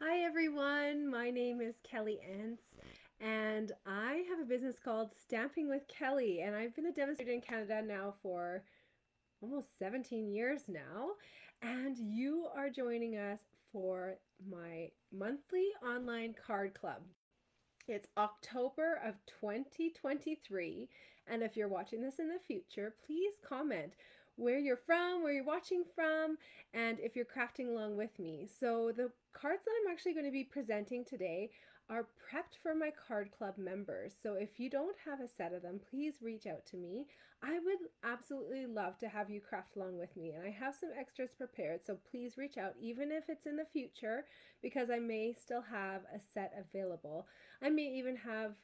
Hi everyone, my name is 𝘾𝙧𝙚𝙚𝙀 and I have a business called Stamping with Kelly, and I've been a demonstrator in Canada now for almost 17 years now, and you are joining us for my monthly online card club. It's October of 2023, and if you're watching this in the future, please comment where you're from, where you're watching from, and if you're crafting along with me. So the cards that I'm actually going to be presenting today are prepped for my card club members. So if you don't have a set of them, please reach out to me. I would absolutely love to have you craft along with me, and I have some extras prepared, so please reach out even if it's in the future, because I may still have a set available. I may even have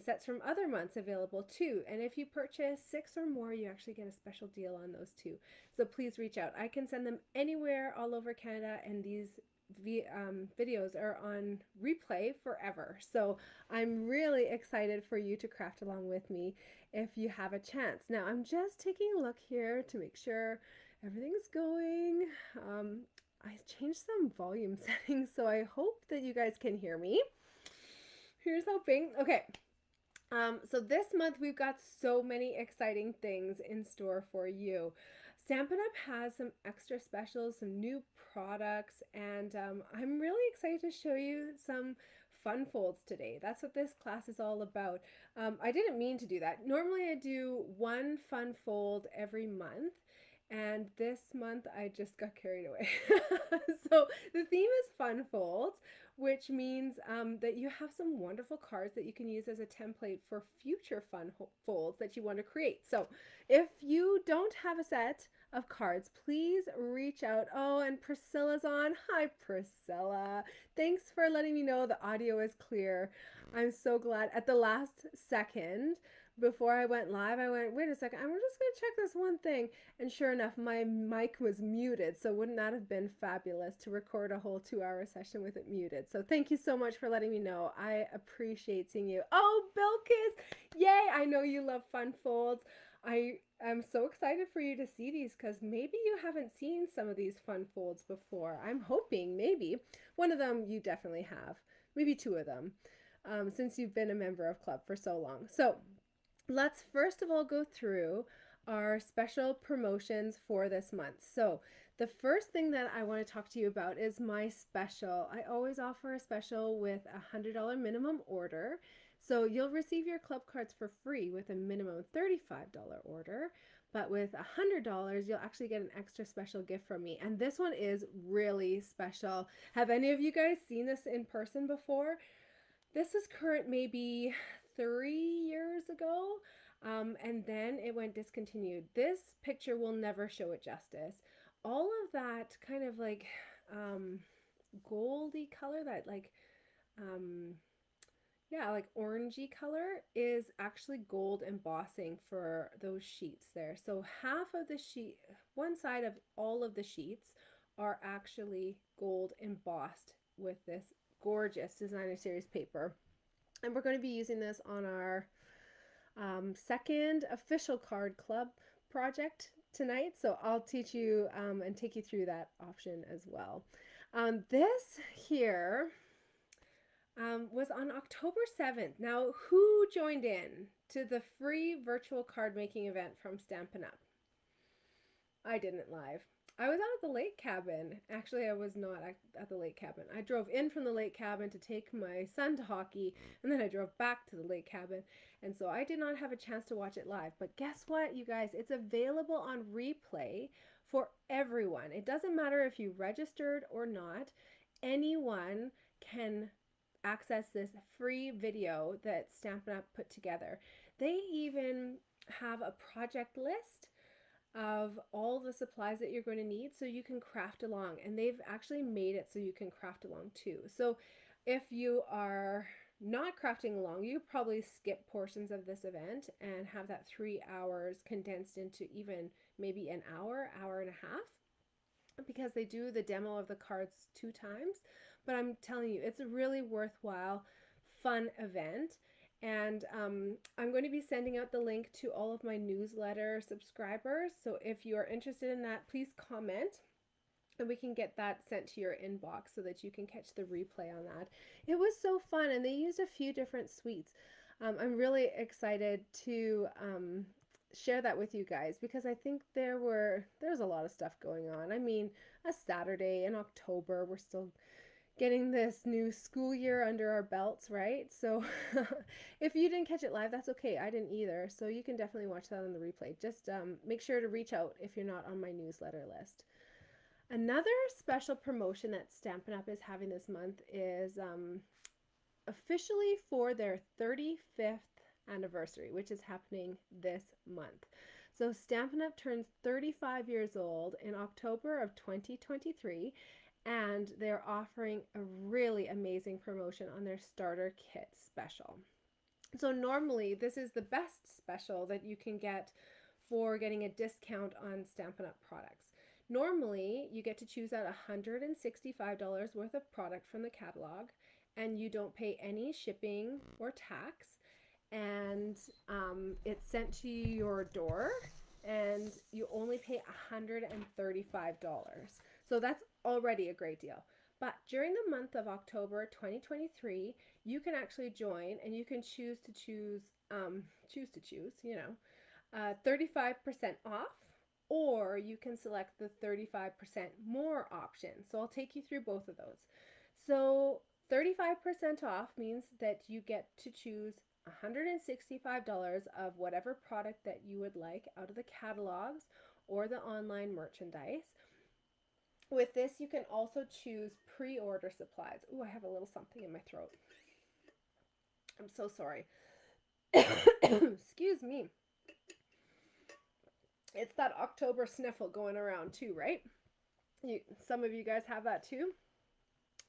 sets from other months available too. And if you purchase 6 or more, you actually get a special deal on those too. So please reach out. I can send them anywhere all over Canada, and these videos are on replay forever. So I'm really excited for you to craft along with me if you have a chance. Now I'm just taking a look here to make sure everything's going. I changed some volume settings, so I hope that you guys can hear me. Here's hoping. Okay. So this month we've got so many exciting things in store for you. Stampin' Up! Has some extra specials, some new products, and I'm really excited to show you some fun folds today. That's what this class is all about. I didn't mean to do that. Normally I do one fun fold every month, and this month I just got carried away. So the theme is fun folds, which means that you have some wonderful cards that you can use as a template for future fun folds that you want to create. So if you don't have a set of cards, please reach out. Oh, and Priscilla's on. Hi, Priscilla. Thanks for letting me know the audio is clear. I'm so glad. At the last second, before I went live, I went, wait a second, I'm just going to check this one thing. And sure enough, my mic was muted. So wouldn't that have been fabulous to record a whole 2-hour session with it muted? So thank you so much for letting me know. I appreciate seeing you. Oh, Bilkis! Yay! I know you love fun folds. I am so excited for you to see these because maybe you haven't seen some of these fun folds before. I'm hoping maybe one of them you definitely have, maybe 2 of them, since you've been a member of club for so long. So let's first of all go through our special promotions for this month. So the first thing that I want to talk to you about is my special. I always offer a special with a $100 minimum order. So you'll receive your club cards for free with a minimum $35 order. But with $100, you'll actually get an extra special gift from me. And this one is really special. Have any of you guys seen this in person before? This is current maybe 3 years ago, and then it went discontinued. This picture will never show it justice. All of that kind of like goldy color, that like yeah, like orangey color, is actually gold embossing for those sheets there. So half of the sheet, one side of all of the sheets are actually gold embossed with this gorgeous designer series paper. And we're going to be using this on our second official card club project tonight. So I'll teach you and take you through that option as well. This here was on October 7th. Now, who joined in to the free virtual card making event from Stampin' Up? I didn't live. I was out at the lake cabin. Actually, I was not at the lake cabin. I drove in from the lake cabin to take my son to hockey, and then I drove back to the lake cabin. And so I did not have a chance to watch it live. But guess what, you guys? It's available on replay for everyone. It doesn't matter if you registered or not. Anyone can access this free video that Stampin' Up! Put together. They even have a project list of all the supplies that you're going to need so you can craft along, and they've actually made it so you can craft along too. So if you are not crafting along, you probably skip portions of this event and have that 3 hours condensed into even maybe an hour, hour and a half, because they do the demo of the cards 2 times. But I'm telling you, it's a really worthwhile, fun event. And I'm going to be sending out the link to all of my newsletter subscribers. So if you are interested in that, please comment. and we can get that sent to your inbox so that you can catch the replay on that. It was so fun, and they used a few different suites. I'm really excited to share that with you guys because I think there's a lot of stuff going on. I mean, a Saturday in October, we're still getting this new school year under our belts, right? So if you didn't catch it live, that's okay. I didn't either. So you can definitely watch that on the replay. Just make sure to reach out if you're not on my newsletter list. Another special promotion that Stampin' Up! Is having this month is officially for their 35th anniversary, which is happening this month. So Stampin' Up! Turns 35 years old in October of 2023, and they're offering a really amazing promotion on their starter kit special. So normally this is the best special that you can get for getting a discount on Stampin' Up! Products. Normally, you get to choose out $165 worth of product from the catalog, and you don't pay any shipping or tax, and it's sent to your door, and you only pay $135. So that's already a great deal. But during the month of October 2023, you can actually join, and you can choose, 35% off, or you can select the 35% more option. So I'll take you through both of those. So 35% off means that you get to choose $165 of whatever product that you would like out of the catalogs or the online merchandise. With this, you can also choose pre-order supplies. Ooh, I have a little something in my throat. I'm so sorry. Excuse me. It's that October sniffle going around too, right? Some of you guys have that too.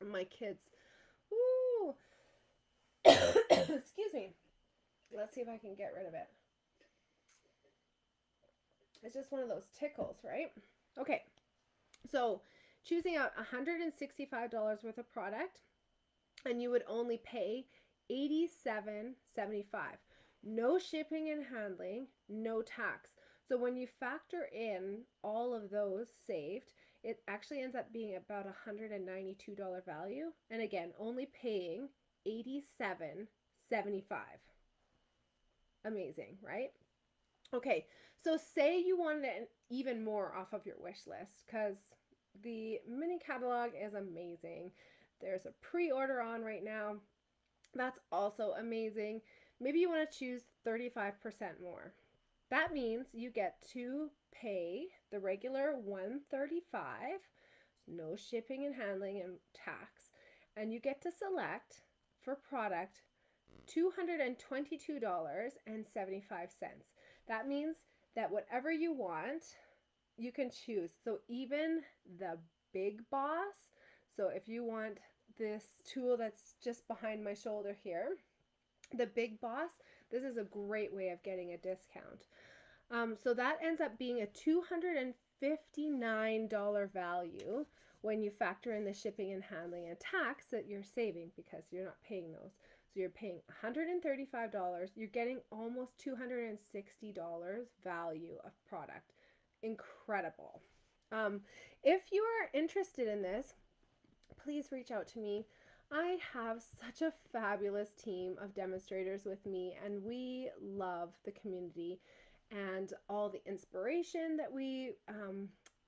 My kids. Ooh. Excuse me. Let's see if I can get rid of it. It's just one of those tickles, right? Okay. So choosing out $165 worth of product, and you would only pay $87.75. No shipping and handling, no tax. So when you factor in all of those saved, it actually ends up being about $192 value. And again, only paying $87.75. Amazing, right? Okay, so say you wanted even more off of your wish list, because the mini catalog is amazing. There's a pre-order on right now. That's also amazing. Maybe you want to choose 35% more. That means you get to pay the regular $135, no shipping and handling and tax, and you get to select for product $222.75. That means that whatever you want, you can choose. So even the Big Boss, so if you want this tool that's just behind my shoulder here, the Big Boss, this is a great way of getting a discount. So that ends up being a $259 value when you factor in the shipping and handling and tax that you're saving, because you're not paying those. So you're paying $135. You're getting almost $260 value of product. Incredible. If you are interested in this, please reach out to me. I have such a fabulous team of demonstrators with me, and we love the community and all the inspiration that we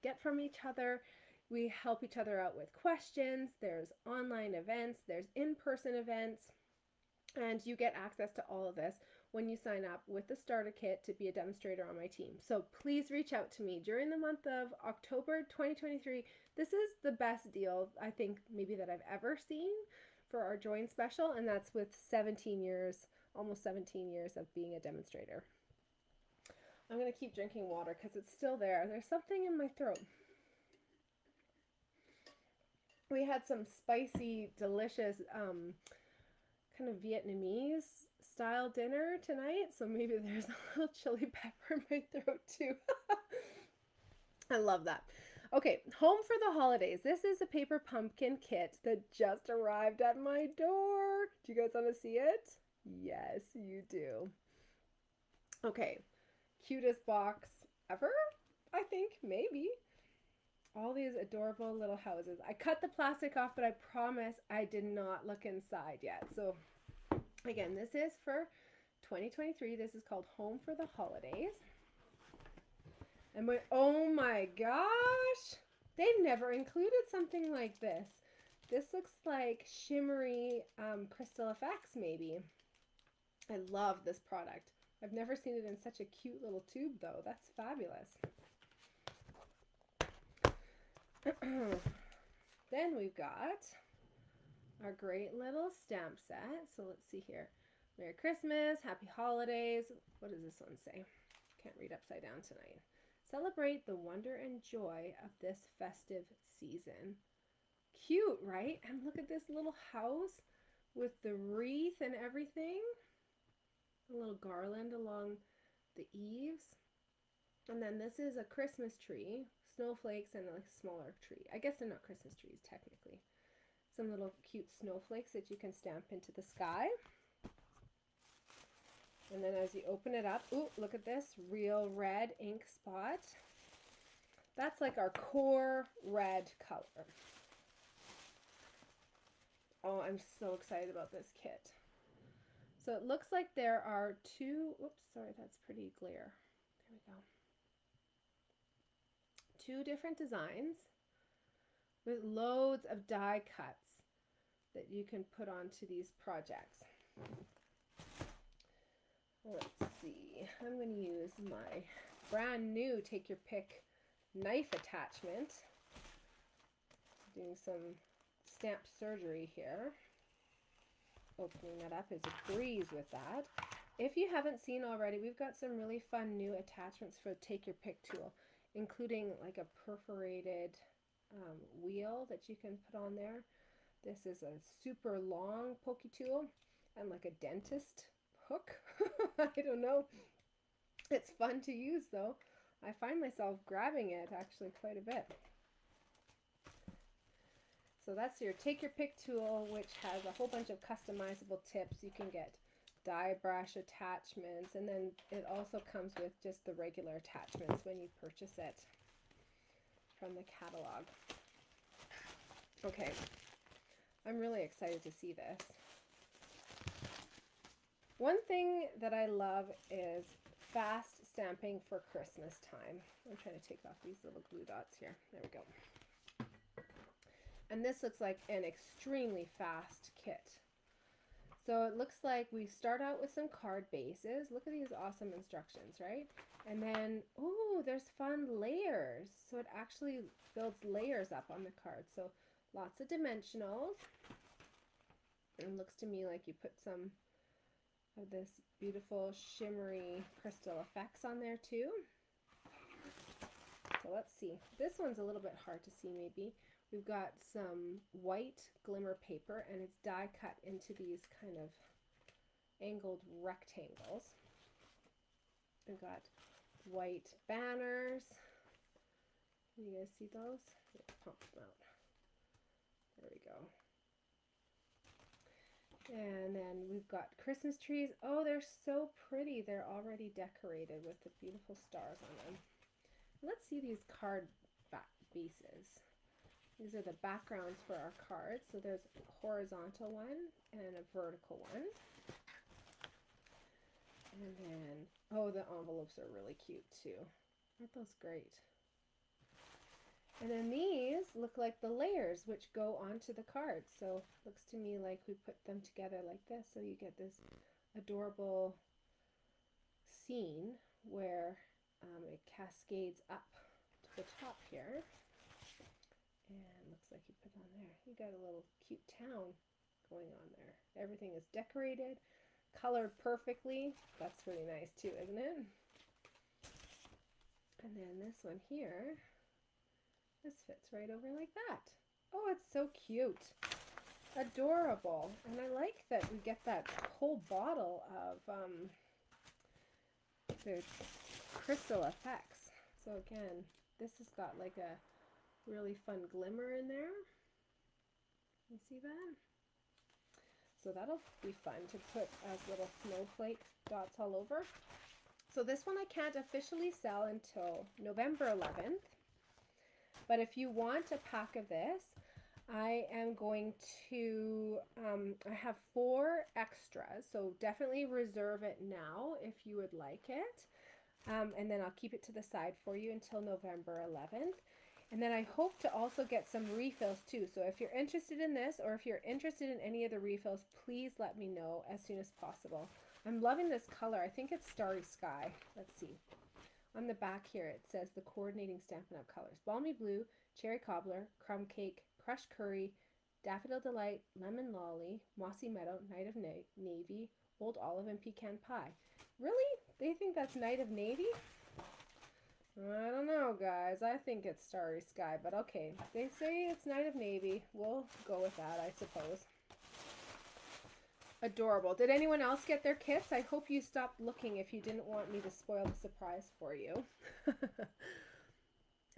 get from each other. We help each other out with questions. There's online events, there's in-person events, and you get access to all of this when you sign up with the starter kit to be a demonstrator on my team. So please reach out to me during the month of October 2023. This is the best deal I think maybe that I've ever seen for our join special, and that's with 17 years, almost 17 years of being a demonstrator. I'm going to keep drinking water because it's still there. There's something in my throat. We had some spicy, delicious, kind of Vietnamese style dinner tonight, so maybe there's a little chili pepper in my throat too. I love that. Okay, home for the holidays. This is a paper pumpkin kit that just arrived at my door. Do you guys want to see it? Yes, you do. Okay, cutest box ever, I think, maybe. all these adorable little houses. I cut the plastic off, but I promise I did not look inside yet. So again, this is for 2023. This is called Home for the Holidays. And oh my gosh, they've never included something like this. This looks like shimmery crystal effects maybe. I love this product. I've never seen it in such a cute little tube though. That's fabulous. Then we've got our great little stamp set. So let's see here. Merry Christmas, Happy Holidays. What does this one say? Can't read upside down tonight. Celebrate the wonder and joy of this festive season. Cute, right? And look at this little house with the wreath and everything. A little garland along the eaves. And then this is a Christmas tree, snowflakes and a smaller tree. I guess they're not Christmas trees technically. Some little cute snowflakes that you can stamp into the sky. And then as you open it up, ooh, look at this, real red ink spot. That's like our core red color. Oh, I'm so excited about this kit. So it looks like there are two, oops, sorry, that's pretty glare. There we go. Two different designs with loads of die cuts that you can put onto these projects. Let's see, I'm going to use my brand new Take Your Pick knife attachment. Doing some stamp surgery here. Opening that up is a breeze with that. If you haven't seen already, we've got some really fun new attachments for Take Your Pick tool, including like a perforated wheel that you can put on there. This is a super long pokey tool and like a dentist hook. I don't know. It's fun to use though. I find myself grabbing it actually quite a bit. So that's your Take Your Pick tool, which has a whole bunch of customizable tips. You can get die brush attachments, and then it also comes with just the regular attachments when you purchase it from the catalog. Okay, I'm really excited to see this. One thing that I love is fast stamping for Christmas time. I'm trying to take off these little glue dots here. There we go. And this looks like an extremely fast kit. So it looks like we start out with some card bases. Look at these awesome instructions, right? And then, oh, there's fun layers. So it actually builds layers up on the card. So lots of dimensionals. And looks to me like you put some of this beautiful shimmery crystal effects on there too. So let's see. This one's a little bit hard to see maybe. We've got some white glimmer paper and it's die cut into these kind of angled rectangles. We've got white banners. Can you guys see those? Let's pump them out. There we go. And then we've got Christmas trees. Oh, they're so pretty. They're already decorated with the beautiful stars on them. Let's see these card bases. These are the backgrounds for our cards. So there's a horizontal one and a vertical one. And then, oh, the envelopes are really cute too. Aren't those great? And then these look like the layers which go onto the cards. So looks to me like we put them together like this. So you get this adorable scene where it cascades up to the top here. And looks like you put on there. You got a little cute town going on there. Everything is decorated, colored perfectly. That's really nice too, isn't it? And then this one here, this fits right over like that. Oh, it's so cute. Adorable. And I like that we get that whole bottle of the crystal effects. So again, this has got like a really fun glimmer in there. You see that? So that'll be fun to put as little snowflake dots all over. So this one I can't officially sell until November 11th. But if you want a pack of this, I am going to, I have 4 extras, so definitely reserve it now if you would like it. And then I'll keep it to the side for you until November 11th. And then I hope to also get some refills too. So if you're interested in this, or if you're interested in any of the refills, please let me know as soon as possible. I'm loving this color. I think it's Starry Sky. Let's see. On the back here, it says the coordinating Stampin' Up! Colors. Balmy Blue, Cherry Cobbler, Crumb Cake, Crushed Curry, Daffodil Delight, Lemon Lolly, Mossy Meadow, Night of Navy, Old Olive, and Pecan Pie. Really? They think that's Night of Navy? I don't know, guys. I think it's Starry Sky, but okay. They say it's Night of Navy. We'll go with that, I suppose. Adorable. Did anyone else get their kits? I hope you stopped looking if you didn't want me to spoil the surprise for you.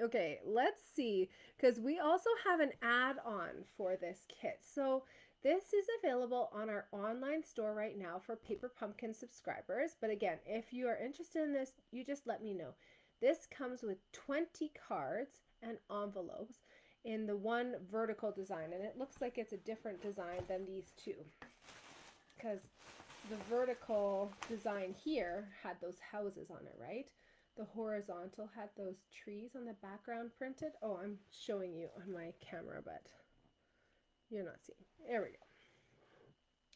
Okay, let's see, because we also have an add-on for this kit. So this is available on our online store right now for Paper Pumpkin subscribers. But again, if you are interested in this, you just let me know. This comes with 20 cards and envelopes in the one vertical design, and it looks like it's a different design than these two, because the vertical design here had those houses on it, right? The horizontal had those trees on the background printed. Oh, I'm showing you on my camera, but you're not seeing. There we go.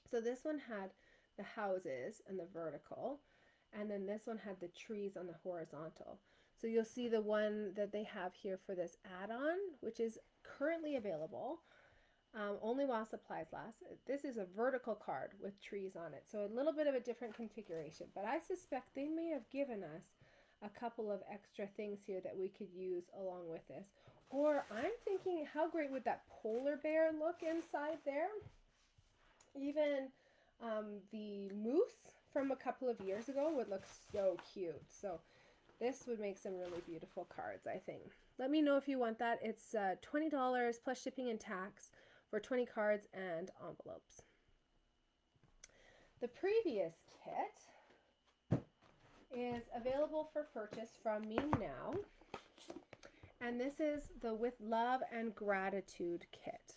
So this one had the houses and the vertical, and then this one had the trees on the horizontal. So you'll see the one that they have here for this add-on, which is currently available only while supplies last. This is a vertical card with trees on it, so a little bit of a different configuration, but I suspect they may have given us a couple of extra things here that we could use along with this. Or I'm thinking, how great would that polar bear look inside there? Even the moose from a couple of years ago would look so cute. So this would make some really beautiful cards, I think. Let me know if you want that. It's $20 plus shipping and tax for 20 cards and envelopes. The previous kit is available for purchase from me now. And this is the With Love and Gratitude kit.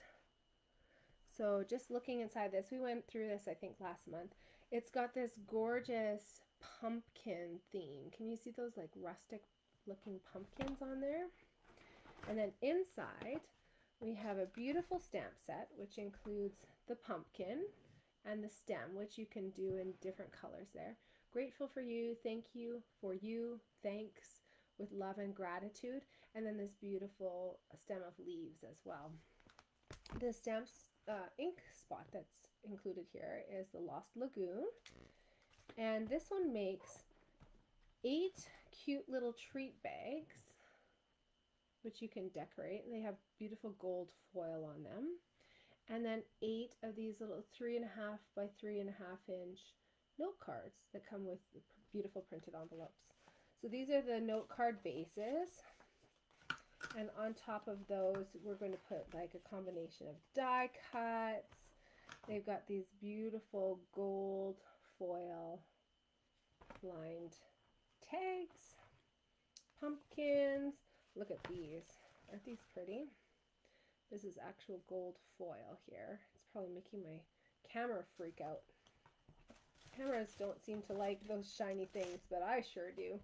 So just looking inside this, we went through this I think last month. It's got this gorgeous pumpkin theme. Can you see those like rustic looking pumpkins on there? And then inside we have a beautiful stamp set which includes the pumpkin and the stem, which you can do in different colors there. Grateful for you, thank you, for you, thanks, with love and gratitude, and then this beautiful stem of leaves as well. The stamp's ink spot that's included here is the Lost Lagoon, and this one makes 8 cute little treat bags which you can decorate. They have beautiful gold foil on them, and then 8 of these little 3.5 by 3.5 inch note cards that come with beautiful printed envelopes. So these are the note card bases, and on top of those we're going to put like a combination of die cuts. They've got these beautiful gold foil lined tags, pumpkins. Look at these. Aren't these pretty? This is actual gold foil here. It's probably making my camera freak out. Cameras don't seem to like those shiny things, but I sure do.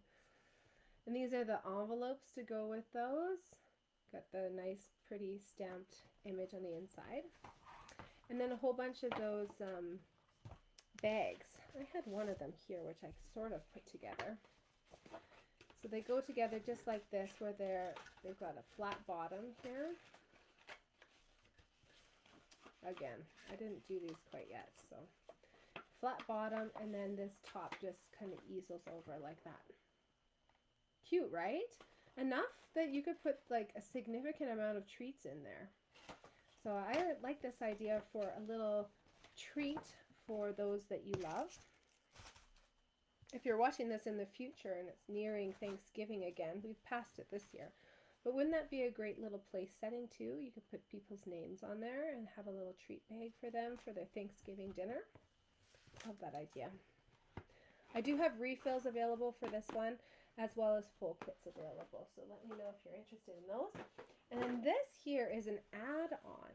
And these are the envelopes to go with those. Got the nice pretty stamped image on the inside. And then a whole bunch of those bags. I had one of them here which I sort of put together. So they go together just like this, where they've got a flat bottom here. Again, I didn't do these quite yet, so flat bottom, and then this top just kind of easels over like that. Cute, right? Enough that you could put like a significant amount of treats in there. So I like this idea for a little treat for those that you love. If you're watching this in the future and it's nearing Thanksgiving again, we've passed it this year, but wouldn't that be a great little place setting too? You could put people's names on there and have a little treat bag for them for their Thanksgiving dinner. Love that idea. I do have refills available for this one. as well as full kits available. So let me know if you're interested in those. And then this here is an add-on,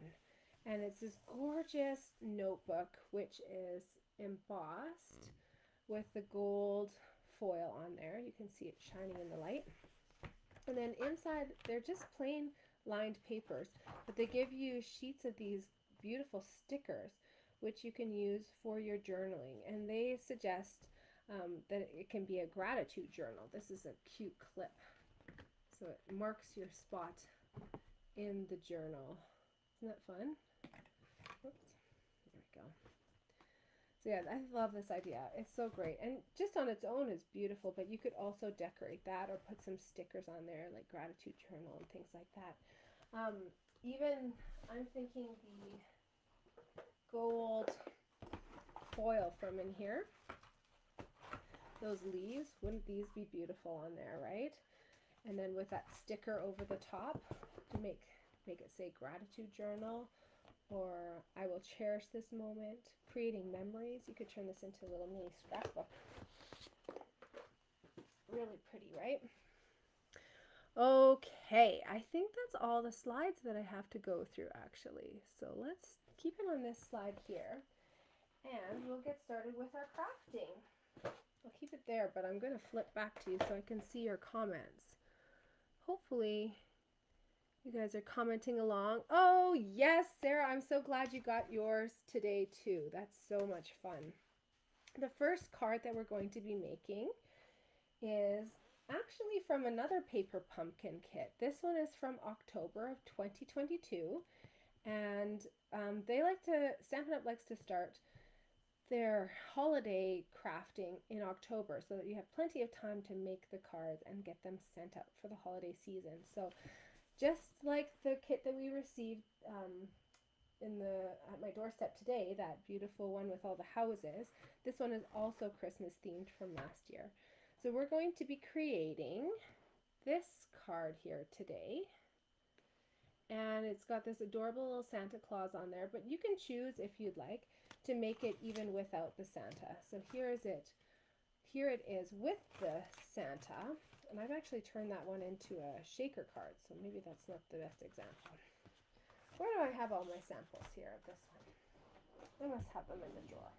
and it's this gorgeous notebook which is embossed with the gold foil on there. You can see it shining in the light. And then inside they're just plain lined papers, but they give you sheets of these beautiful stickers which you can use for your journaling, and they suggest that it can be a gratitude journal. This is a cute clip, so it marks your spot in the journal. Isn't that fun? Oops, there we go. So yeah, I love this idea. It's so great, and just on its own is beautiful, but you could also decorate that or put some stickers on there like gratitude journal and things like that. Even I'm thinking the gold foil from in here, those leaves, wouldn't these be beautiful on there, right? And then with that sticker over the top to make it say gratitude journal, or I will cherish this moment, creating memories. You could turn this into a little mini scrapbook. Really pretty, right? Okay, I think that's all the slides that I have to go through actually. So let's keep it on this slide here, and we'll get started with our crafting. I'll keep it there, but I'm going to flip back to you so I can see your comments. Hopefully you guys are commenting along. Oh yes, Sarah, I'm so glad you got yours today too. That's so much fun. The first card that we're going to be making is actually from another paper pumpkin kit. This one is from October of 2022, and Stampin' Up! Likes to start their holiday crafting in October so that you have plenty of time to make the cards and get them sent out for the holiday season. So just like the kit that we received at my doorstep today, that beautiful one with all the houses, this one is also Christmas themed from last year. So we're going to be creating this card here today, and it's got this adorable little Santa Claus on there, but you can choose if you'd like to make it even without the Santa. So here is it. Here it is with the Santa, and I've actually turned that one into a shaker card, so maybe that's not the best example. Where do I have all my samples here of this one? I must have them in the drawer.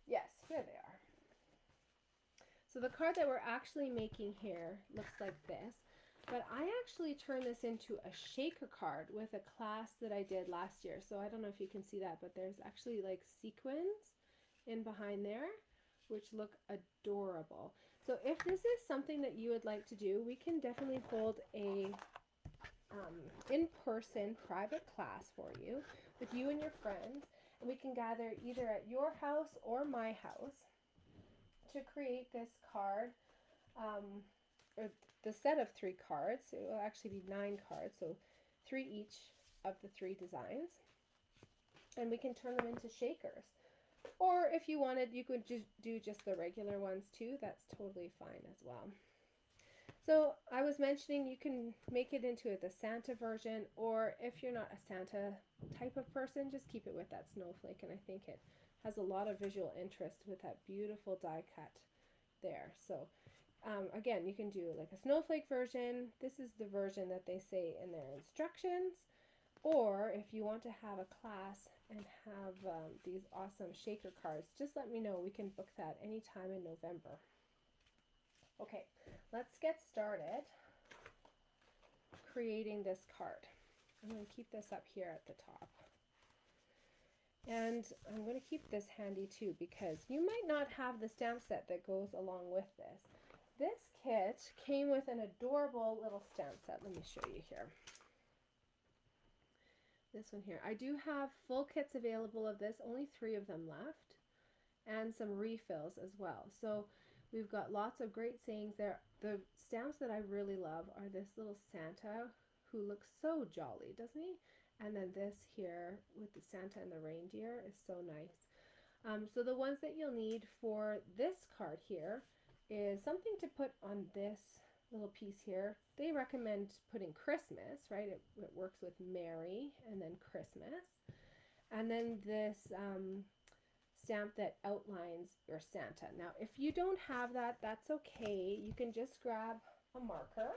Yes, here they are. So the card that we're actually making here looks like this, but I actually turned this into a shaker card with a class that I did last year. So I don't know if you can see that, but there's actually like sequins in behind there, which look adorable. So if this is something that you would like to do, we can definitely hold a in-person private class for you with you and your friends, and we can gather either at your house or my house to create this card, or the set of 3 cards. It will actually be 9 cards, so 3 each of the 3 designs, and we can turn them into shakers. Or if you wanted, you could just do just the regular ones too. That's totally fine as well. So I was mentioning you can make it into the Santa version, or if you're not a Santa type of person, just keep it with that snowflake, and I think it has a lot of visual interest with that beautiful die cut there. So again, you can do like a snowflake version. This is the version that they say in their instructions. Or if you want to have a class and have these awesome shaker cards, just let me know. We can book that anytime in November. Okay, let's get started creating this card. I'm going to keep this up here at the top. And I'm going to keep this handy too, because you might not have the stamp set that goes along with this. This kit came with an adorable little stamp set. Let me show you here. This one here. I do have full kits available of this, only 3 of them left, and some refills as well. So we've got lots of great sayings there. The stamps that I really love are this little Santa who looks so jolly, doesn't he? And then this here with the Santa and the reindeer is so nice. So the ones that you'll need for this card here is something to put on this little piece here. They recommend putting Christmas, right? It works with Merry and then Christmas. And then this stamp that outlines your Santa. Now, if you don't have that, that's okay. You can just grab a marker,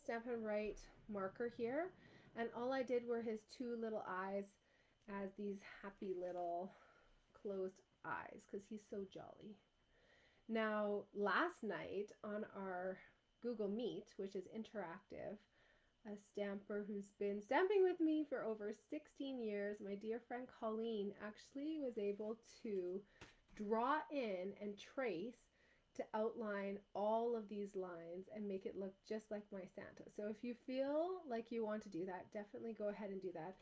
Stampin' Write marker here, and all I did were his two little eyes as these happy little closed eyes because he's so jolly. Now, last night on our Google Meet, which is interactive, a stamper who's been stamping with me for over 16 years, my dear friend Colleen, actually was able to draw in and trace to outline all of these lines and make it look just like my Santa. So if you feel like you want to do that, definitely go ahead and do that.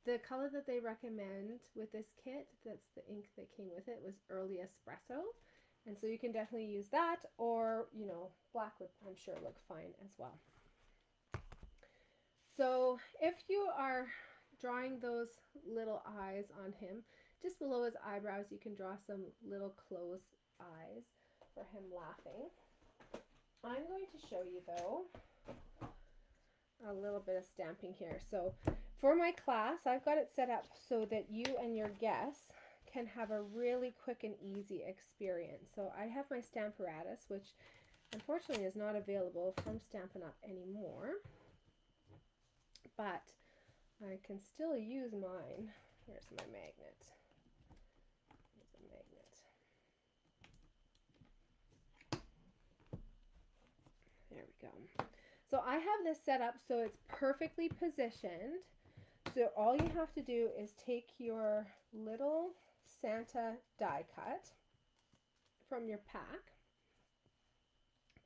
The color that they recommend with this kit, that's the ink that came with it, was Early Espresso. And so you can definitely use that, or, you know, black would, I'm sure, look fine as well. So if you are drawing those little eyes on him, just below his eyebrows, you can draw some little closed eyes for him laughing. I'm going to show you, though, a little bit of stamping here. So for my class, I've got it set up so that you and your guests can have a really quick and easy experience. So I have my Stamparatus, which unfortunately is not available from Stampin' Up! Anymore, but I can still use mine. Here's my magnet. Here's a magnet. There we go. So I have this set up so it's perfectly positioned. So all you have to do is take your little Santa die cut from your pack,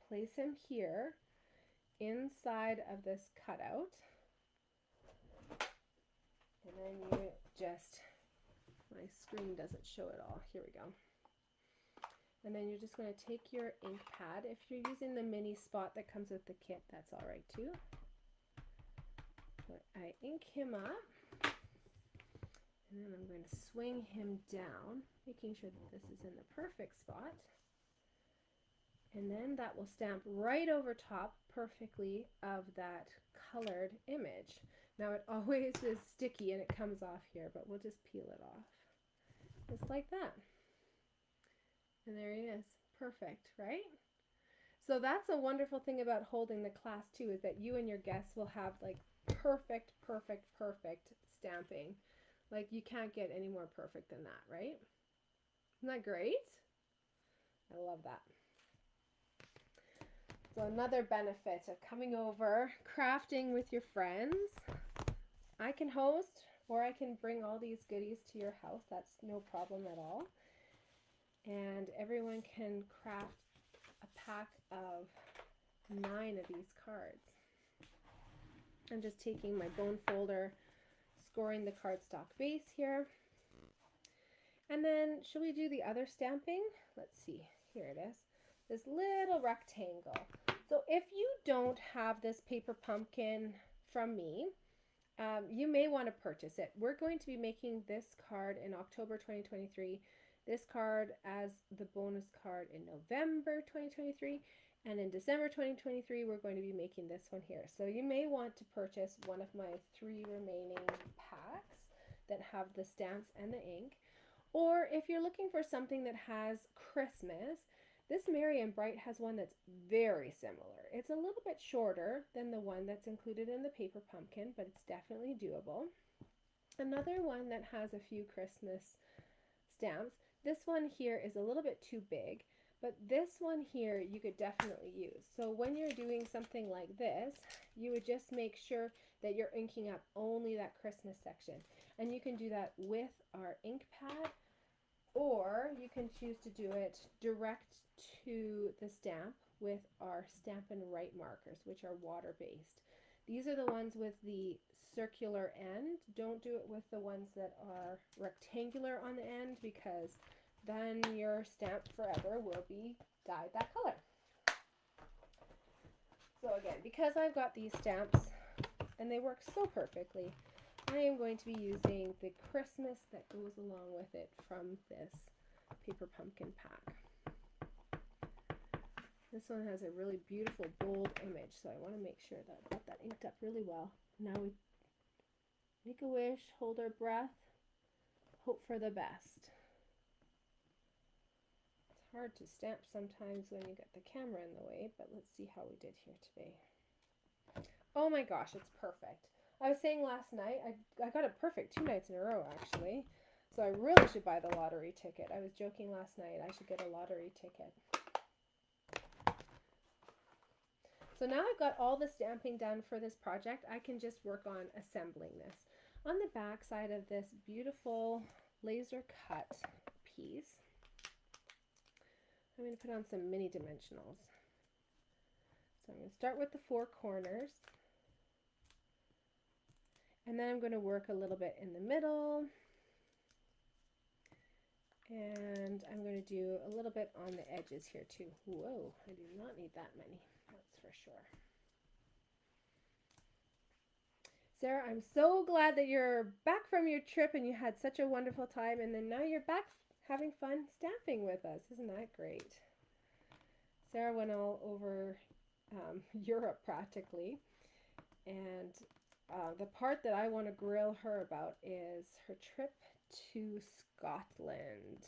place him here inside of this cutout, and then you just, my screen doesn't show it all, here we go. And then you're just going to take your ink pad. If you're using the mini spot that comes with the kit, that's all right too. So I ink him up, and then I'm going to swing him down, making sure that this is in the perfect spot. And then that will stamp right over top perfectly of that colored image. Now it always is sticky and it comes off here, but we'll just peel it off. Just like that. And there he is. Perfect, right? So that's a wonderful thing about holding the class too, is that you and your guests will have like perfect, perfect, perfect stamping. Like you can't get any more perfect than that, right? Isn't that great? I love that. So another benefit of coming over, crafting with your friends, I can host or I can bring all these goodies to your house. That's no problem at all. And everyone can craft a pack of 9 of these cards. I'm just taking my bone folder, scoring the cardstock base here. And then, should we do the other stamping? Let's see, here it is. This little rectangle. So if you don't have this paper pumpkin from me, you may want to purchase it. We're going to be making this card in October 2023, this card as the bonus card in November 2023, and in December 2023 we're going to be making this one here. So you may want to purchase one of my 3 remaining packs that have the stamps and the ink. Or if you're looking for something that has Christmas, this Merry and Bright has one that's very similar. It's a little bit shorter than the one that's included in the paper pumpkin, but it's definitely doable. Another one that has a few Christmas stamps. This one here is a little bit too big, but this one here you could definitely use. So when you're doing something like this, you would just make sure that you're inking up only that Christmas section. And you can do that with our ink pad, or you can choose to do it direct to the stamp with our Stampin' Write markers, which are water-based. These are the ones with the circular end. Don't do it with the ones that are rectangular on the end, because then your stamp forever will be dyed that color. So again, because I've got these stamps and they work so perfectly, I am going to be using the Christmas that goes along with it from this paper pumpkin pack. This one has a really beautiful bold image, so I want to make sure that I've got that inked up really well. Now we make a wish, hold our breath, hope for the best. It's hard to stamp sometimes when you get the camera in the way, but let's see how we did here today. Oh my gosh, it's perfect. I was saying last night, I got it perfect 2 nights in a row actually. So I really should buy the lottery ticket. I was joking last night, I should get a lottery ticket. So now I've got all the stamping done for this project, I can just work on assembling this. On the back side of this beautiful laser cut piece, I'm going to put on some mini dimensionals. So I'm going to start with the 4 corners. And then I'm going to work a little bit in the middle. And I'm going to do a little bit on the edges here too. Whoa, I do not need that many, that's for sure. Sarah, I'm so glad that you're back from your trip and you had such a wonderful time, and then now you're back having fun stamping with us. Isn't that great? Sarah went all over Europe practically, and the part that I want to grill her about is her trip to Scotland.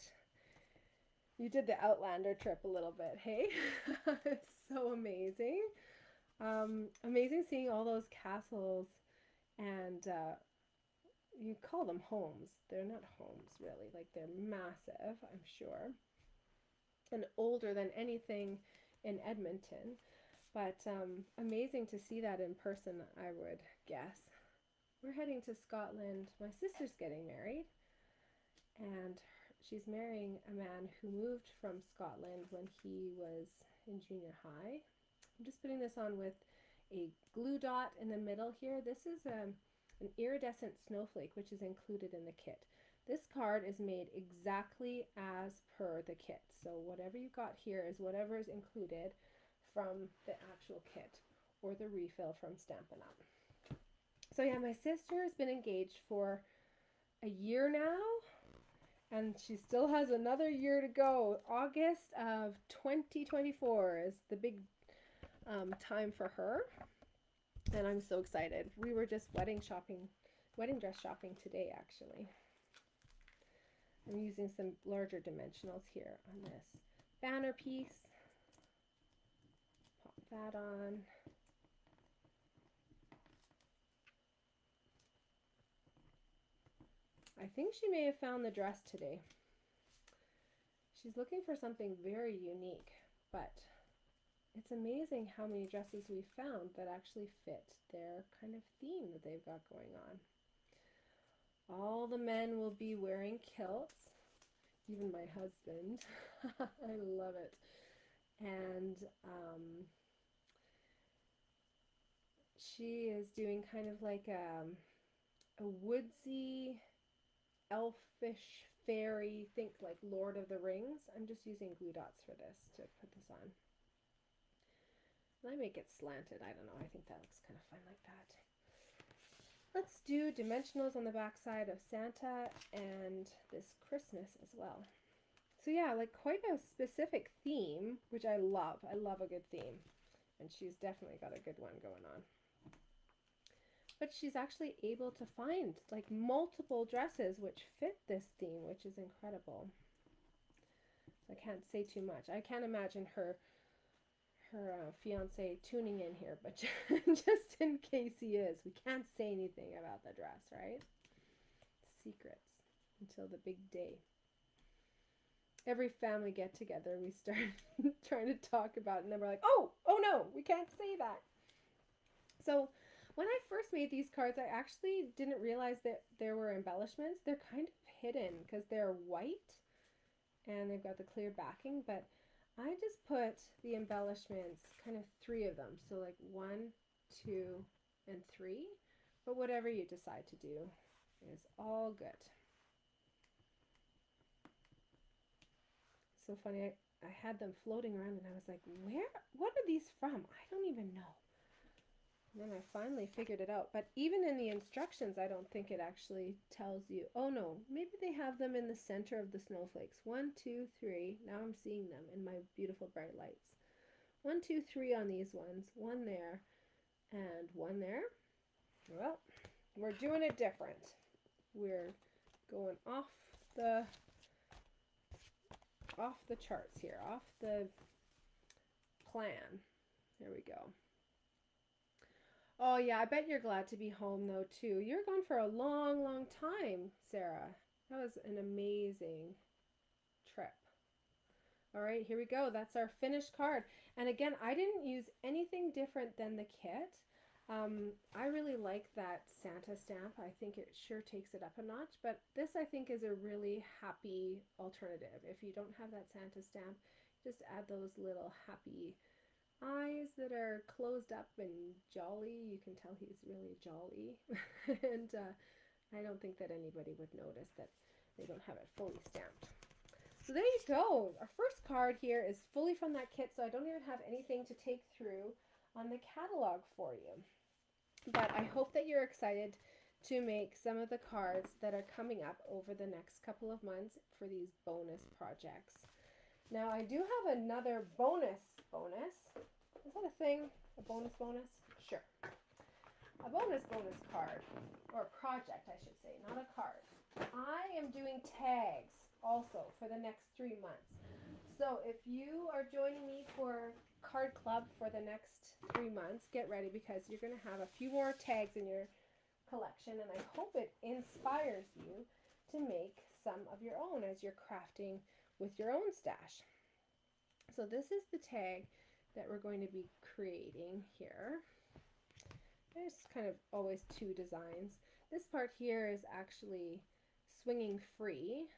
You did the Outlander trip a little bit, hey? It's so amazing. Amazing seeing all those castles, and you call them homes. They're not homes really, like they're massive, I'm sure, and older than anything in Edmonton. But amazing to see that in person, I would guess. We're heading to Scotland. My sister's getting married, and she's marrying a man who moved from Scotland when he was in junior high. I'm just putting this on with a glue dot in the middle here. This is an iridescent snowflake, which is included in the kit. This card is made exactly as per the kit. So whatever you got here is whatever is included from the actual kit or the refill from Stampin' Up. So yeah, my sister has been engaged for a year now, and she still has another year to go. August of 2024 is the big time for her, and I'm so excited. We were just wedding dress shopping today actually. I'm using some larger dimensionals here on this banner piece. Pop that on. I think she may have found the dress today. She's looking for something very unique, but it's amazing how many dresses we've found that actually fit their kind of theme that they've got going on. All the men will be wearing kilts, even my husband. I love it. And she is doing kind of like a woodsy, elfish, fairy, think like Lord of the Rings. I'm just using glue dots for this to put this on. I make it slanted. I don't know. I think that looks kind of fun like that. Let's do dimensionals on the back side of Santa and this Christmas as well. So yeah, like quite a specific theme, which I love. I love a good theme. And she's definitely got a good one going on. But she's actually able to find like multiple dresses which fit this theme, which is incredible. I can't say too much. I can't imagine her fiance tuning in here, but just in case he is, we can't say anything about the dress, right? Secrets until the big day. Every family get together, we start trying to talk about it, and then we're like, oh no, we can't say that. So when I first made these cards, I actually didn't realize that there were embellishments. They're kind of hidden because they're white and they've got the clear backing, but I just put the embellishments, kind of 3 of them. So like 1, 2, and 3. But whatever you decide to do is all good. So funny, I had them floating around and I was like, what are these from? I don't even know. And then I finally figured it out. But even in the instructions, I don't think it actually tells you. Oh no, maybe they have them in the center of the snowflakes. 1, 2, 3. Now I'm seeing them in my beautiful bright lights. 1, 2, 3 on these ones. 1 there and 1 there. Well, we're doing it different. We're going off the charts here, off the plan. There we go. Oh yeah, I bet you're glad to be home though too. You're gone for a long, long time, Sarah. That was an amazing trip. All right, here we go. That's our finished card. And again, I didn't use anything different than the kit. I really like that Santa stamp. I think it sure takes it up a notch, but this I think is a really happy alternative. If you don't have that Santa stamp, just add those little happy eyes that are closed up and jolly. You can tell he's really jolly. And I don't think that anybody would notice that they don't have it fully stamped. So there you go. Our first card here is fully from that kit, so I don't even have anything to take through on the catalog for you. But I hope that you're excited to make some of the cards that are coming up over the next couple of months for these bonus projects. Now I do have another bonus. Is that a thing? A bonus? Sure. A bonus card, or project I should say, not a card. I am doing tags also for the next 3 months. So if you are joining me for Card Club for the next 3 months, get ready because you're going to have a few more tags in your collection, and I hope it inspires you to make some of your own as you're crafting with your own stash. So this is the tag that we're going to be creating here. There's kind of always 2 designs. This part here is actually swinging free.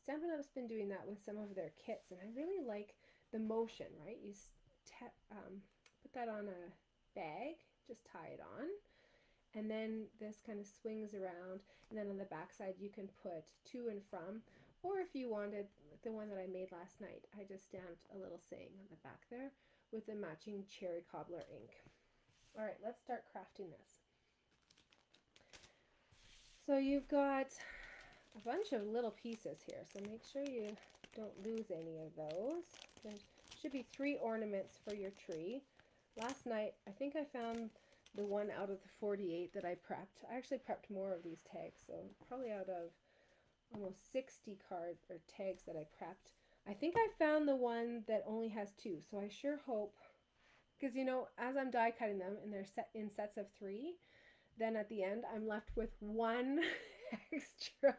Stampin' Up's been doing that with some of their kits, and I really like the motion, right? You put that on a bag, just tie it on, and then this kind of swings around, and then on the back side you can put to and from, or if you wanted, the one that I made last night, I just stamped a little saying on the back there with the matching cherry cobbler ink. All right, let's start crafting this. So you've got a bunch of little pieces here, so make sure you don't lose any of those. There should be 3 ornaments for your tree. Last night, I think I found the one out of the 48 that I prepped. I actually prepped more of these tags, so probably out of almost 60 cards or tags that I prepped, I think I found the one that only has 2. So I sure hope, because you know, as I'm die cutting them and they're set in sets of 3, then at the end I'm left with 1 extra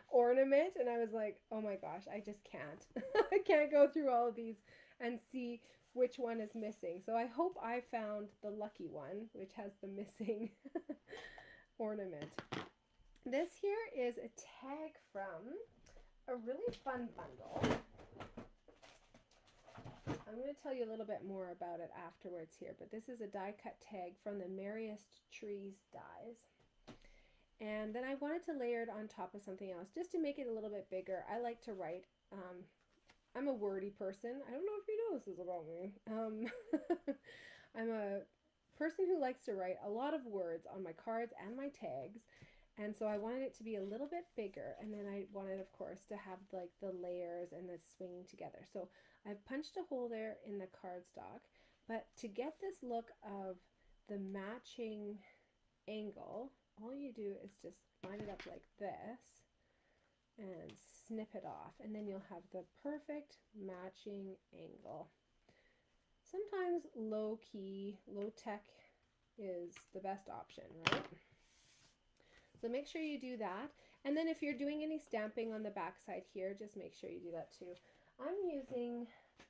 ornament, and I was like, oh my gosh, I just can't. I can't go through all of these and see which one is missing. So I hope I found the lucky one, which has the missing ornament. This here is a tag from a really fun bundle. I'm going to tell you a little bit more about it afterwards here, but this is a die cut tag from the Merriest Trees dies. And then I wanted to layer it on top of something else just to make it a little bit bigger. I like to write. I'm a wordy person. I don't know if you know this is about me. I'm a person who likes to write a lot of words on my cards and my tags. And so I wanted it to be a little bit bigger, and then I wanted, of course, to have like the layers and the swinging together. So I've punched a hole there in the cardstock, but to get this look of the matching angle, all you do is just line it up like this and snip it off, and then you'll have the perfect matching angle. Sometimes low-key, low-tech is the best option, right? So make sure you do that. And then if you're doing any stamping on the back side here, just make sure you do that too. I'm using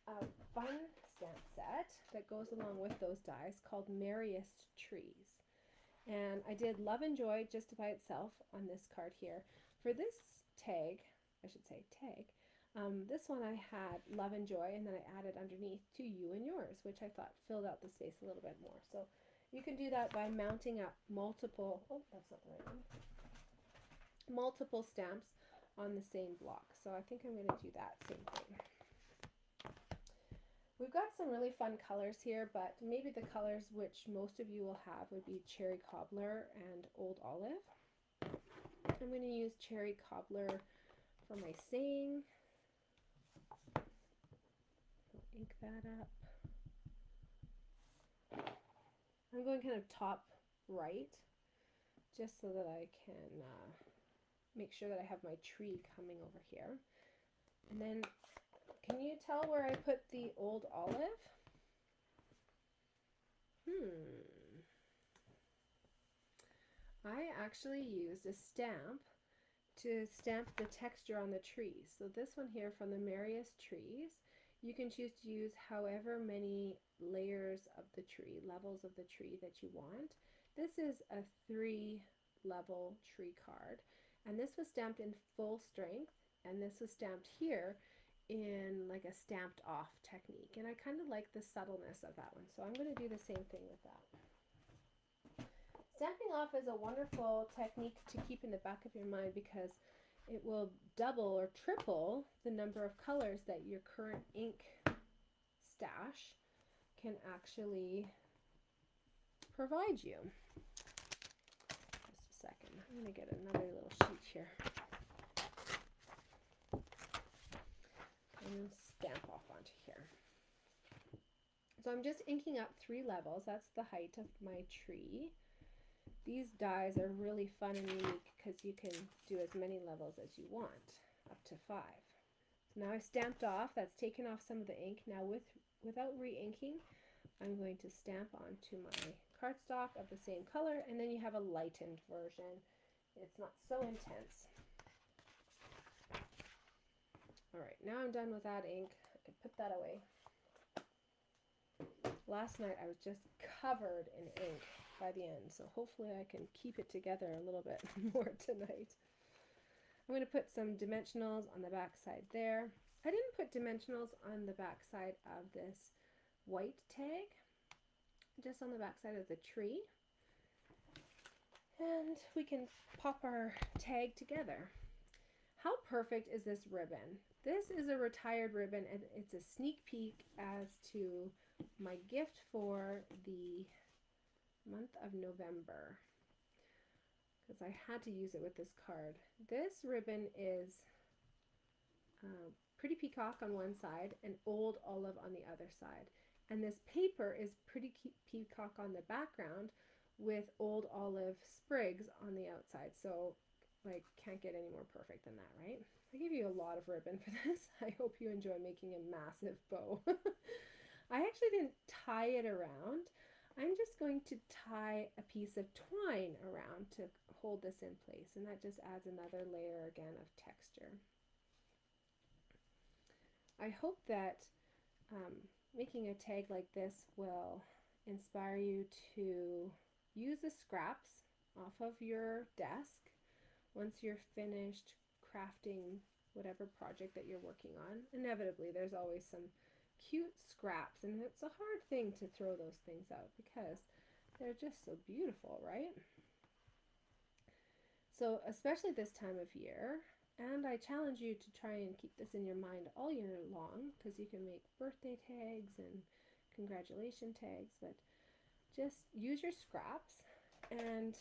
a fun stamp set that goes along with those dies called Merriest Trees. And I did Love and Joy just by itself on this card here. For this tag, I should say tag, this one I had Love and Joy, and then I added underneath To You and Yours, which I thought filled out the space a little bit more. So you can do that by mounting up multiple, oh, that's not the right one, multiple stamps on the same block. So I think I'm going to do that same thing. We've got some really fun colors here, but maybe the colors which most of you will have would be Cherry Cobbler and Old Olive. I'm going to use Cherry Cobbler for my saying. I'll ink that up. I'm going kind of top right, just so that I can make sure that I have my tree coming over here. And then, can you tell where I put the old olive? I actually used a stamp to stamp the texture on the trees. So this one here from the Merriest Trees, you can choose to use however many layers of the tree, levels of the tree that you want. This is a 3-level tree card, and this was stamped in full strength, and this was stamped here in like a stamped off technique, and I kind of like the subtleness of that one, so I'm going to do the same thing with that. Stamping off is a wonderful technique to keep in the back of your mind because it will double or triple the number of colors that your current ink stash can actually provide you. Just a second, I'm going to get another little sheet here and stamp off onto here. So I'm just inking up 3 levels. That's the height of my tree. These dies are really fun and unique because you can do as many levels as you want, up to 5. So now I stamped off, that's taken off some of the ink. Now without re-inking, I'm going to stamp onto my cardstock of the same color, and then you have a lightened version. It's not so intense. Alright, now I'm done with that ink. I can put that away. Last night I was just covered in ink by the end, so hopefully I can keep it together a little bit more tonight. I'm going to put some dimensionals on the back side there. I didn't put dimensionals on the back side of this white tag, just on the back side of the tree. And we can pop our tag together. How perfect is this ribbon? This is a retired ribbon, and it's a sneak peek as to my gift for the month of November, because I had to use it with this card. This ribbon is Pretty Peacock on one side and Old Olive on the other side, and this paper is Pretty Peacock on the background with Old Olive sprigs on the outside. So like, can't get any more perfect than that, right? I gave you a lot of ribbon for this. I hope you enjoy making a massive bow. I actually didn't tie it around. I'm just going to tie a piece of twine around to hold this in place, and that just adds another layer again of texture. I hope that making a tag like this will inspire you to use the scraps off of your desk once you're finished crafting whatever project that you're working on. Inevitably, there's always some cute scraps, and it's a hard thing to throw those things out because they're just so beautiful, right? So especially this time of year, and I challenge you to try and keep this in your mind all year long, because you can make birthday tags and congratulation tags, but just use your scraps and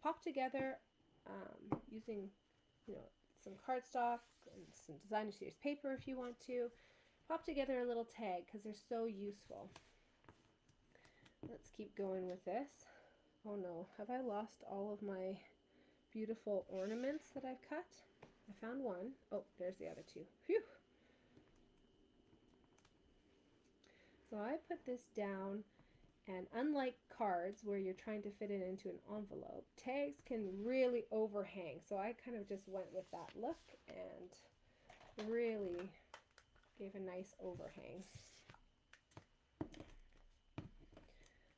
pop together using, you know, some cardstock and some designer series paper if you want to. Pop together a little tag because they're so useful. Let's keep going with this. Oh no, have I lost all of my beautiful ornaments that I've cut? I found one. Oh, there's the other two. Phew! So I put this down, and unlike cards where you're trying to fit it into an envelope, tags can really overhang. So I kind of just went with that look and really gave a nice overhang.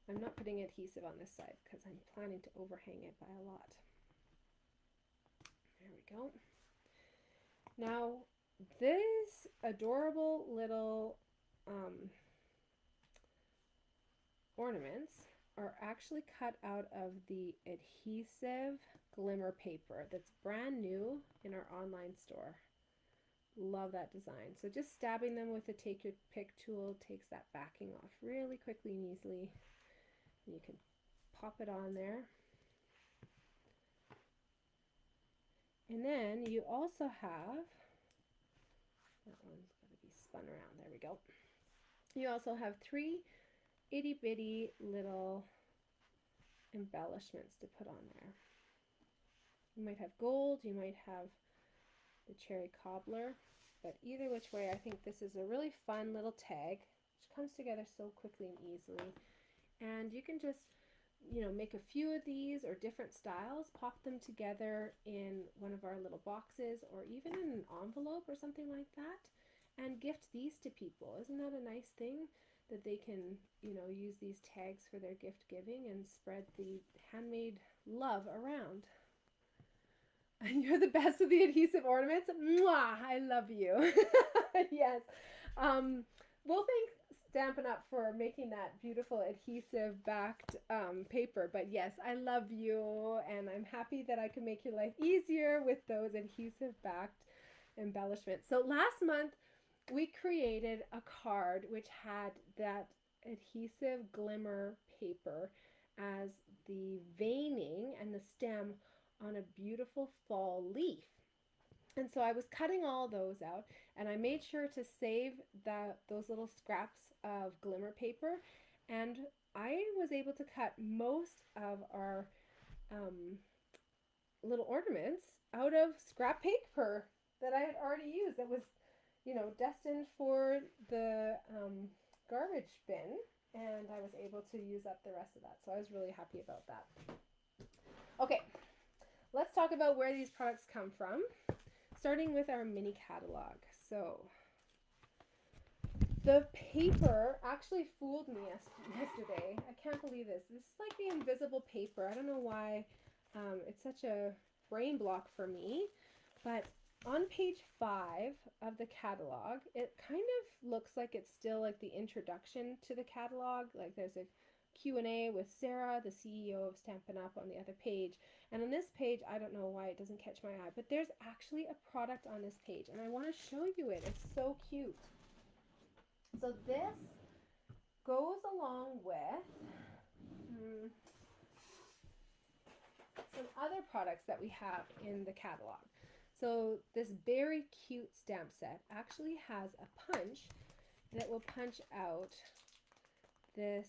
I'm not putting adhesive on this side because I'm planning to overhang it by a lot. There we go. Now, this adorable little ornaments are actually cut out of the adhesive glimmer paper that's brand new in our online store. Love that design. So just stabbing them with the take your pick tool takes that backing off really quickly and easily. And you can pop it on there. And then you also have, that one's going to be spun around, there we go. You also have 3 itty bitty little embellishments to put on there. You might have gold, you might have the cherry cobbler, but either which way, I think this is a really fun little tag which comes together so quickly and easily. And you can just, you know, make a few of these or different styles, pop them together in one of our little boxes or even in an envelope or something like that, and gift these to people. Isn't that a nice thing that they can, you know, use these tags for their gift giving and spread the handmade love around? And you're the best with the adhesive ornaments. Mwah! I love you. Yes. We'll thank Stampin' Up! For making that beautiful adhesive backed paper. But yes, I love you, and I'm happy that I can make your life easier with those adhesive backed embellishments. So last month we created a card which had that adhesive glimmer paper as the veining and the stem on a beautiful fall leaf. And so I was cutting all those out, and I made sure to save those little scraps of glimmer paper, and I was able to cut most of our little ornaments out of scrap paper that I had already used, that was, you know, destined for the garbage bin, and I was able to use up the rest of that. So I was really happy about that. Okay, let's talk about where these products come from, starting with our mini catalog. So the paper actually fooled me yesterday. I can't believe this. This is like the invisible paper. I don't know why it's such a brain block for me, but on page 5 of the catalog, it kind of looks like it's still like the introduction to the catalog. Like there's a Q&A with Sarah, the CEO of Stampin' Up! On the other page. And on this page, I don't know why it doesn't catch my eye, but there's actually a product on this page, and I want to show you it. It's so cute. So this goes along with some other products that we have in the catalog. So this very cute stamp set actually has a punch that will punch out this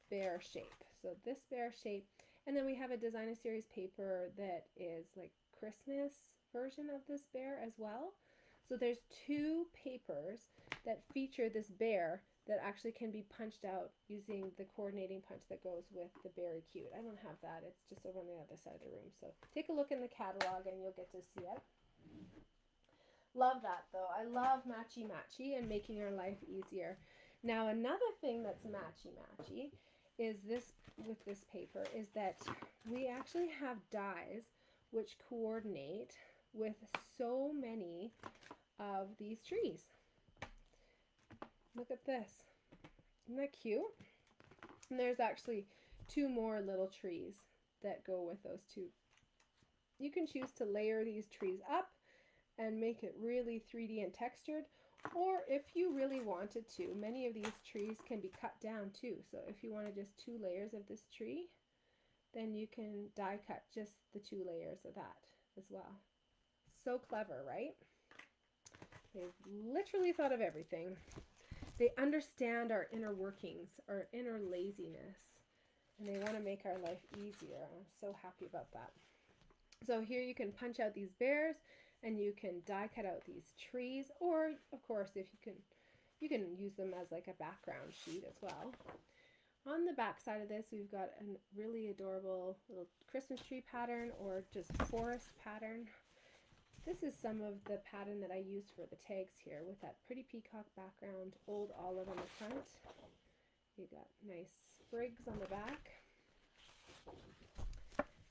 bear shape. So this bear shape, and then we have a designer series paper that is like Christmas version of this bear as well. So there's 2 papers that feature this bear that actually can be punched out using the coordinating punch that goes with the Very Cute. I don't have that. It's just over on the other side of the room. So take a look in the catalog and you'll get to see it. Love that though. I love matchy-matchy and making our life easier. Now another thing that's matchy-matchy is this, with this paper, is that we actually have dies which coordinate with so many of these trees. Look at this. Isn't that cute? And there's actually 2 more little trees that go with those 2. You can choose to layer these trees up and make it really 3D and textured, or if you really wanted to, many of these trees can be cut down too. So if you wanted just 2 layers of this tree, then you can die cut just the 2 layers of that as well. So clever, right? They've literally thought of everything. They understand our inner workings, our inner laziness, and they want to make our life easier. I'm so happy about that. So here you can punch out these bears, and you can die cut out these trees, or of course if you can use them as like a background sheet as well. On the back side of this, we've got a really adorable little Christmas tree pattern or just forest pattern. This is some of the pattern that I used for the tags here, with that pretty peacock background, old olive on the front. You got nice sprigs on the back.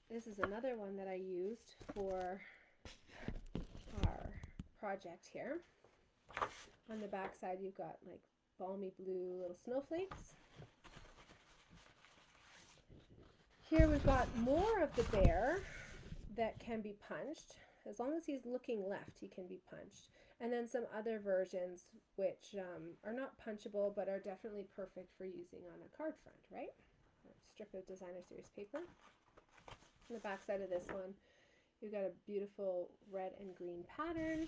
This is another one that I used for our project here. On the back side, you've got like balmy blue little snowflakes. Here we've got more of the bear that can be punched. As long as he's looking left, he can be punched. And then some other versions which are not punchable, but are definitely perfect for using on a card front, right? A strip of designer series paper. On the back side of this one, we've got a beautiful red and green pattern.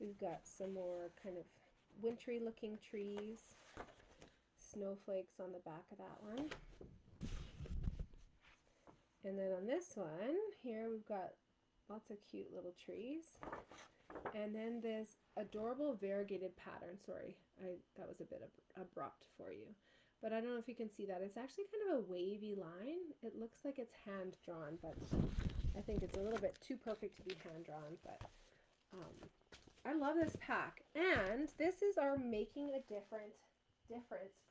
We've got some more kind of wintry looking trees, snowflakes on the back of that one. And then on this one here, we've got lots of cute little trees. And then this adorable variegated pattern. Sorry, that was a bit abrupt for you. But I don't know if you can see that. It's actually kind of a wavy line. It looks like it's hand drawn, but I think it's a little bit too perfect to be hand drawn. But I love this pack. And this is our Making a Difference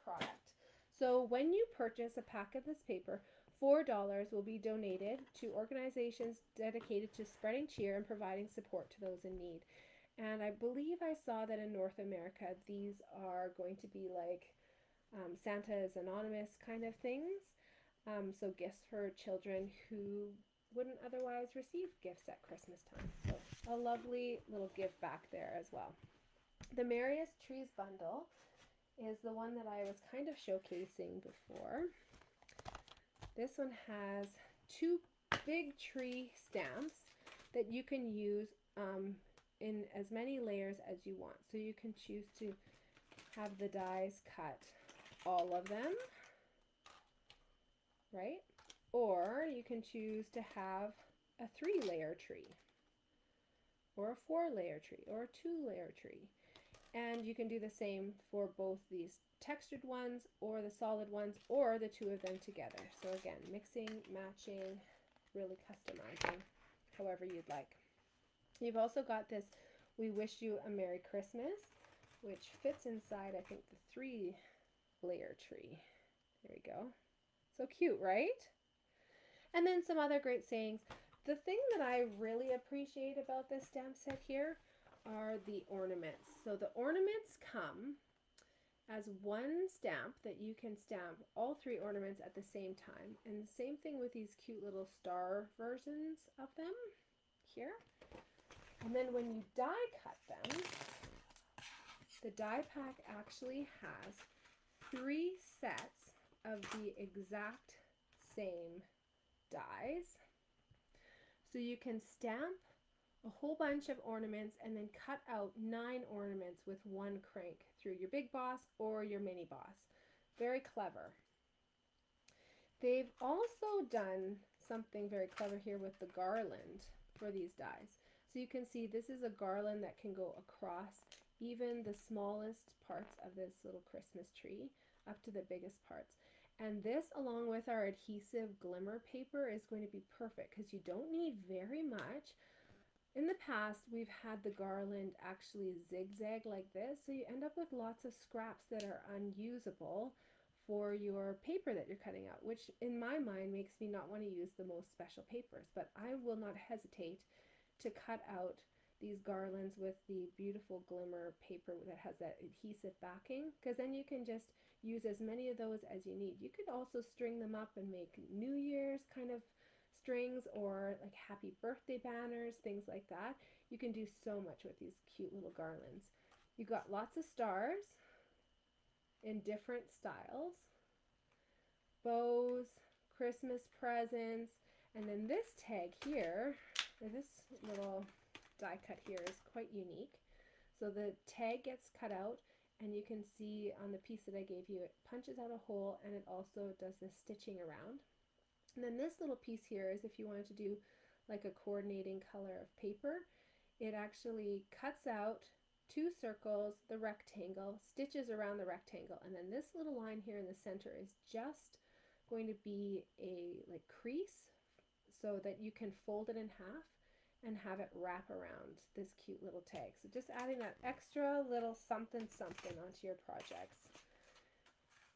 product. So when you purchase a pack of this paper, $4 will be donated to organizations dedicated to spreading cheer and providing support to those in need. And I believe I saw that in North America, these are going to be like Santa is Anonymous kind of things. So gifts for children who wouldn't otherwise receive gifts at Christmas time. So a lovely little gift back there as well. The Merriest Trees bundle is the one that I was kind of showcasing before. This one has 2 big tree stamps that you can use in as many layers as you want. So you can choose to have the dies cut all of them, right? Or you can choose to have a 3-layer tree, or a 4-layer tree, or a 2-layer tree. And you can do the same for both these textured ones or the solid ones, or the 2 of them together. So again, mixing, matching, really customizing however you'd like. You've also got this We Wish You a Merry Christmas, which fits inside, I think, the 3-layer tree. There we go. So cute, right? And then some other great sayings. The thing that I really appreciate about this stamp set here are the ornaments. So the ornaments come as one stamp that you can stamp all 3 ornaments at the same time. And the same thing with these cute little star versions of them here. And then when you die cut them, the die pack actually has 3 sets of the exact same dies. So you can stamp a whole bunch of ornaments and then cut out 9 ornaments with 1 crank through your Big Boss or your Mini Boss. Very clever. They've also done something very clever here with the garland for these dies. So you can see this is a garland that can go across even the smallest parts of this little Christmas tree up to the biggest parts. And this, along with our adhesive glimmer paper, is going to be perfect because you don't need very much. In the past, we've had the garland actually zigzag like this, so you end up with lots of scraps that are unusable for your paper that you're cutting out, which in my mind makes me not want to use the most special papers. But I will not hesitate to cut out these garlands with the beautiful glimmer paper that has that adhesive backing, because then you can just use as many of those as you need. You could also string them up and make New Year's kind of strings, or like happy birthday banners, things like that. You can do so much with these cute little garlands. You've got lots of stars in different styles, bows, Christmas presents, and then this tag here, or this little die cut here, is quite unique. So the tag gets cut out, and you can see on the piece that I gave you, it punches out a hole, and it also does this stitching around. And then this little piece here is if you wanted to do like a coordinating color of paper, it actually cuts out 2 circles, the rectangle, stitches around the rectangle, and then this little line here in the center is just going to be a like crease so that you can fold it in half and have it wrap around this cute little tag. So just adding that extra little something something onto your projects.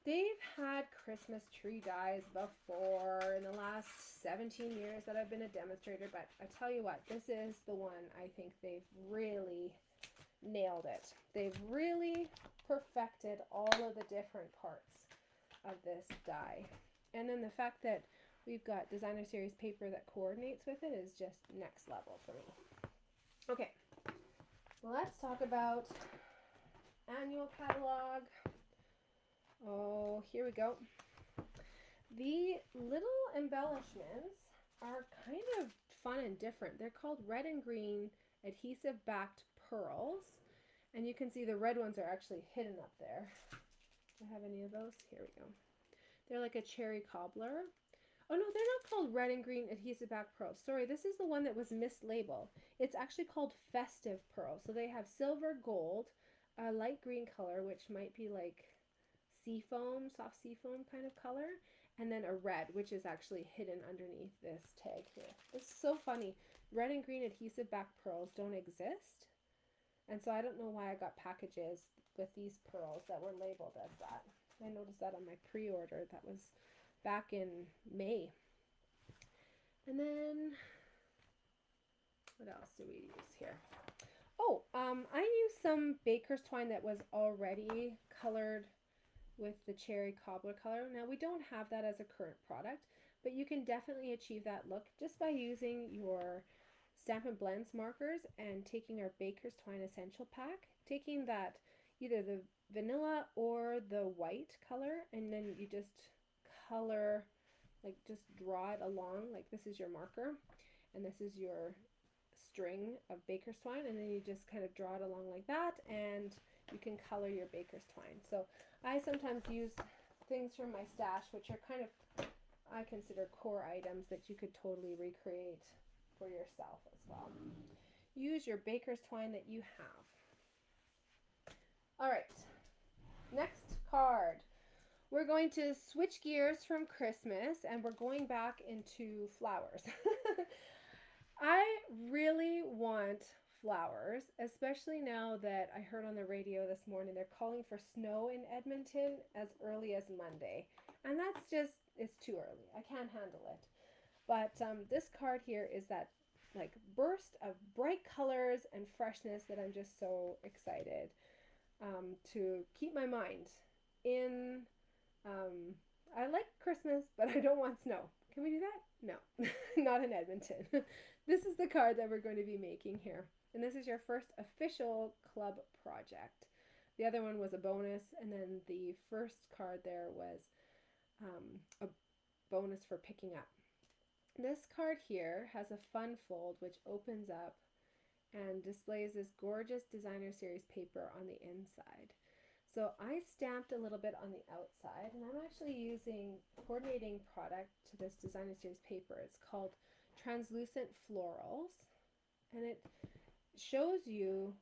They've had Christmas tree dies before in the last 17 years that I've been a demonstrator, but I tell you what, this is the one I think they've really nailed it. They've really perfected all of the different parts of this die. And then the fact that we've got designer series paper that coordinates with it is just next level for me. Okay, let's talk about annual catalog. Oh, here we go. The little embellishments are kind of fun and different. They're called red and green adhesive backed pearls. And you can see the red ones are actually hidden up there. Do I have any of those? Here we go. They're like a cherry cobbler. Oh no, they're not called red and green adhesive back pearls. Sorry, this is the one that was mislabeled. It's actually called festive pearls. So they have silver, gold, a light green color, which might be like seafoam, soft seafoam kind of color, and then a red, which is actually hidden underneath this tag here. It's so funny. Red and green adhesive back pearls don't exist. And so I don't know why I got packages with these pearls that were labeled as that. I noticed that on my pre-order. That was back in May. And then what else do we use here? Oh, I used some baker's twine that was already colored with the cherry cobbler color. Now we don't have that as a current product, but you can definitely achieve that look just by using your Stampin' Blends markers and taking our baker's twine essential pack, taking that either the vanilla or the white color, and then you just color, like just draw it along, like this is your marker and this is your string of baker's twine, and then you just kind of draw it along like that, and you can color your baker's twine. So I sometimes use things from my stash, which are kind of, I consider core items that you could totally recreate for yourself as well. Use your baker's twine that you have. All right, next card. We're going to switch gears from Christmas and we're going back into flowers. I really want flowers, especially now that I heard on the radio this morning they're calling for snow in Edmonton as early as Monday. And that's just, it's too early. I can't handle it. But this card here is that like burst of bright colors and freshness that I'm just so excited to keep my mind in. I like Christmas, but I don't want snow. Can we do that? No, not in Edmonton. This is the card that we're going to be making here. And this is your first official club project. The other one was a bonus, and then the first card there was a bonus for picking up. This card here has a fun fold which opens up and displays this gorgeous designer series paper on the inside. So I stamped a little bit on the outside, and I'm actually using coordinating product to this designer series paper. It's called Translucent Florals, and it shows you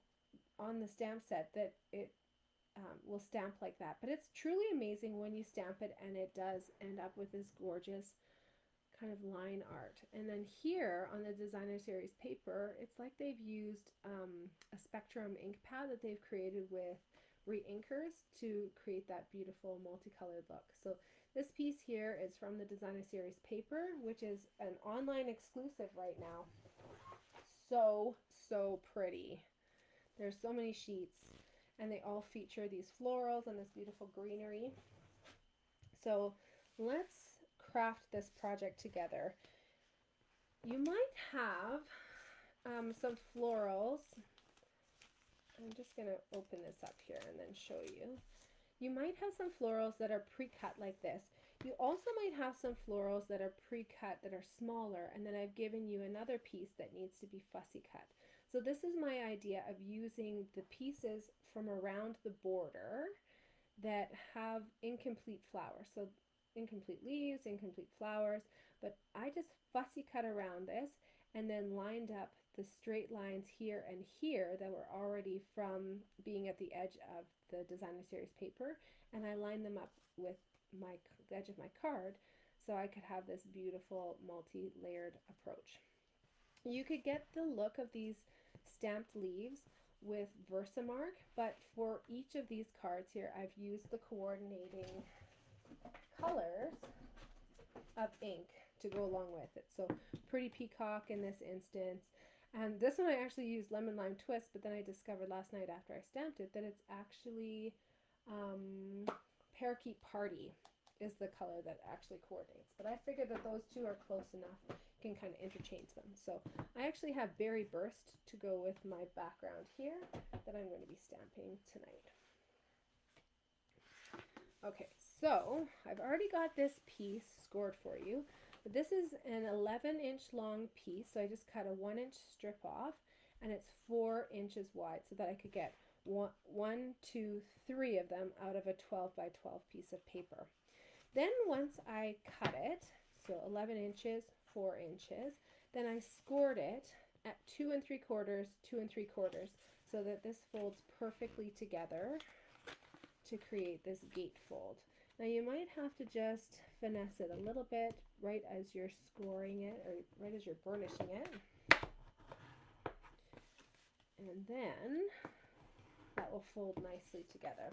on the stamp set that it will stamp like that. But it's truly amazing when you stamp it and it does end up with this gorgeous kind of line art. And then here on the designer series paper, it's like they've used a Spectrum ink pad that they've created with re-inkers to create that beautiful multicolored look. So this piece here is from the designer series paper, which is an online exclusive right now. So pretty. There's so many sheets and they all feature these florals and this beautiful greenery. So let's craft this project together. You might have some florals. I'm just going to open this up here and then show you. You might have some florals that are pre-cut like this. You also might have some florals that are pre-cut that are smaller, and then I've given you another piece that needs to be fussy cut. So this is my idea of using the pieces from around the border that have incomplete flowers. So incomplete leaves, incomplete flowers, but I just fussy cut around this and then lined up the straight lines here and here that were already from being at the edge of the designer series paper, and I lined them up with the edge of my card so I could have this beautiful multi-layered approach. You could get the look of these stamped leaves with Versamark, but for each of these cards here I've used the coordinating colors of ink to go along with it. So Pretty Peacock in this instance, and this one I actually used Lemon Lime Twist, but then I discovered last night after I stamped it that it's actually Parakeet Party is the color that actually coordinates. But I figured that those two are close enough, you can kind of interchange them. So I actually have Berry Burst to go with my background here that I'm going to be stamping tonight. Okay, so I've already got this piece scored for you. But this is an 11-inch long piece, so I just cut a 1-inch strip off, and it's 4 inches wide so that I could get one, two, three of them out of a 12 by 12 piece of paper. Then once I cut it, So 11 inches, 4 inches. Then I scored it at 2 3/4, 2 3/4, so that this folds perfectly together to create this gatefold. Now you might have to just finesse it a little bit right as you're scoring it, or right as you're burnishing it. And then that will fold nicely together.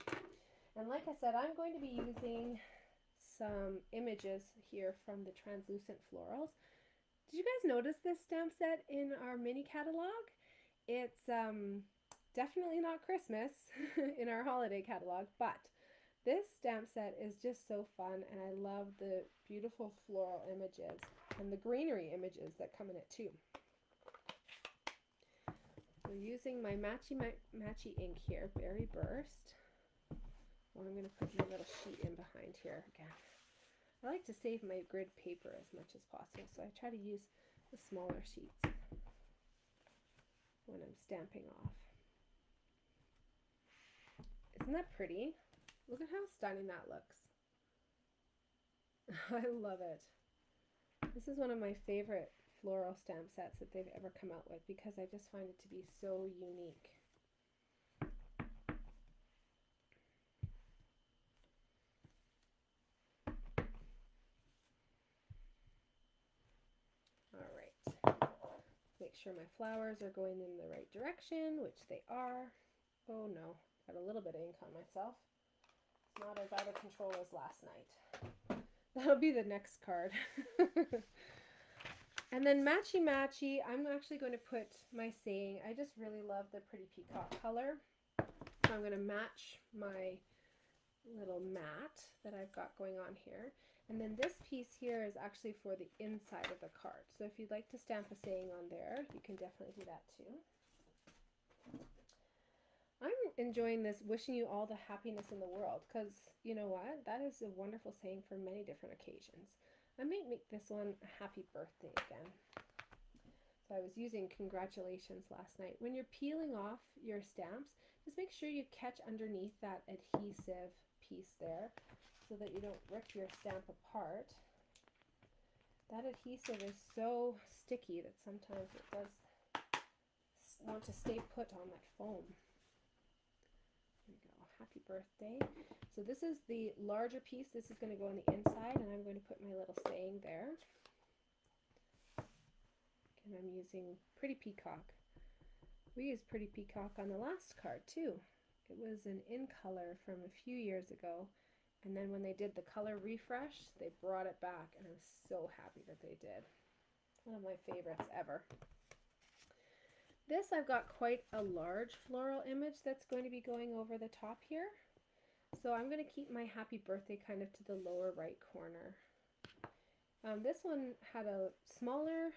And like I said, I'm going to be using some images here from the translucent florals. Did you guys notice this stamp set in our mini catalog? It's definitely not Christmas in our holiday catalog, but this stamp set is just so fun, and I love the beautiful floral images and the greenery images that come in it too. We're using my matchy ink here, Berry Burst. Well, I'm going to put my little sheet in behind here again. I like to save my grid paper as much as possible, so I try to use the smaller sheets when I'm stamping off. Isn't that pretty? Look at how stunning that looks. I love it. This is one of my favorite floral stamp sets that they've ever come out with, because I just find it to be so unique. Make sure my flowers are going in the right direction, which they are. Oh no, got a little bit of ink on myself. It's not as out of control as last night. That'll be the next card. And then matchy, I'm actually going to put my saying. I just really love the pretty peacock color. So I'm going to match my little mat that I've got going on here. And then this piece here is actually for the inside of the card. So if you'd like to stamp a saying on there, you can definitely do that too. I'm enjoying this, wishing you all the happiness in the world, because you know what? That is a wonderful saying for many different occasions. I might make this one a happy birthday again. So I was using congratulations last night. When you're peeling off your stamps, just make sure you catch underneath that adhesive piece there, so that you don't rip your stamp apart. That adhesive is so sticky that sometimes it does want to stay put on that foam. There we go. Happy birthday. So this is the larger piece. This is going to go on the inside, and I'm going to put my little saying there. And I'm using Pretty Peacock. We used Pretty Peacock on the last card too. It was an in color from a few years ago. And then when they did the color refresh, they brought it back, and I'm so happy that they did. One of my favorites ever. This, I've got quite a large floral image that's going to be going over the top here. So I'm going to keep my happy birthday kind of to the lower right corner. This one had a smaller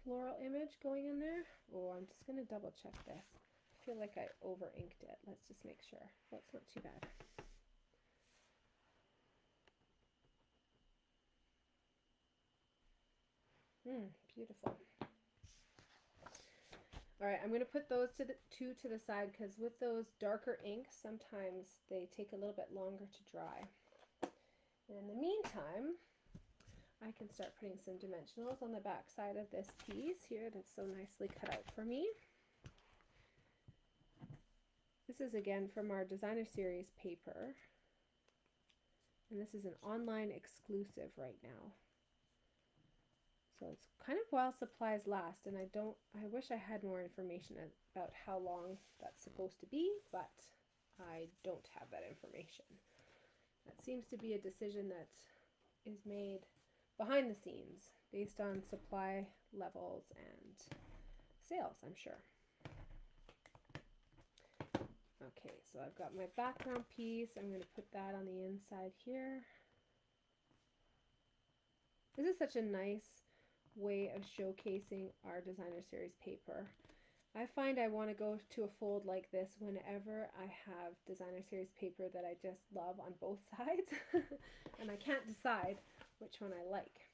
floral image going in there. Oh, I'm just going to double check this. I feel like I over inked it. Let's just make sure. Oh, it's not too bad. Beautiful. All right, I'm going to put those two to the side, because with those darker inks, sometimes they take a little bit longer to dry. And in the meantime, I can start putting some dimensionals on the back side of this piece here that's so nicely cut out for me. This is again from our designer series paper, and this is an online exclusive right now. So it's kind of while supplies last, and I wish I had more information about how long that's supposed to be, but I don't have that information. That seems to be a decision that is made behind the scenes based on supply levels and sales, I'm sure. Okay, so I've got my background piece. I'm going to put that on the inside here. This is such a nice way of showcasing our designer series paper. I find I want to go to a fold like this whenever I have designer series paper that I just love on both sides and I can't decide which one I like.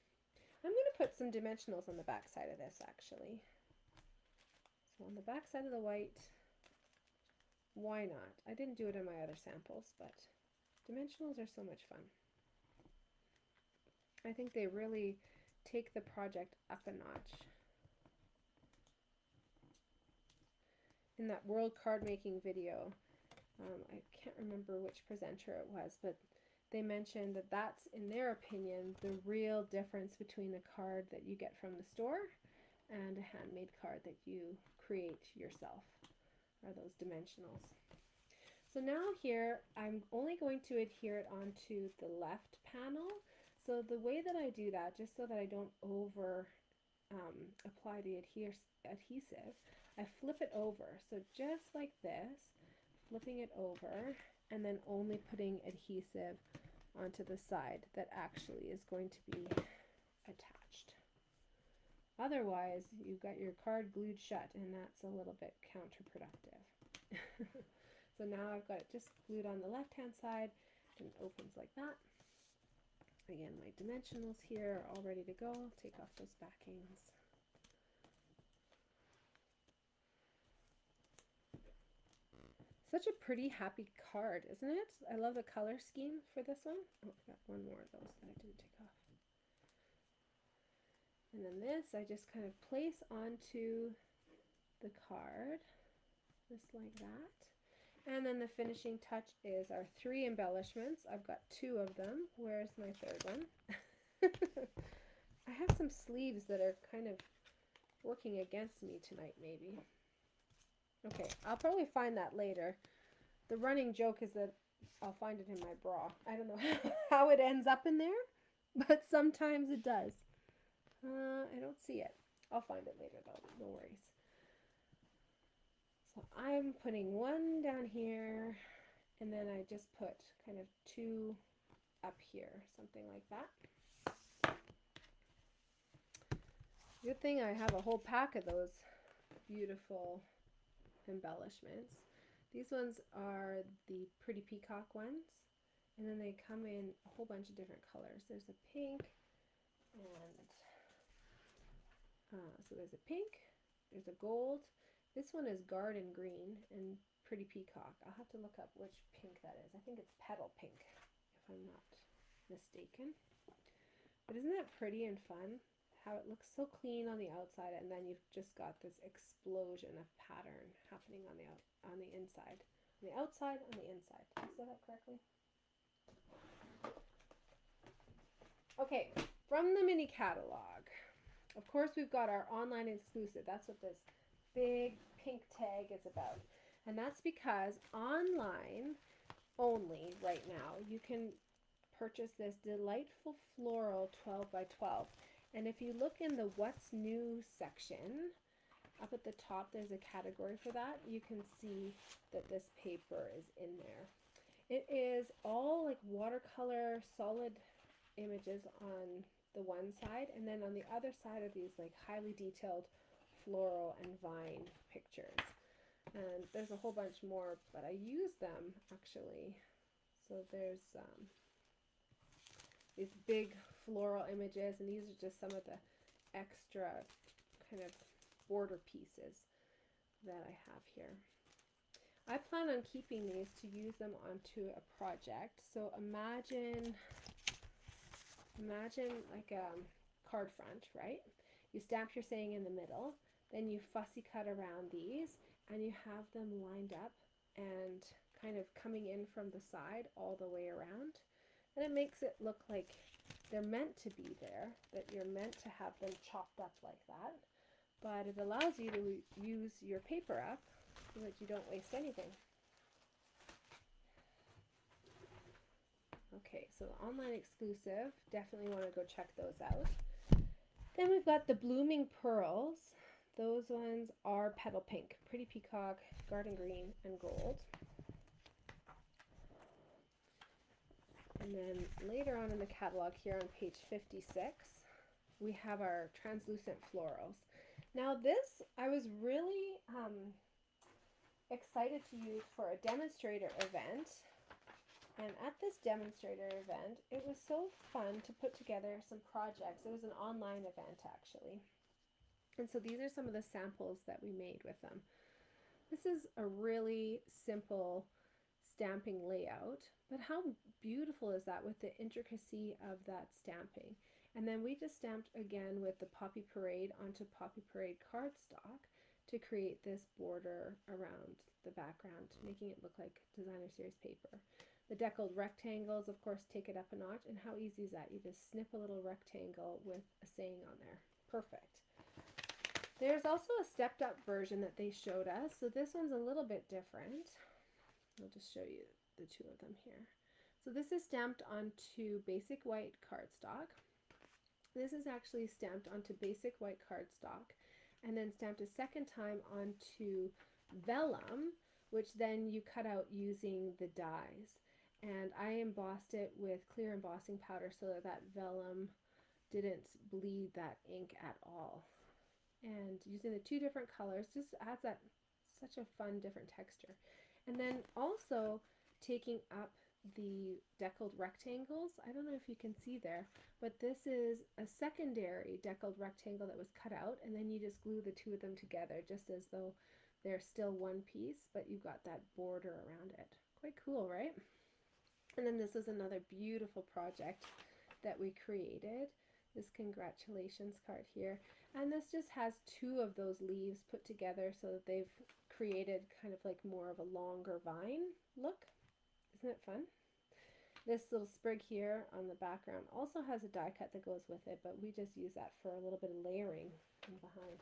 I'm going to put some dimensionals on the back side of this actually. So on the back side of the white, why not? I didn't do it in my other samples, but dimensionals are so much fun. I think they really take the project up a notch. In that world card making video, I can't remember which presenter it was, but they mentioned that that's, in their opinion, the real difference between a card that you get from the store and a handmade card that you create yourself, are those dimensionals. So now here, I'm only going to adhere it onto the left panel. So the way that I do that, just so that I don't over apply the adhesive, I flip it over. So just like this, flipping it over, and then only putting adhesive onto the side that actually is going to be attached. Otherwise, you've got your card glued shut, and that's a little bit counterproductive. So now I've got it just glued on the left-hand side, and it opens like that. Again, my dimensionals here are all ready to go. Take off those backings. Such a pretty, happy card, isn't it? I love the color scheme for this one. Oh, I got one more of those that I didn't take off. And then this, I just kind of place onto the card, just like that. And then the finishing touch is our 3 embellishments. I've got 2 of them. Where's my 3rd one? I have some sleeves that are kind of working against me tonight, maybe. Okay, I'll probably find that later. The running joke is that I'll find it in my bra. I don't know how it ends up in there, but sometimes it does. I don't see it. I'll find it later though, no worries. So I'm putting 1 down here, and then I just put kind of 2 up here, something like that. Good thing I have a whole pack of those beautiful embellishments. These ones are the Pretty Peacock ones, and then they come in a whole bunch of different colors. There's a pink, and so there's a pink, there's a gold. This one is Garden Green and Pretty Peacock. I'll have to look up which pink that is. I think it's Petal Pink, if I'm not mistaken. But isn't that pretty and fun? How it looks so clean on the outside, and then you've just got this explosion of pattern happening on the inside. On the outside, on the inside. Did I say that correctly? Okay, from the mini catalog, of course we've got our online exclusive. That's what this big pink tag is about. And that's because online only right now you can purchase this delightful floral 12 by 12. And if you look in the What's New section, up at the top there's a category for that. You can see that this paper is in there. It is all like watercolor solid images on the one side, and then on the other side are these like highly detailed floral and vine pictures. And there's a whole bunch more, but I use them actually. So there's these big floral images, and these are just some of the extra kind of border pieces that I have here. I plan on keeping these to use them onto a project. So imagine like a card front, right? You stamp your saying in the middle, then you fussy cut around these, and you have them lined up and kind of coming in from the side all the way around. And it makes it look like they're meant to be there, that you're meant to have them chopped up like that. But it allows you to use your paper up so that you don't waste anything. Okay, so the online exclusive, definitely want to go check those out. Then we've got the Blooming Pearls. Those ones are Petal Pink, Pretty Peacock, Garden Green, and Gold. And then later on in the catalog here on page 56, we have our translucent florals. Now this I was really excited to use for a demonstrator event. And at this demonstrator event, it was so fun to put together some projects. It was an online event actually. And so these are some of the samples that we made with them. This is a really simple stamping layout, but how beautiful is that with the intricacy of that stamping? And then we just stamped again with the Poppy Parade onto Poppy Parade cardstock to create this border around the background, making it look like designer series paper. The deckled rectangles, of course, take it up a notch. And how easy is that? You just snip a little rectangle with a saying on there. Perfect. There's also a stepped up version that they showed us. So this one's a little bit different. I'll just show you the two of them here. So this is stamped onto basic white cardstock. This is actually stamped onto basic white cardstock and then stamped a second time onto vellum, which then you cut out using the dies. And I embossed it with clear embossing powder so that that vellum didn't bleed that ink at all. And using the two different colors just adds that such a fun different texture. And then also taking up the deckled rectangles. I don't know if you can see there, but this is a secondary deckled rectangle that was cut out, and then you just glue the two of them together just as though they're still one piece, but you've got that border around it. Quite cool, right? And then this is another beautiful project that we created. This congratulations card here. And this just has two of those leaves put together so that they've created kind of like more of a longer vine look. Isn't it fun? This little sprig here on the background also has a die cut that goes with it, but we just use that for a little bit of layering in behind.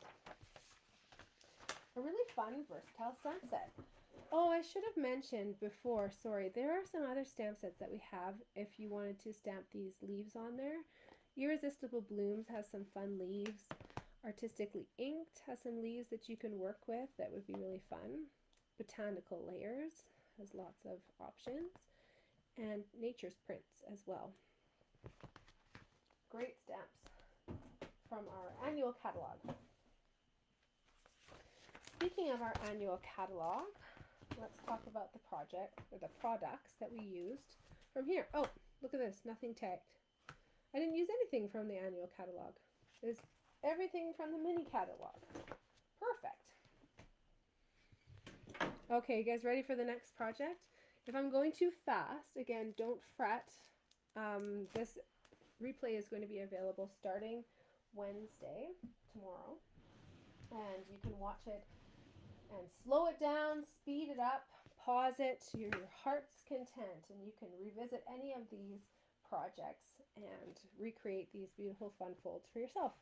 A really fun, versatile stamp set. Oh, I should have mentioned before, sorry, there are some other stamp sets that we have if you wanted to stamp these leaves on there. Irresistible Blooms has some fun leaves. Artistically Inked has some leaves that you can work with that would be really fun. Botanical Layers has lots of options. And Nature's Prints as well. Great stamps from our annual catalog. Speaking of our annual catalog, let's talk about the project or the products that we used from here. Oh, look at this, nothing tagged. I didn't use anything from the annual catalog. There's everything from the mini catalog. Perfect. Okay, you guys ready for the next project? If I'm going too fast, again, don't fret. This replay is going to be available starting Wednesday, tomorrow. And you can watch it and slow it down, speed it up, pause it to your heart's content. And you can revisit any of these projects and recreate these beautiful fun folds for yourself.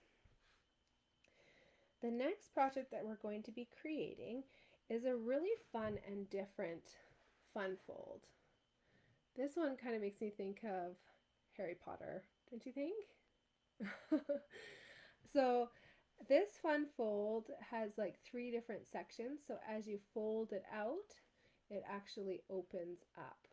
The next project that we're going to be creating is a really fun and different fun fold. This one kind of makes me think of Harry Potter, don't you think? So this fun fold has like 3 different sections, so as you fold it out, it actually opens up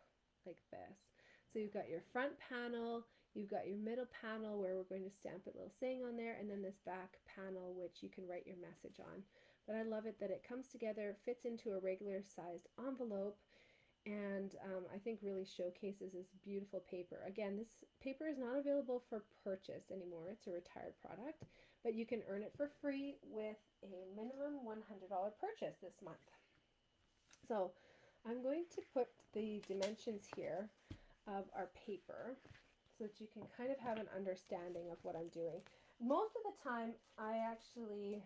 like this. So you've got your front panel, you've got your middle panel where we're going to stamp a little saying on there, and then this back panel which you can write your message on. But I love it that it comes together, fits into a regular sized envelope, and I think really showcases this beautiful paper. Again, this paper is not available for purchase anymore. It's a retired product, but you can earn it for free with a minimum $100 purchase this month. So I'm going to put the dimensions here of our paper so that you can kind of have an understanding of what I'm doing. Most of the time I actually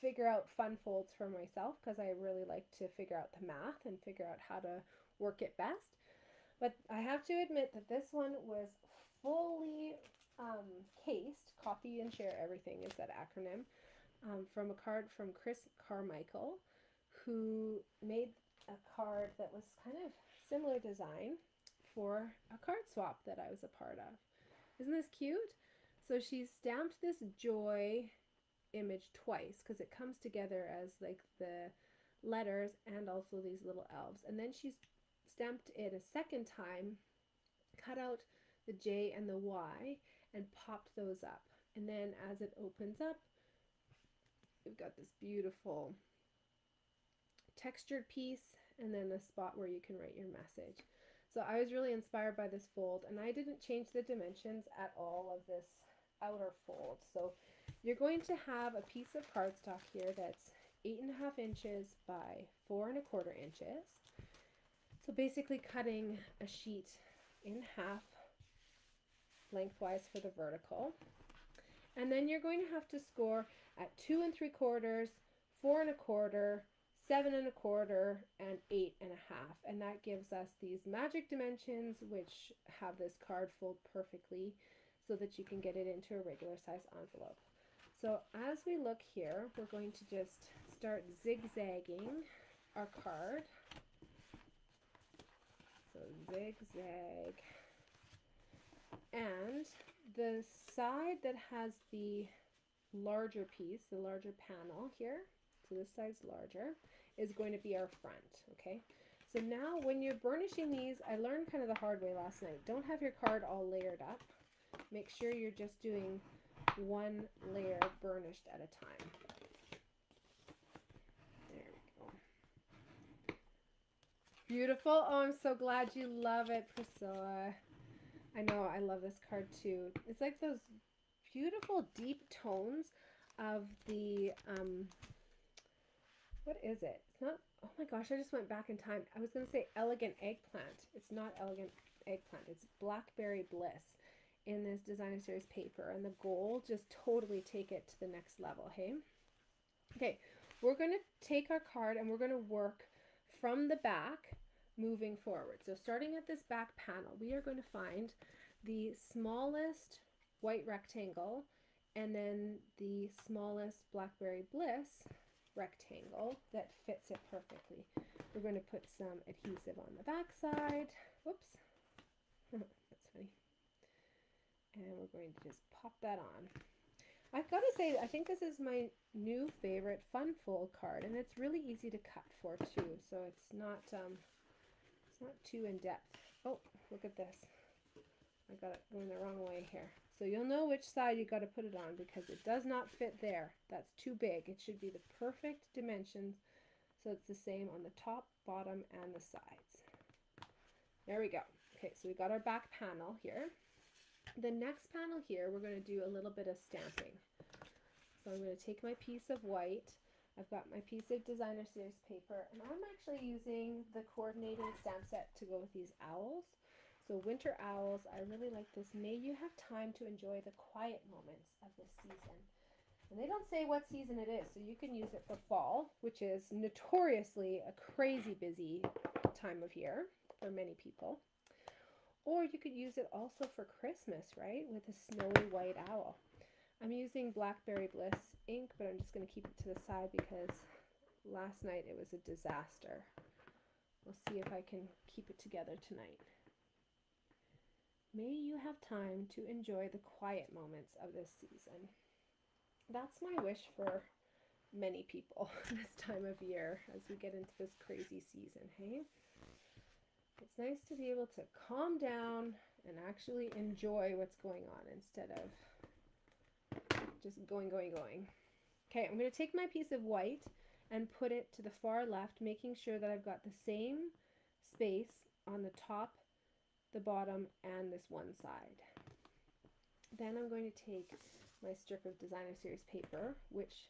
figure out fun folds for myself because I really like to figure out the math and figure out how to work it best. But I have to admit that this one was fully cased, copy and share everything is that acronym, from a card from Chris Carmichael, who made a card that was kind of similar design for a card swap that I was a part of. Isn't this cute? So she stamped this joy image twice because it comes together as like the letters and also these little elves, and then she's stamped it a second time, cut out the J and the Y and popped those up, and then as it opens up you've got this beautiful textured piece and then the spot where you can write your message. So I was really inspired by this fold, and I didn't change the dimensions at all of this outer fold. So you're going to have a piece of cardstock here that's 8.5 inches by 4.25 inches. So basically cutting a sheet in half lengthwise for the vertical. And then you're going to have to score at 2 3/4, 4 1/4, 7 1/4, and 8 1/2. And that gives us these magic dimensions, which have this card fold perfectly so that you can get it into a regular size envelope. So as we look here, we're going to just start zigzagging our card. So zigzag. And the side that has the larger piece, the larger panel here, so this side's larger, is going to be our front, okay? So now when you're burnishing these, I learned kind of the hard way last night. Don't have your card all layered up. Make sure you're just doing one layer burnished at a time. There we go. Beautiful. Oh, I'm so glad you love it, Priscilla. I know, I love this card too. It's like those beautiful deep tones of the, what is it? It's not, oh my gosh, I just went back in time. I was going to say Elegant Eggplant. It's not Elegant Eggplant. It's Blackberry Bliss in this designer series paper. And the gold, just totally take it to the next level, hey? Okay, we're going to take our card and we're going to work from the back moving forward. So starting at this back panel, we are going to find the smallest white rectangle and then the smallest Blackberry Bliss rectangle that fits it perfectly. We're going to put some adhesive on the back side. Whoops. That's funny. And we're going to just pop that on. I've got to say, I think this is my new favorite Fun Fold card, and it's really easy to cut for too, so it's not too in depth. Oh, look at this. I got it going the wrong way here. So you'll know which side you got to put it on because it does not fit there. That's too big. It should be the perfect dimensions so it's the same on the top, bottom, and the sides. There we go. Okay, so we got our back panel here. The next panel here, we're going to do a little bit of stamping. So I'm going to take my piece of white. I've got my piece of designer series paper, and I'm actually using the coordinating stamp set to go with these owls. So winter owls, I really like this. May you have time to enjoy the quiet moments of this season. And they don't say what season it is, so you can use it for fall, which is notoriously a crazy busy time of year for many people. Or you could use it also for Christmas, right, with a snowy white owl. I'm using Blackberry Bliss ink, but I'm just going to keep it to the side because last night it was a disaster. We'll see if I can keep it together tonight. May you have time to enjoy the quiet moments of this season. That's my wish for many people this time of year as we get into this crazy season, hey? It's nice to be able to calm down and actually enjoy what's going on instead of just going. Okay, I'm going to take my piece of white and put it to the far left, making sure that I've got the same space on the top, the bottom, and this one side. Then I'm going to take my strip of designer series paper, which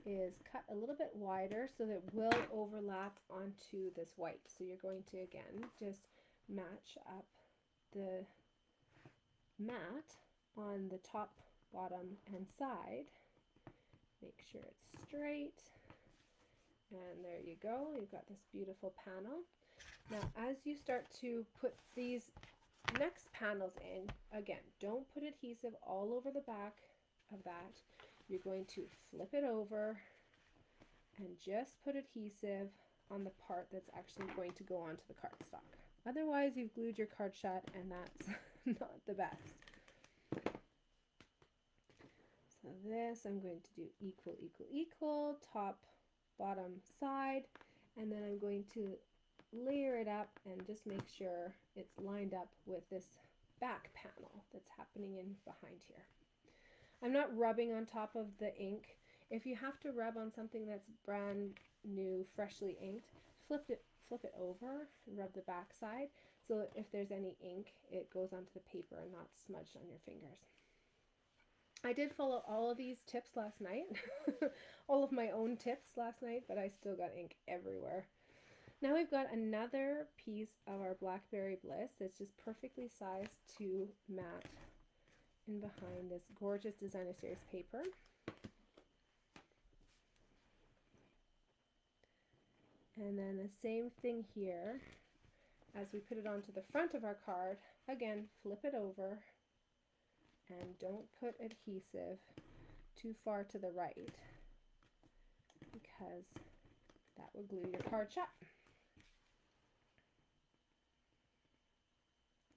is cut a little bit wider so that it will overlap onto this white. So you're going to, again, just match up the mat on the top, bottom, and side. Make sure it's straight. And there you go. You've got this beautiful panel. Now, as you start to put these next panels in, again, don't put adhesive all over the back of that. You're going to flip it over and just put adhesive on the part that's actually going to go onto the cardstock. Otherwise, you've glued your card shut, and that's not the best. So this, I'm going to do equal, top, bottom, side, and then I'm going to layer it up and just make sure it's lined up with this back panel that's happening in behind here. I'm not rubbing on top of the ink. If you have to rub on something that's brand new, freshly inked, flip it over and rub the back side so if there's any ink, it goes onto the paper and not smudged on your fingers. I did follow all of these tips last night, all of my own tips last night, but I still got ink everywhere. Now we've got another piece of our Blackberry Bliss that's just perfectly sized to mat in behind this gorgeous designer series paper. And then the same thing here, as we put it onto the front of our card, again, flip it over and don't put adhesive too far to the right because that will glue your card shut.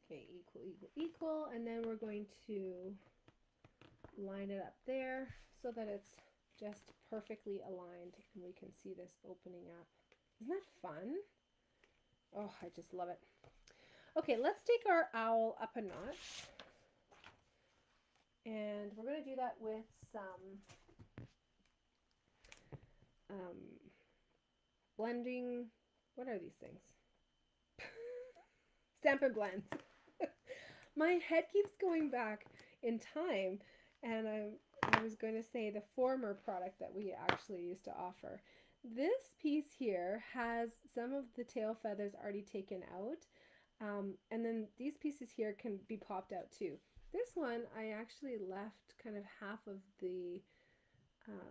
Okay, equal, equal, equal, and then we're going to line it up there so that it's just perfectly aligned and we can see this opening up. Isn't that fun? Oh, I just love it. Okay, let's take our owl up a notch. And we're going to do that with some blending. What are these things? Stamper blends. My head keeps going back in time, and I was going to say the former product that we actually used to offer. This piece here has some of the tail feathers already taken out, and then these pieces here can be popped out too. This one I actually left kind of half of the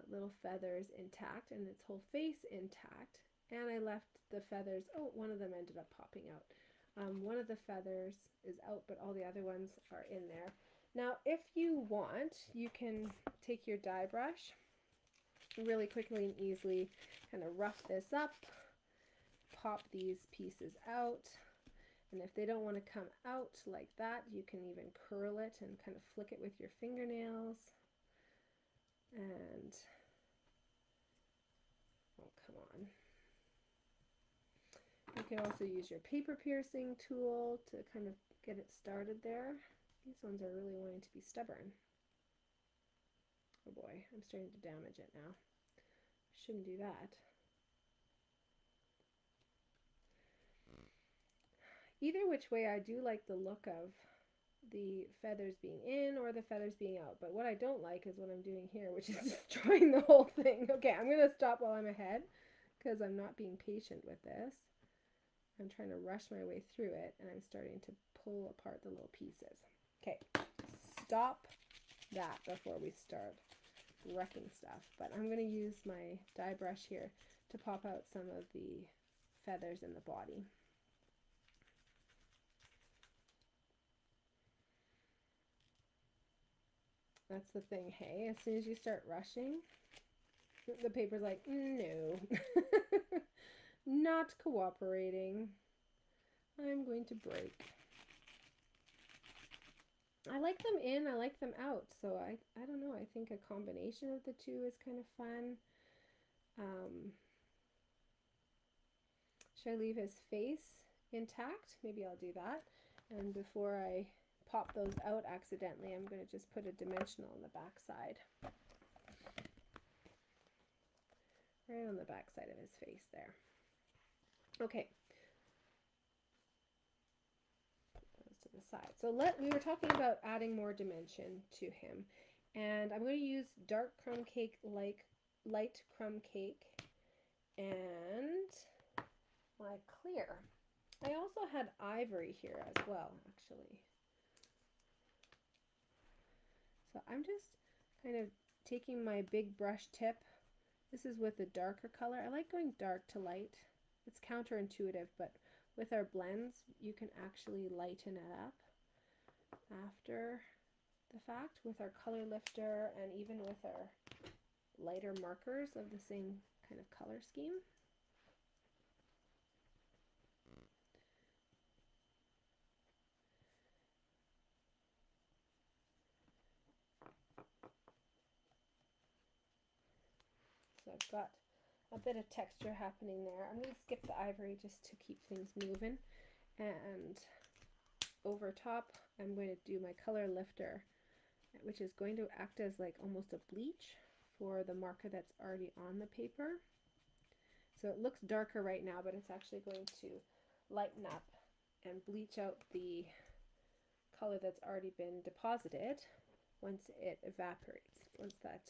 little feathers intact and its whole face intact, and I left the feathers, oh, one of them ended up popping out. One of the feathers is out, but all the other ones are in there. Now, if you want, you can take your dye brush really quickly and easily, kind of rough this up, pop these pieces out, and if they don't want to come out like that, you can even curl it and kind of flick it with your fingernails. And, oh, come on. You can also use your paper piercing tool to kind of get it started there. These ones are really wanting to be stubborn. Oh boy, I'm starting to damage it now. Shouldn't do that. Either which way, I do like the look of the feathers being in or the feathers being out. But what I don't like is what I'm doing here, which is destroying the whole thing. Okay, I'm going to stop while I'm ahead because I'm not being patient with this. I'm trying to rush my way through it, and I'm starting to pull apart the little pieces. Okay, stop that before we start wrecking stuff. But I'm going to use my dye brush here to pop out some of the feathers in the body. That's the thing, hey, as soon as you start rushing, the paper's like, no, not cooperating. I'm going to break. I like them in, I like them out, so I don't know, I think a combination of the two is kind of fun. Should I leave his face intact? Maybe I'll do that. And before I pop those out accidentally, I'm going to just put a dimensional on the back side. Right on the back side of his face there. Okay. Put those to the side. So we were talking about adding more dimension to him. And I'm going to use dark crumb cake, like light crumb cake, and my clear. I also had ivory here as well, actually. So I'm just kind of taking my big brush tip. This is with a darker color. I like going dark to light. It's counterintuitive, but with our blends, you can actually lighten it up after the fact with our color lifter and even with our lighter markers of the same kind of color scheme. So I've got a bit of texture happening there. I'm going to skip the ivory just to keep things moving. And over top, I'm going to do my color lifter, which is going to act as like almost a bleach for the marker that's already on the paper. So it looks darker right now, but it's actually going to lighten up and bleach out the color that's already been deposited once it evaporates, once that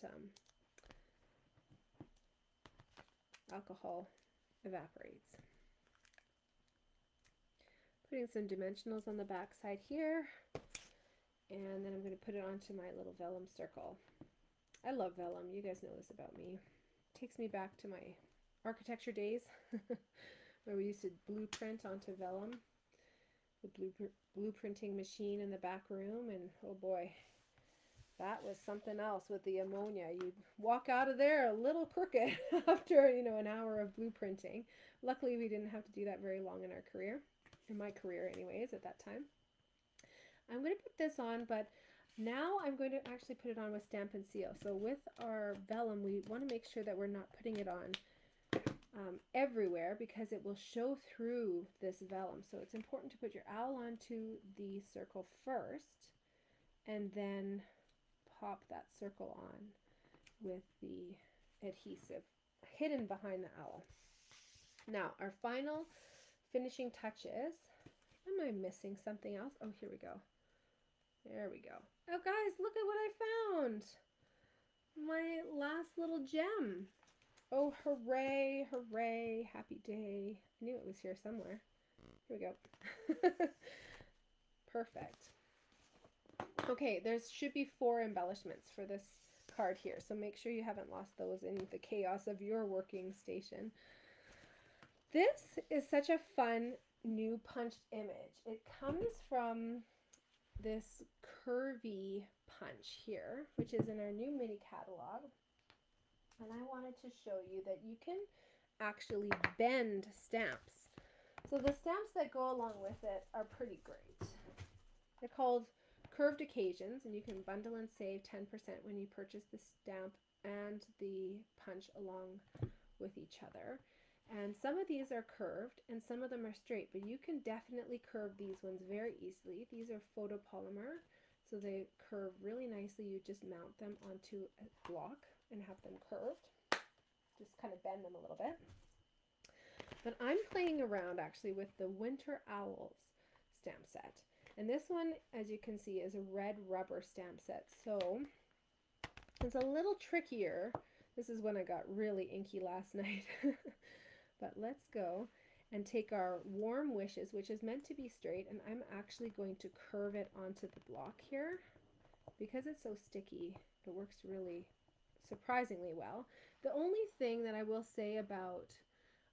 alcohol evaporates. Putting some dimensionals on the back side here, And then I'm going to put it onto my little vellum circle. I love vellum. You guys know this about me. It takes me back to my architecture days where we used to blueprint onto vellum. The blueprinting machine in the back room, and oh boy, that was something else with the ammonia. You'd walk out of there a little crooked after, you know, an hour of blueprinting. Luckily, we didn't have to do that very long in our career, in my career anyways, at that time. I'm going to put this on, but now I'm going to actually put it on with Stamp and Seal. So with our vellum, we want to make sure that we're not putting it on everywhere, because it will show through this vellum. So it's important to put your owl onto the circle first, and then pop that circle on with the adhesive hidden behind the owl. Now, our final finishing touches. Am I missing something else? Oh, here we go. There we go. Oh, guys, look at what I found. My last little gem. Oh, hooray, hooray, happy day. I knew it was here somewhere. Here we go. Perfect. Okay, there should be 4 embellishments for this card here, so make sure you haven't lost those in the chaos of your working station. This is such a fun new punched image. It comes from this curvy punch here, which is in our new mini catalog. And I wanted to show you that you can actually bend stamps. So the stamps that go along with it are pretty great. They're called curved occasions, and you can bundle and save 10% when you purchase the stamp and the punch along with each other. And some of these are curved and some of them are straight, but you can definitely curve these ones very easily. These are photopolymer, so they curve really nicely. You just mount them onto a block and have them curved. Just kind of bend them a little bit. But I'm playing around actually with the Winter Owls stamp set. And this one, as you can see, is a red rubber stamp set. So it's a little trickier. This is when I got really inky last night. But let's go and take our Warm Wishes, which is meant to be straight, and I'm actually going to curve it onto the block here. Because it's so sticky, it works really surprisingly well. The only thing that I will say about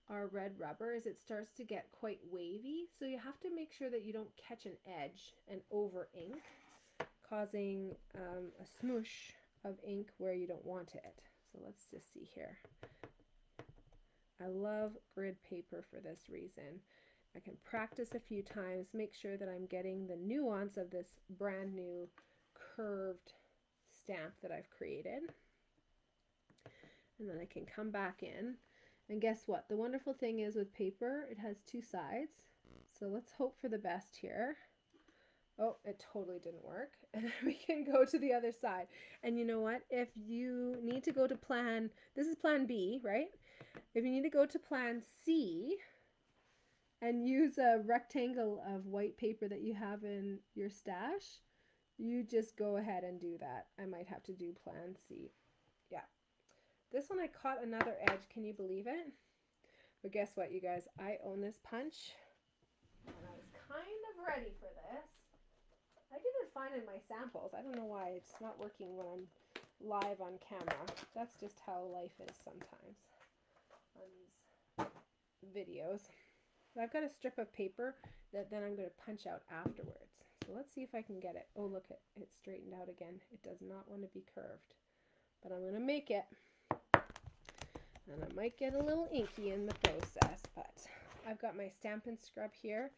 our red rubber is it starts to get quite wavy, so you have to make sure that you don't catch an edge and over ink, causing a smoosh of ink where you don't want it. So let's just see here. I love grid paper for this reason. I can practice a few times, make sure that I'm getting the nuance of this brand new curved stamp that I've created. And then I can come back in. And guess what? The wonderful thing is with paper, it has 2 sides. So let's hope for the best here. Oh, it totally didn't work. And then we can go to the other side. And you know what? If you need to go to plan, this is plan B, right? If you need to go to plan C and use a rectangle of white paper that you have in your stash, you just go ahead and do that. I might have to do plan C. Yeah. This one I caught another edge. Can you believe it? But guess what, you guys? I own this punch. And I was kind of ready for this. I didn't find in my samples. I don't know why it's not working when I'm live on camera. That's just how life is sometimes on these videos. But I've got a strip of paper that then I'm going to punch out afterwards. So let's see if I can get it. Oh, look, it's straightened out again. It does not want to be curved. But I'm going to make it. And I might get a little inky in the process, but I've got my Stampin' Scrub here,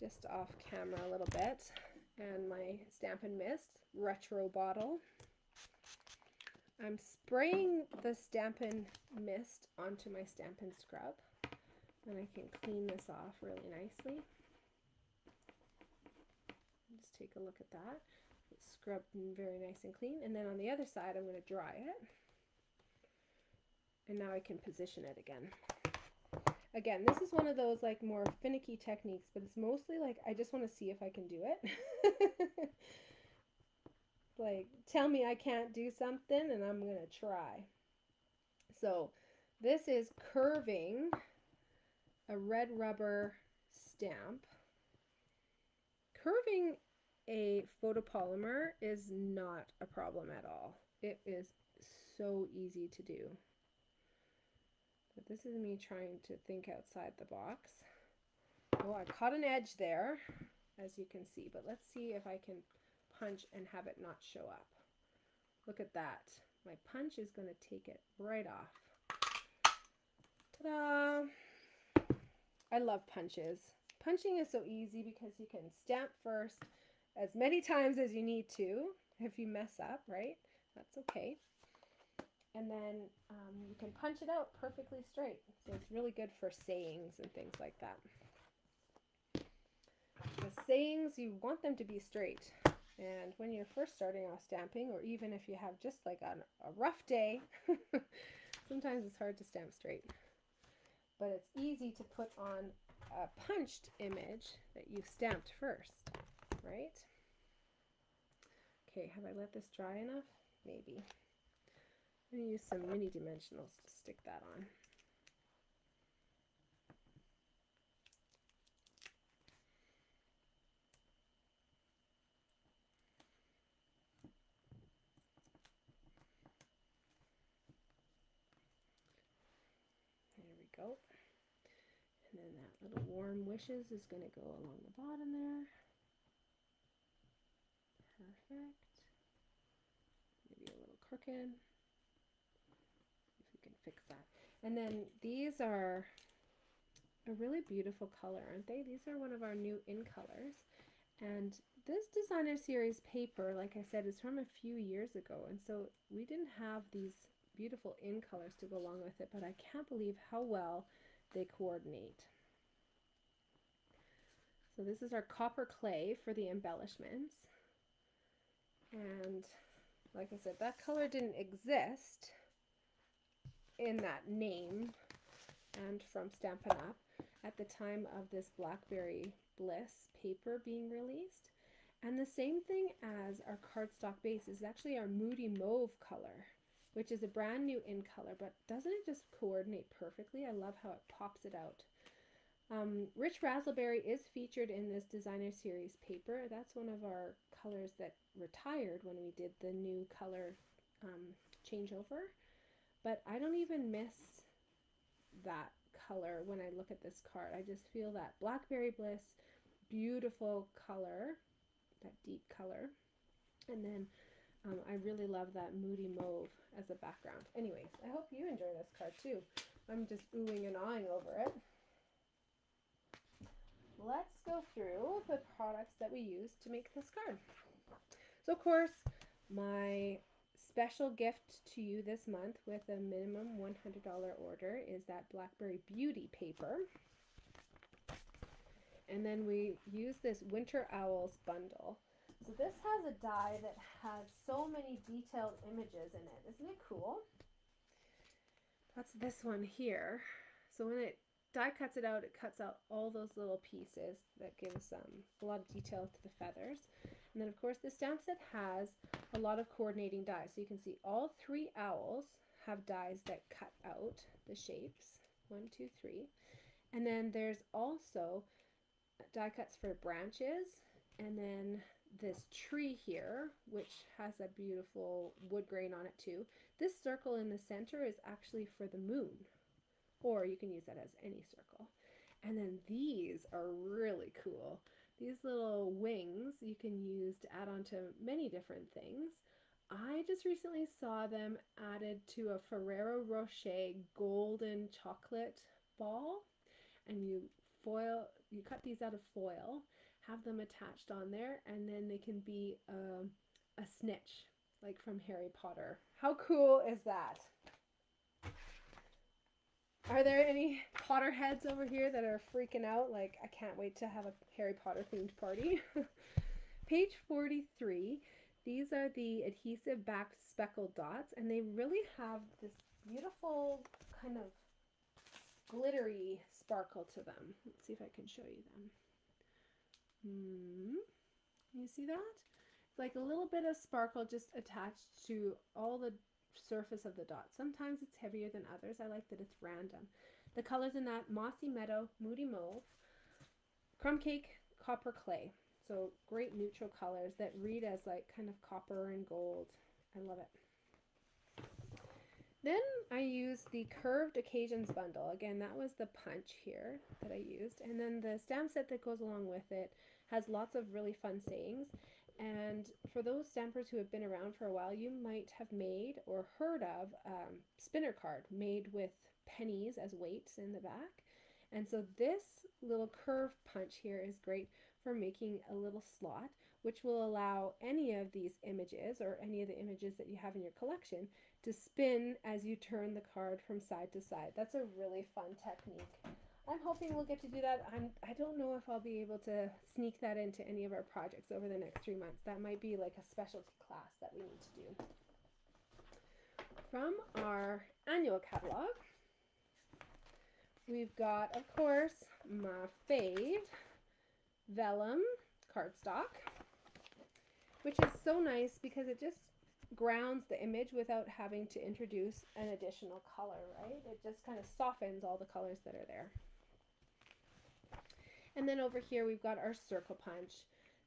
just off camera a little bit, and my Stampin' Mist retro bottle. I'm spraying the Stampin' Mist onto my Stampin' Scrub, and I can clean this off really nicely. Just take a look at that. It's scrubbed very nice and clean, and then on the other side I'm going to dry it. And now I can position it again. Again, this is one of those like more finicky techniques, but it's mostly like I just want to see if I can do it. Like, tell me I can't do something and I'm going to try. So this is curving a red rubber stamp. Curving a photopolymer is not a problem at all. It is so easy to do. But this is me trying to think outside the box. Oh, I caught an edge there, as you can see, but let's see if I can punch and have it not show up. Look at that. My punch is going to take it right off. Ta-da! I love punches. Punching is so easy because you can stamp first as many times as you need to. If you mess up, right? That's okay. And then you can punch it out perfectly straight. So it's really good for sayings and things like that. The sayings, you want them to be straight. And when you're first starting off stamping, or even if you have just like a rough day, sometimes it's hard to stamp straight. But it's easy to put on a punched image that you've stamped first, right? Okay, have I let this dry enough? Maybe. I'm going to use some mini dimensionals to stick that on. There we go. And then that little warm wishes is going to go along the bottom there. Perfect. Maybe a little crooked. If we can fix that. And then these are a really beautiful color, aren't they? These are one of our new in colors. And this designer series paper, like I said, is from a few years ago. And so we didn't have these beautiful in colors to go along with it, but I can't believe how well they coordinate. So this is our copper clay for the embellishments. And like I said, that color didn't exist in that name and from Stampin' Up! At the time of this Blackberry Bliss paper being released. And the same thing as our cardstock base is actually our Moody Mauve color, which is a brand new in color, but doesn't it just coordinate perfectly? I love how it pops it out. Rich Razzleberry is featured in this designer series paper. That's one of our colors that retired when we did the new color changeover. But I don't even miss that color when I look at this card. I just feel that Blackberry Bliss, beautiful color, that deep color. And then I really love that Moody Mauve as a background. Anyways, I hope you enjoy this card too. I'm just oohing and ahhing over it. Let's go through the products that we use to make this card. So of course, my special gift to you this month with a minimum $100 order is that Blackberry Beauty paper. And then we use this Winter Owls bundle. So this has a die that has so many detailed images in it. Isn't it cool? That's this one here. So when it die cuts it out, it cuts out all those little pieces that gives a lot of detail to the feathers. And then of course the stamp set has a lot of coordinating dies. So you can see all three owls have dies that cut out the shapes. 1, 2, 3. And then there's also die cuts for branches, and then this tree here, which has a beautiful wood grain on it too. This circle in the center is actually for the moon, or you can use that as any circle. And then these are really cool. These little wings you can use to add on to many different things. I just recently saw them added to a Ferrero Rocher golden chocolate ball, and you cut these out of foil, have them attached on there, and then they can be a snitch, like from Harry Potter. How cool is that? Are there any Potterheads over here that are freaking out? Like, I can't wait to have a Harry Potter themed party. Page 43. These are the adhesive backed speckled dots, and they really have this beautiful kind of glittery sparkle to them. Let's see if I can show you them. You see that? It's like a little bit of sparkle just attached to all the surface of the dot. Sometimes it's heavier than others. I like that it's random. The colors in that: Mossy Meadow, Moody Mauve, Crumb Cake, Copper Clay. So great neutral colors that read as like kind of copper and gold. I love it. Then I used the Curved Occasions bundle. Again, that was the punch here that I used. And then the stamp set that goes along with it has lots of really fun sayings. And for those stampers who have been around for a while, you might have made or heard of spinner card made with pennies as weights in the back. And so this little curve punch here is great for making a little slot, which will allow any of these images or any of the images that you have in your collection to spin as you turn the card from side to side. That's a really fun technique. I'm hoping we'll get to do that. I don't know if I'll be able to sneak that into any of our projects over the next 3 months. That might be like a specialty class that we need to do. From our annual catalog, we've got, of course, my fave, vellum cardstock, which is so nice because it just grounds the image without having to introduce an additional color, right? It just kind of softens all the colors that are there. And then over here we've got our circle punch.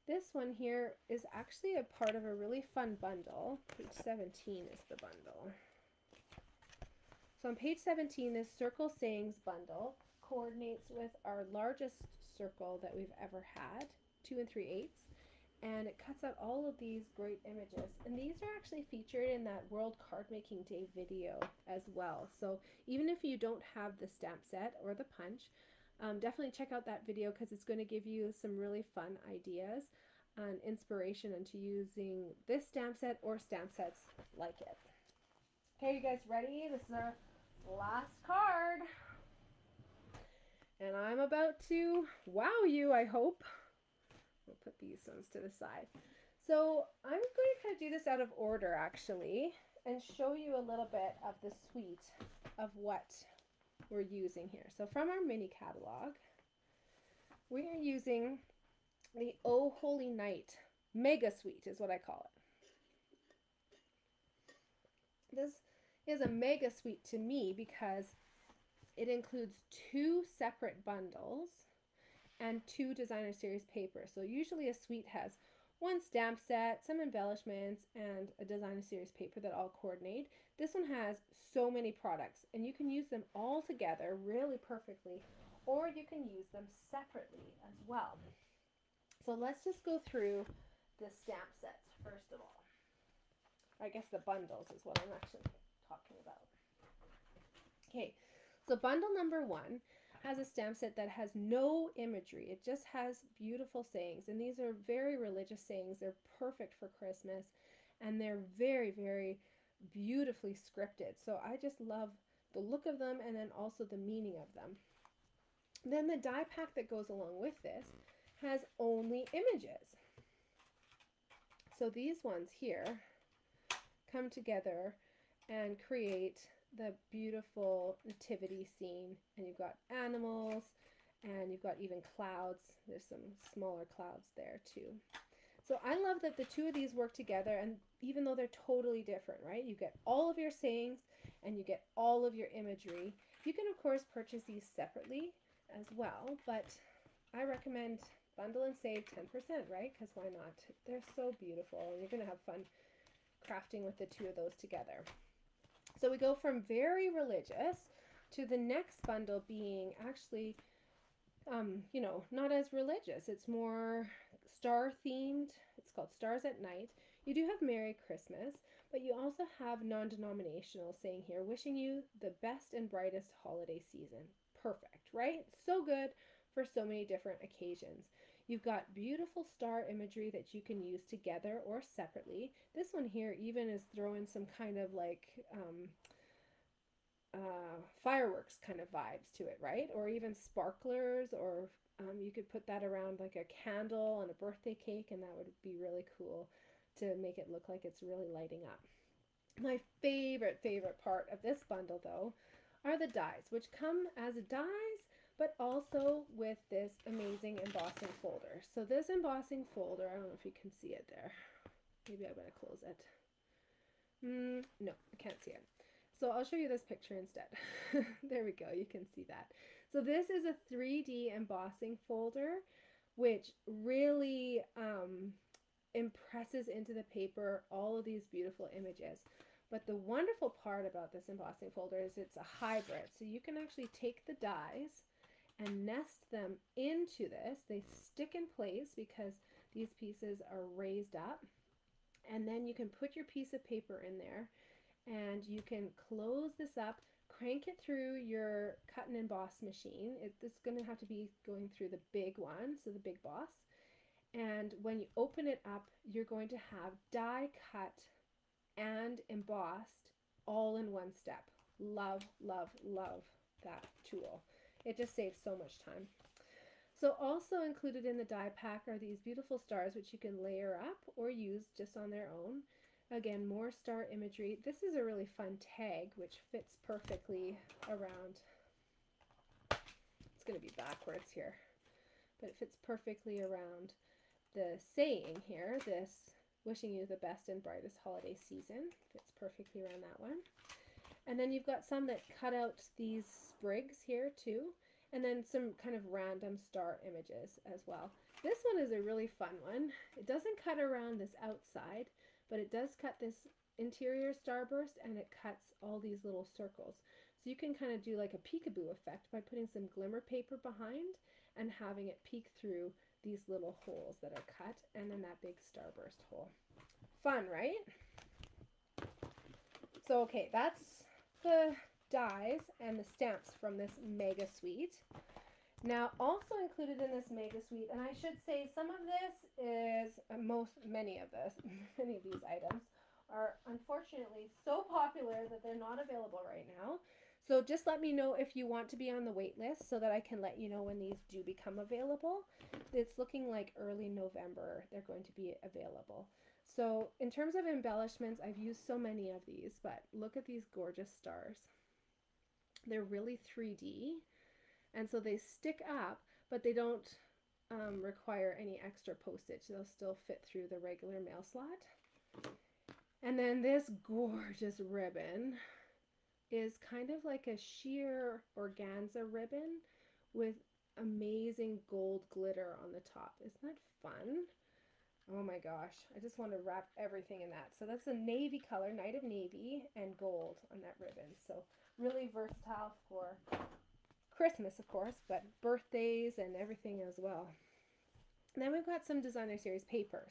This one here is actually a part of a really fun bundle. Page 17 is the bundle. So on page 17, this circle sayings bundle coordinates with our largest circle that we've ever had, 2 3/8, and it cuts out all of these great images. And these are actually featured in that World Card Making Day video as well. So even if you don't have the stamp set or the punch, definitely check out that video because it's going to give you some really fun ideas and inspiration into using this stamp set or stamp sets like it. Okay, you guys ready? This is our last card. And I'm about to wow you, I hope. We'll put these ones to the side. So I'm going to kind of do this out of order actually and show you a little bit of the suite of what we're using here. So from our mini catalog, we are using the Oh Holy Night Mega Suite is what I call it. This is a mega suite to me because it includes 2 separate bundles and 2 designer series papers. So usually a suite has 1 stamp set, some embellishments, and a designer series paper that all coordinate. This one has so many products and you can use them all together really perfectly, or you can use them separately as well. So let's just go through the stamp sets first of all. I guess the bundles is what I'm actually talking about. Okay, so bundle number 1 has a stamp set that has no imagery. It just has beautiful sayings, and these are very religious sayings. They're perfect for Christmas, and they're very, very beautifully scripted. So I just love the look of them and then also the meaning of them. Then the die pack that goes along with this has only images. So these ones here come together and create the beautiful nativity scene, and you've got animals and you've got even clouds. There's some smaller clouds there too. So I love that the 2 of these work together, and even though they're totally different, right? You get all of your sayings and you get all of your imagery. You can of course purchase these separately as well, but I recommend bundle and save 10%, right? Because why not? They're so beautiful and you're going to have fun crafting with the 2 of those together. So we go from very religious to the next bundle being actually, you know, not as religious. It's more star themed. It's called Stars at Night. You do have Merry Christmas, but you also have non-denominational saying here, wishing you the best and brightest holiday season. Perfect, right? So good for so many different occasions. You've got beautiful star imagery that you can use together or separately. This one here even is throwing some kind of like fireworks kind of vibes to it, right? Or even sparklers, or you could put that around like a candle on a birthday cake, and that would be really cool to make it look like it's really lighting up. My favorite part of this bundle though are the dies, which come as dies but also with this amazing embossing folder. So this embossing folder, I don't know if you can see it there. Maybe I better close it. No, I can't see it. So I'll show you this picture instead. There we go, you can see that. So this is a 3D embossing folder which really impresses into the paper all of these beautiful images. But the wonderful part about this embossing folder is it's a hybrid. So you can actually take the dies and nest them into this. They stick in place because these pieces are raised up. And then you can put your piece of paper in there and you can close this up, crank it through your cut and emboss machine. This is going to have to be going through the big one, so the big boss. And when you open it up, you're going to have die cut and embossed all in one step. Love, love, love that tool. It just saves so much time. So also included in the die pack are these beautiful stars, which you can layer up or use just on their own. Again, more star imagery. This is a really fun tag, which fits perfectly around. It's going to be backwards here, but it fits perfectly around the saying here, this wishing you the best and brightest holiday season. Fits perfectly around that one. And then you've got some that cut out these sprigs here too, and then some kind of random star images as well. This one is a really fun one. It doesn't cut around this outside, but it does cut this interior starburst, and it cuts all these little circles. So you can kind of do like a peekaboo effect by putting some glimmer paper behind and having it peek through these little holes that are cut, and then that big starburst hole. Fun, right? So okay, that's the dies and the stamps from this mega suite. Now also included in this mega suite, and I should say some of this is many of these items are unfortunately so popular that they're not available right now. So just let me know if you want to be on the wait list so that I can let you know when these do become available. It's looking like early November they're going to be available. So in terms of embellishments, I've used so many of these, but look at these gorgeous stars. They're really 3D, and so they stick up, but they don't require any extra postage. They'll still fit through the regular mail slot. And then this gorgeous ribbon is kind of like a sheer organza ribbon with amazing gold glitter on the top. Isn't that fun? Oh my gosh, I just want to wrap everything in that. So that's a navy color, Night of Navy, and gold on that ribbon. So really versatile for Christmas, of course, but birthdays and everything as well. And then we've got some designer series papers.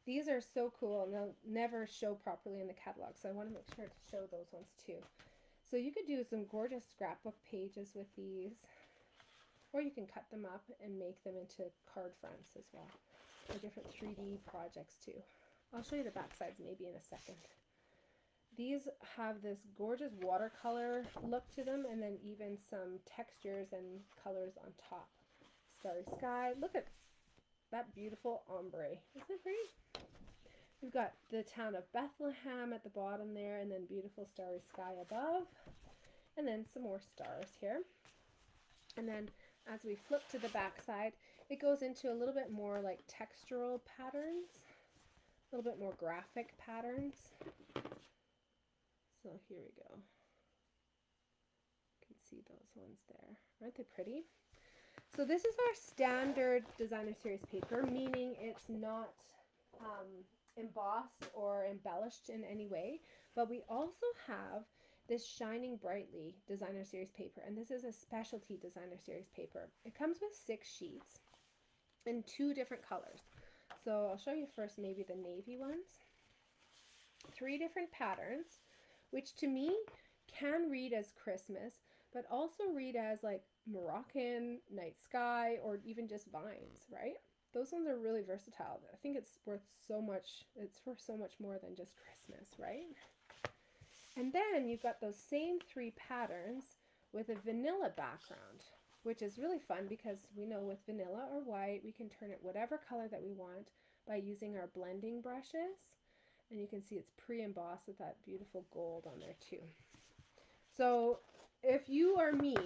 These are so cool, and they'll never show properly in the catalog, so I want to make sure to show those ones too. So you could do some gorgeous scrapbook pages with these, or you can cut them up and make them into card fronts as well, or different 3D projects too. I'll show you the back sides maybe in a second. These have this gorgeous watercolor look to them, and then even some textures and colors on top. Starry sky. Look at that beautiful ombre. Isn't it pretty? We've got the town of Bethlehem at the bottom there, and then beautiful starry sky above, and then some more stars here. And then as we flip to the back side, it goes into a little bit more like textural patterns, a little bit more graphic patterns. So here we go. You can see those ones there. Aren't they pretty? So this is our standard designer series paper, meaning it's not embossed or embellished in any way, but we also have this Shining Brightly designer series paper, and this is a specialty designer series paper. It comes with 6 sheets in 2 different colors. So I'll show you first maybe the navy ones. 3 different patterns, which to me can read as Christmas, but also read as like Moroccan, night sky, or even just vines, right? Those ones are really versatile. I think it's worth so much, it's for so much more than just Christmas, right? And then you've got those same 3 patterns with a vanilla background, which is really fun because we know with vanilla or white, we can turn it whatever color that we want by using our blending brushes. And you can see it's pre-embossed with that beautiful gold on there too. So if you are me,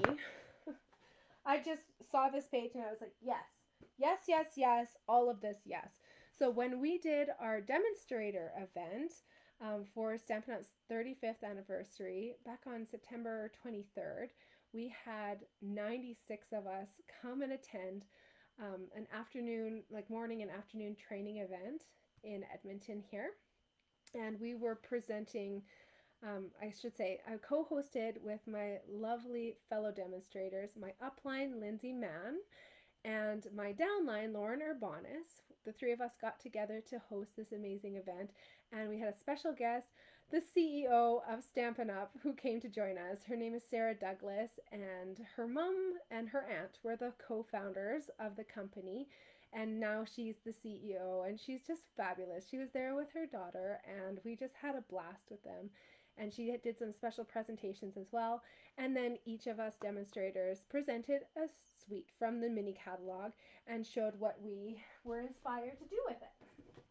I just saw this page and I was like, yes, yes, yes, yes, all of this, yes. So when we did our demonstrator event for Stampin' Up's 35th anniversary back on September 23rd, we had 96 of us come and attend. an afternoon, like morning and afternoon training event in Edmonton here. And we were presenting, I should say, I co-hosted with my lovely fellow demonstrators, my upline, Lindsay Mann, and my downline, Lauren Urbanis. The three of us got together to host this amazing event, and we had a special guest, the CEO of Stampin' Up, who came to join us. Her name is Sarah Douglas, and her mom and her aunt were the co-founders of the company, and now she's the CEO, and she's just fabulous. She was there with her daughter, and we just had a blast with them. And she did some special presentations as well. And then each of us demonstrators presented a suite from the mini catalog and showed what we were inspired to do with it.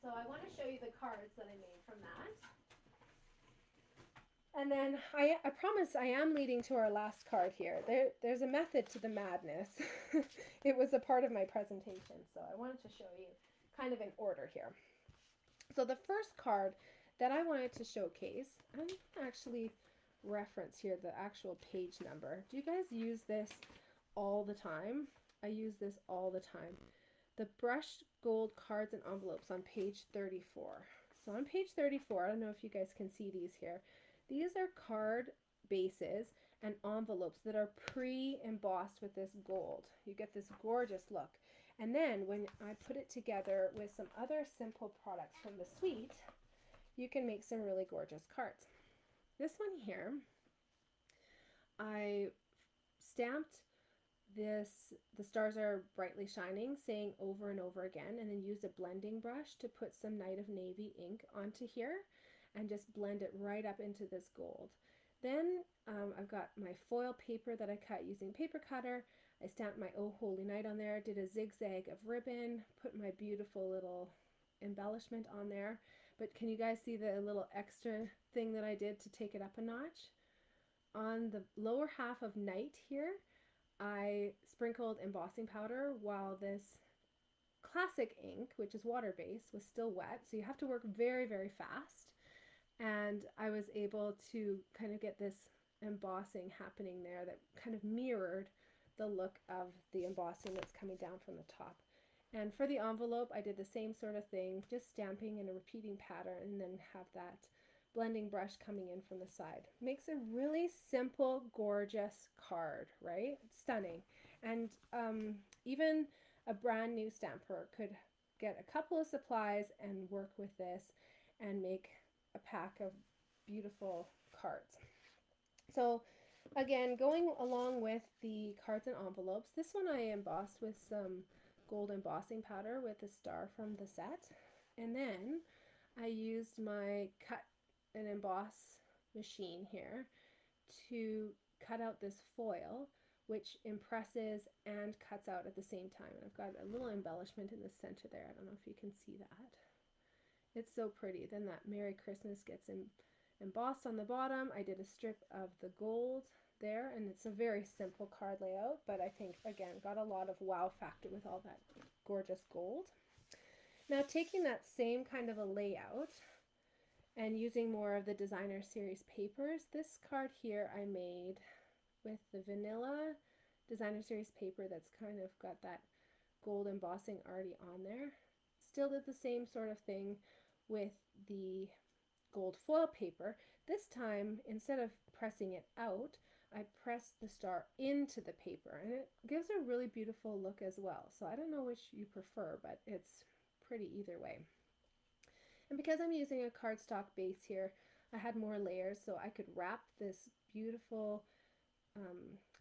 So I want to show you the cards that I made from that. And then I promise I am leading to our last card here. There's a method to the madness. It was a part of my presentation, so I wanted to show you kind of in order here. So the first card that I wanted to showcase, I'm actually reference here the actual page number. Do you guys use this all the time? I use this all the time. The brushed gold cards and envelopes on page 34. So on page 34, I don't know if you guys can see these here. These are card bases and envelopes that are pre-embossed with this gold. You get this gorgeous look. And then when I put it together with some other simple products from the suite, you can make some really gorgeous cards. This one here, I stamped this, the stars are brightly shining, saying over and over again, and then used a blending brush to put some Night of Navy ink onto here and just blend it right up into this gold. Then I've got my foil paper that I cut using paper cutter. I stamped my Oh Holy Night on there, did a zigzag of ribbon, put my beautiful little embellishment on there. But can you guys see the little extra thing that I did to take it up a notch? On the lower half of Night here, I sprinkled embossing powder while this classic ink, which is water-based, was still wet. So you have to work very, very fast. And I was able to kind of get this embossing happening there that kind of mirrored the look of the embossing that's coming down from the top. And for the envelope, I did the same sort of thing, just stamping in a repeating pattern and then have that blending brush coming in from the side. Makes a really simple, gorgeous card, right? Stunning. And even a brand new stamper could get a couple of supplies and work with this and make a pack of beautiful cards. So again, going along with the cards and envelopes, this one I embossed with some gold embossing powder with a star from the set, and then I used my cut and emboss machine here to cut out this foil, which impresses and cuts out at the same time. And I've got a little embellishment in the center there. I don't know if you can see that. It's so pretty. Then that Merry Christmas gets embossed on the bottom. I did a strip of the gold there, and it's a very simple card layout, but I think again got a lot of wow factor with all that gorgeous gold. Now taking that same kind of a layout and using more of the designer series papers, this card here I made with the vanilla designer series paper that's kind of got that gold embossing already on there. Still did the same sort of thing with the gold foil paper. This time, instead of pressing it out, I pressed the star into the paper, and it gives a really beautiful look as well. So I don't know which you prefer, but it's pretty either way. And because I'm using a cardstock base here, I had more layers, so I could wrap this beautiful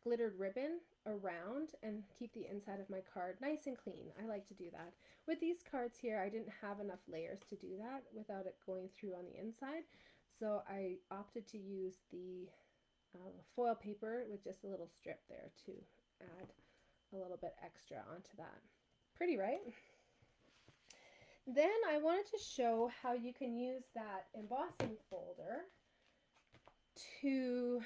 glittered ribbon around and keep the inside of my card nice and clean. I like to do that. With these cards here, I didn't have enough layers to do that without it going through on the inside, so I opted to use the foil paper with just a little strip there to add a little bit extra onto that. Pretty, right? Then I wanted to show how you can use that embossing folder to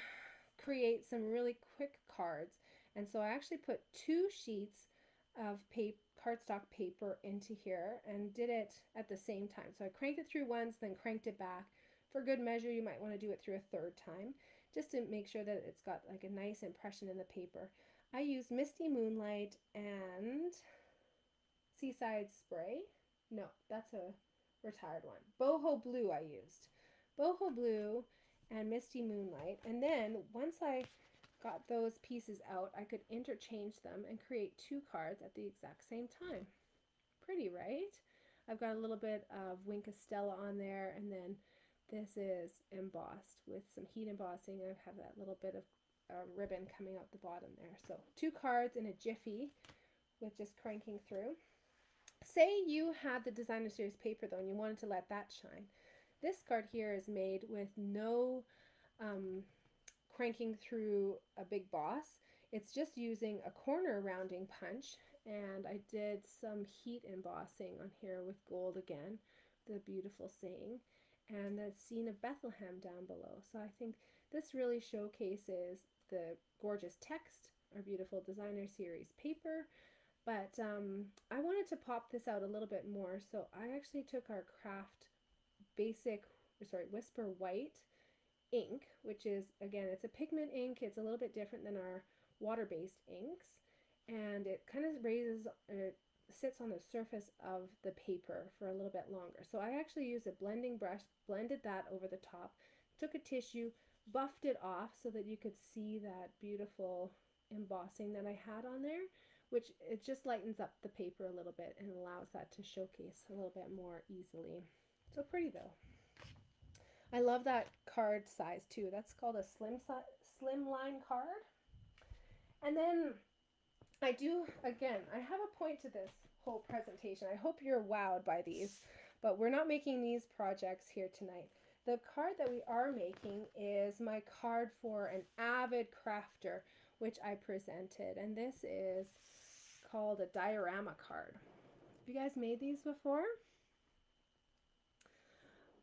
create some really quick cards. And so I actually put 2 sheets of cardstock paper into here and did it at the same time. So I cranked it through once, then cranked it back. For good measure, you might want to do it through a 3rd time, just to make sure that it's got like a nice impression in the paper. I used Misty Moonlight and Seaside Spray. No, that's a retired one. Boho Blue I used. Boho Blue and Misty Moonlight. And then once I got those pieces out, I could interchange them and create two cards at the exact same time. Pretty, right? I've got a little bit of 𝙬𝙧𝙬𝙚 on there, and then this is embossed with some heat embossing. I have that little bit of ribbon coming out the bottom there. So two cards in a jiffy with just cranking through. Say you had the designer series paper though and you wanted to let that shine. This card here is made with no cranking through a big boss. It's just using a corner rounding punch, and I did some heat embossing on here with gold again, the beautiful saying, and the scene of Bethlehem down below. So I think this really showcases the gorgeous text, our beautiful designer series paper, but I wanted to pop this out a little bit more, so I actually took our craft Whisper White ink, which is, again, it's a pigment ink. It's a little bit different than our water-based inks, and it kind of sits on the surface of the paper for a little bit longer. So I actually used a blending brush, blended that over the top, took a tissue, buffed it off so that you could see that beautiful embossing that I had on there, which it just lightens up the paper a little bit and allows that to showcase a little bit more easily. So pretty though. I love that card size too. That's called a slim line card. And then I have a point to this whole presentation. I hope you're wowed by these, but we're not making these projects here tonight. The card that we are making is my card for an avid crafter, which I presented, and this is called a diorama card. Have you guys made these before?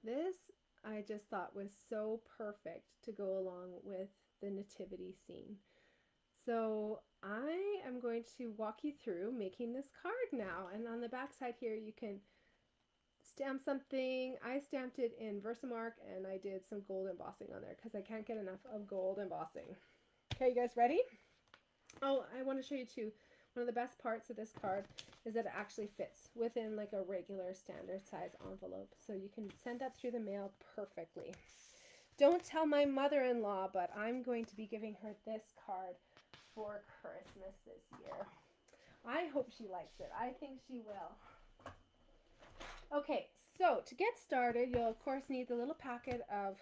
This I just thought was so perfect to go along with the nativity scene. So I am going to walk you through making this card now, and on the back side here you can stamp something. I stamped it in Versamark and I did some gold embossing on there because I can't get enough of gold embossing. Okay, you guys ready? Oh, I want to show you too, one of the best parts of this card is that it actually fits within like a regular standard size envelope, so you can send that through the mail perfectly. Don't tell my mother-in-law, but I'm going to be giving her this card for Christmas this year. I hope she likes it. I think she will. Okay, so to get started, you'll of course need the little packet of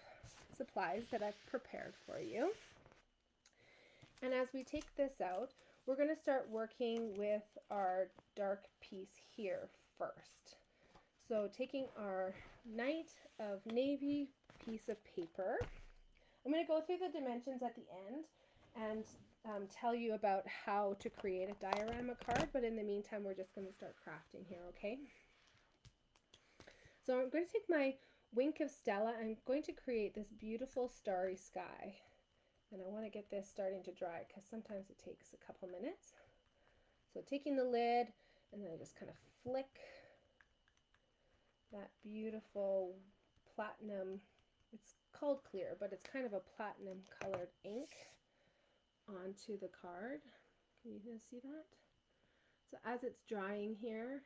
supplies that I've prepared for you. And as we take this out, we're going to start working with our dark piece here first. So taking our Night of Navy piece of paper, I'm going to go through the dimensions at the end and tell you about how to create a diorama card, but in the meantime we're just going to start crafting here, okay? So I'm going to take my 𝙬𝙧𝙬𝙚. I'm going to create this beautiful starry sky. And I want to get this starting to dry because sometimes it takes a couple minutes. So taking the lid, and then I just kind of flick that beautiful platinum, it's called clear, but it's kind of a platinum colored ink onto the card. Can you guys see that? So as it's drying here,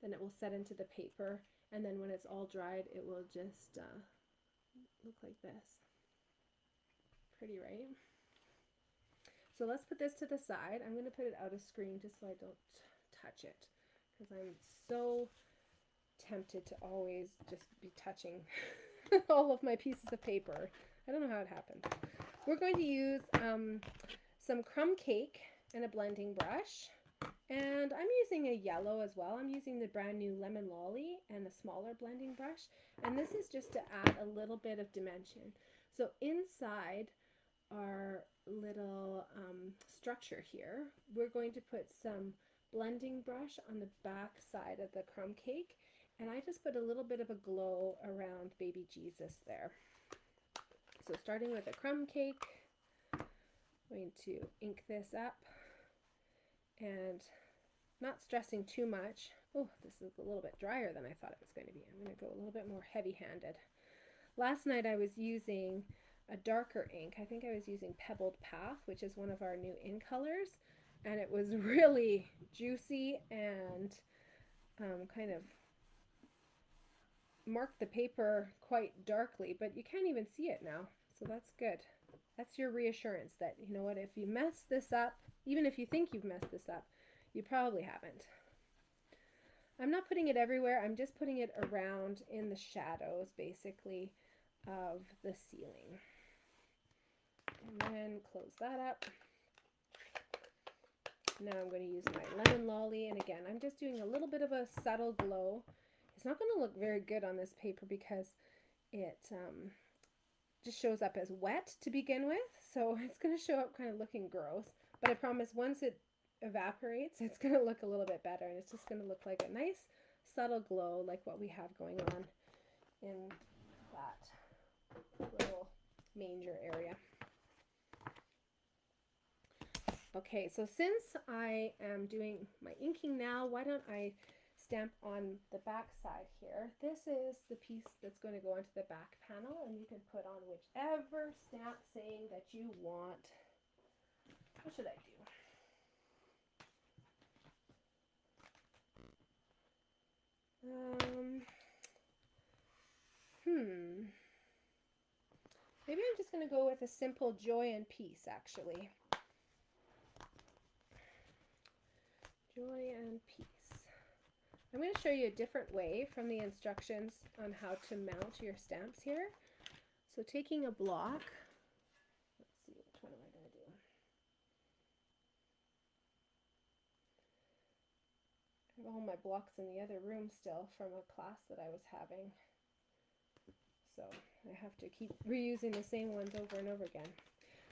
then it will set into the paper, and then when it's all dried, it will just look like this. Pretty, right? So let's put this to the side. I'm going to put it out of screen just so I don't touch it, because I'm so tempted to always just be touching all of my pieces of paper. I don't know how it happens. We're going to use some crumb cake and a blending brush, and I'm using a yellow as well. I'm using the brand new Lemon Lolly and a smaller blending brush, and this is just to add a little bit of dimension. So inside our little structure here, we're going to put some blending brush on the back side of the crumb cake, and I just put a little bit of a glow around baby Jesus there. So starting with a crumb cake, I'm going to ink this up and not stressing too much. Oh, this is a little bit drier than I thought it was going to be. I'm going to go a little bit more heavy-handed. Last night I was using a darker ink. I think I was using Pebbled Path, which is one of our new in colors, and it was really juicy and kind of marked the paper quite darkly, but you can't even see it now, so that's good. That's your reassurance that, you know what, if you mess this up, even if you think you've messed this up, you probably haven't. I'm not putting it everywhere, I'm just putting it around in the shadows, basically, of the ceiling. And then close that up. Now I'm going to use my lemon lolly, and again, I'm just doing a little bit of a subtle glow. It's not going to look very good on this paper because it just shows up as wet to begin with, so it's going to show up kind of looking gross, but I promise once it evaporates, it's going to look a little bit better, and it's just going to look like a nice subtle glow like what we have going on in that little manger area. Okay, so since I am doing my inking now, why don't I stamp on the back side here. This is the piece that's going to go onto the back panel, and you can put on whichever stamp saying that you want. What should I do? Maybe I'm just going to go with a simple joy and peace, actually. Joy and peace. I'm going to show you a different way from the instructions on how to mount your stamps here. So taking a block, let's see, which one am I going to do? I have all my blocks in the other room still from a class that I was having. So I have to keep reusing the same ones over and over again.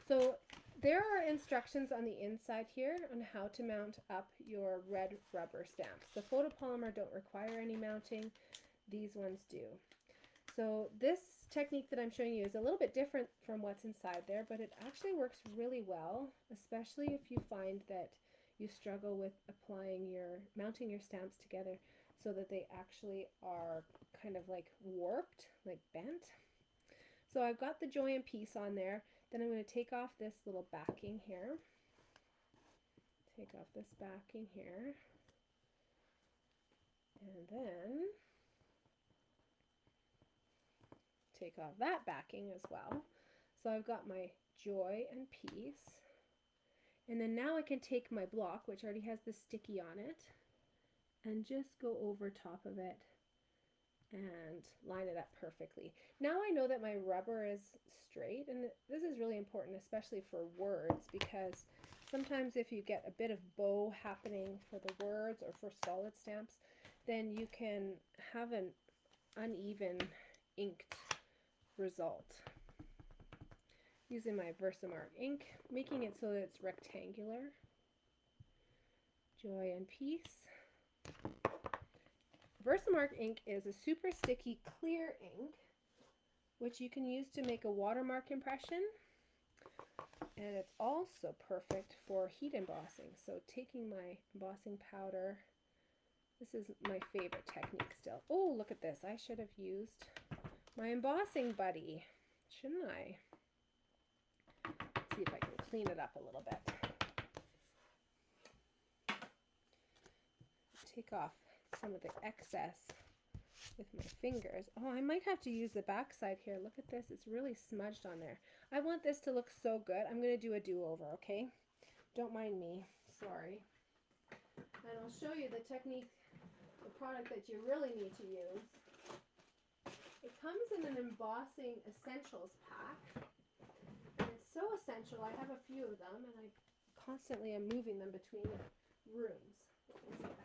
So there are instructions on the inside here on how to mount up your red rubber stamps. The photopolymer don't require any mounting. These ones do. So this technique that I'm showing you is a little bit different from what's inside there, but it actually works really well, especially if you find that you struggle with mounting your stamps together so that they actually are kind of like warped, like bent. So I've got the joy and peace on there. Then I'm going to take off this little backing here. Take off this backing here. And then take off that backing as well. So I've got my joy and peace. And then now I can take my block, which already has the sticky on it, and just go over top of it and line it up perfectly. Now I know that my rubber is straight, and this is really important, especially for words, because sometimes if you get a bit of bow happening for the words or for solid stamps, then you can have an uneven inked result. Using my Versamark ink, making it so that it's rectangular. Joy and peace. Versamark ink is a super sticky clear ink, which you can use to make a watermark impression, and it's also perfect for heat embossing. So taking my embossing powder, this is my favorite technique still. Oh, look at this. I should have used my embossing buddy, shouldn't I? Let's see if I can clean it up a little bit. Take off some of the excess with my fingers. Oh, I might have to use the back side here. Look at this. It's really smudged on there. I want this to look so good. I'm going to do a do-over, okay? Don't mind me. Sorry. And I'll show you the technique, the product that you really need to use. It comes in an embossing essentials pack. And it's so essential. I have a few of them, and I constantly am moving them between rooms. Let me see if I can.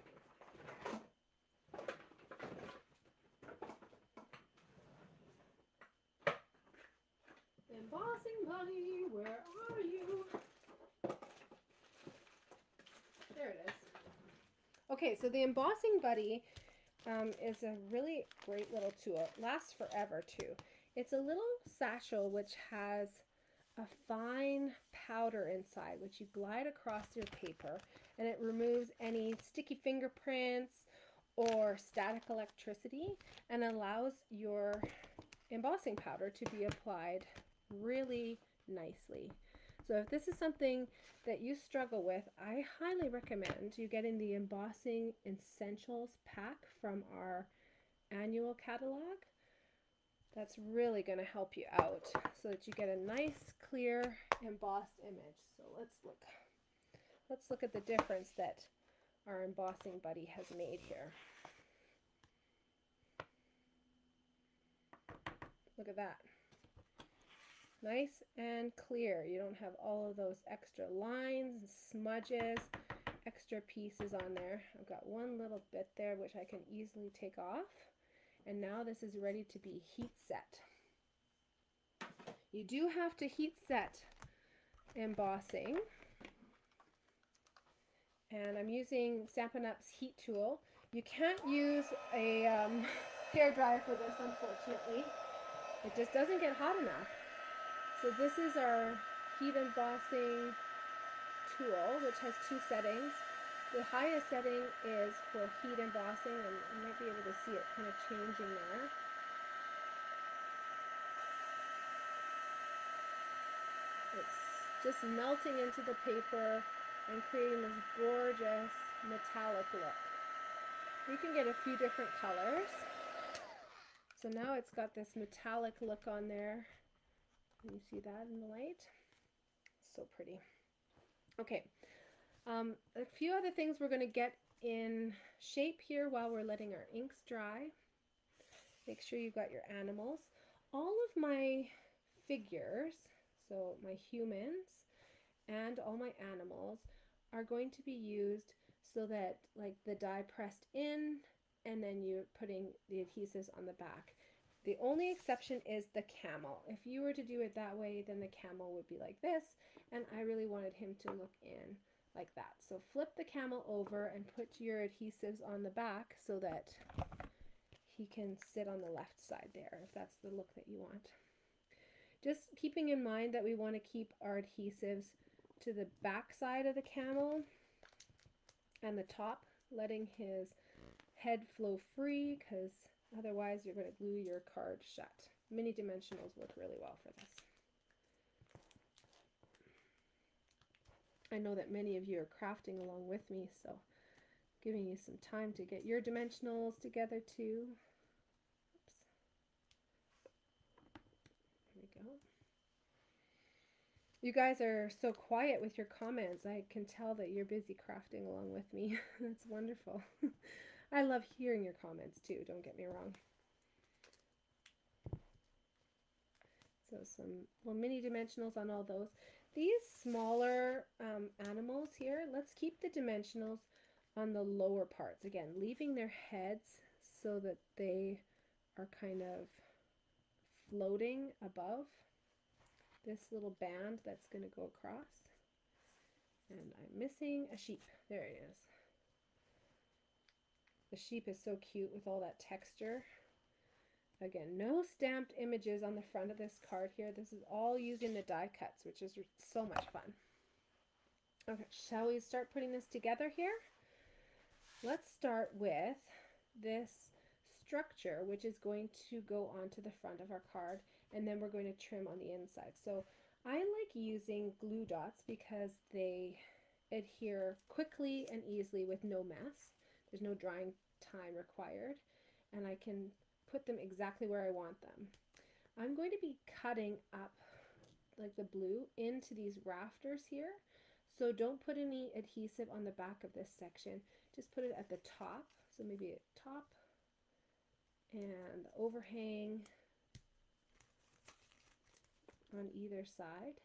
Embossing buddy, where are you? There it is. Okay, so the embossing buddy is a really great little tool. It lasts forever too. It's a little satchel which has a fine powder inside, which you glide across your paper, and it removes any sticky fingerprints or static electricity and allows your embossing powder to be applied really nicely. So if this is something that you struggle with, I highly recommend you getting the Embossing Essentials pack from our annual catalog. That's really going to help you out so that you get a nice, clear, embossed image. So let's look at the difference that our embossing buddy has made here. Look at that. Nice and clear. You don't have all of those extra lines and smudges, extra pieces on there. I've got one little bit there which I can easily take off. And now this is ready to be heat set. You do have to heat set embossing. And I'm using Stampin' Up's heat tool. You can't use a hairdryer for this, unfortunately. It just doesn't get hot enough. So this is our heat embossing tool, which has two settings. The highest setting is for heat embossing, and you might be able to see it kind of changing there. It's just melting into the paper and creating this gorgeous metallic look. You can get a few different colors. So now it's got this metallic look on there. Can you see that in the light? So pretty. Okay, a few other things we're going to get in shape here while we're letting our inks dry. Make sure you've got your animals. All of my figures, so my humans and all my animals, are going to be used so that like the die pressed in and then you're putting the adhesives on the back. The only exception is the camel. If you were to do it that way, then the camel would be like this, and I really wanted him to look in like that. So flip the camel over and put your adhesives on the back so that he can sit on the left side there, if that's the look that you want. Just keeping in mind that we want to keep our adhesives to the back side of the camel and the top, letting his head flow free, because otherwise you're going to glue your card shut. Mini dimensionals work really well for this. I know that many of you are crafting along with me, so giving you some time to get your dimensionals together too. Oops. There we go. You guys are so quiet with your comments. I can tell that you're busy crafting along with me. That's wonderful. I love hearing your comments too, don't get me wrong. So some little mini dimensionals on all those. These smaller animals here, let's keep the dimensionals on the lower parts. Again, leaving their heads so that they are kind of floating above this little band that's going to go across. And I'm missing a sheep. There it is. The sheep is so cute with all that texture. Again, no stamped images on the front of this card here. This is all using the die cuts, which is so much fun. Okay, shall we start putting this together here? Let's start with this structure, which is going to go onto the front of our card, and then we're going to trim on the inside. So I like using glue dots because they adhere quickly and easily with no mess. There's no drying time required, and I can put them exactly where I want them. I'm going to be cutting up like the blue into these rafters here, so don't put any adhesive on the back of this section. Just put it at the top, so maybe at top and the overhang on either side.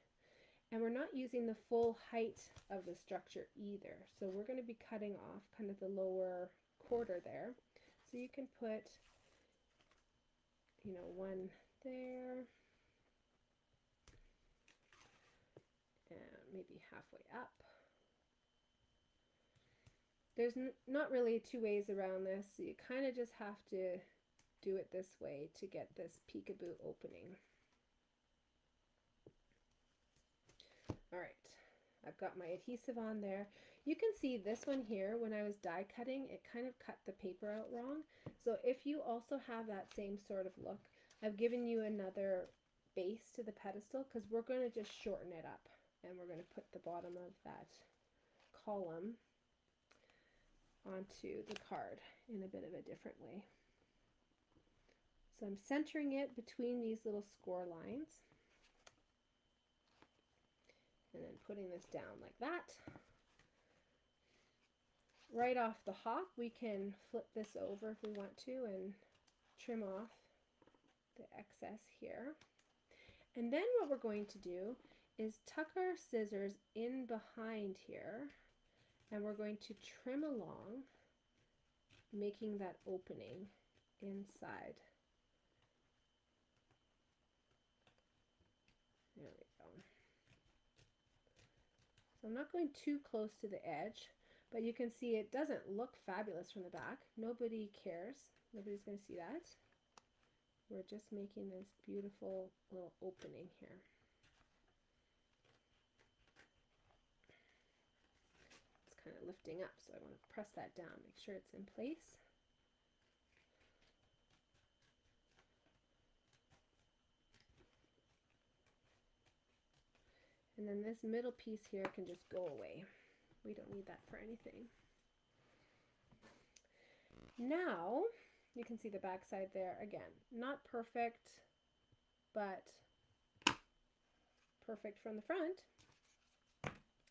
And we're not using the full height of the structure either, so we're going to be cutting off kind of the lower quarter there. So you can put, you know, one there and maybe halfway up. There's not really two ways around this, so you kind of just have to do it this way to get this peekaboo opening. All right, I've got my adhesive on there. You can see this one here, when I was die cutting, it kind of cut the paper out wrong. So if you also have that same sort of look, I've given you another base to the pedestal because we're going to just shorten it up. and we're going to put the bottom of that column onto the card in a bit of a different way. So I'm centering it between these little score lines and then putting this down like that. Right off the hop, we can flip this over if we want to and trim off the excess here. And then what we're going to do is tuck our scissors in behind here, and we're going to trim along, making that opening inside. There we go. So I'm not going too close to the edge, but you can see it doesn't look fabulous from the back. Nobody cares. Nobody's going to see that. We're just making this beautiful little opening here. It's kind of lifting up, so I want to press that down, make sure it's in place. And then this middle piece here can just go away. We don't need that for anything. Now, you can see the back side there. Again, not perfect, but perfect from the front.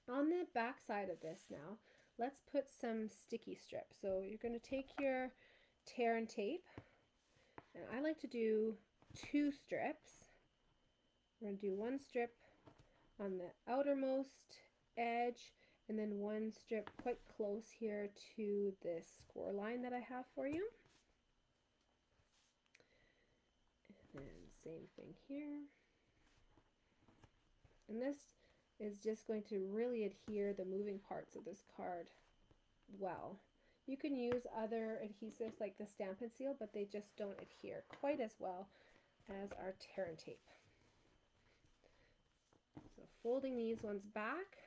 On the back side of this now, let's put some sticky strips. So you're going to take your tear and tape, and I like to do 2 strips. We're going to do 1 strip on the outermost edge, and then 1 strip quite close here to this score line that I have for you. And same thing here. And this is just going to really adhere the moving parts of this card well. You can use other adhesives like the Stamp and Seal, but they just don't adhere quite as well as our tear and tape. So folding these ones back,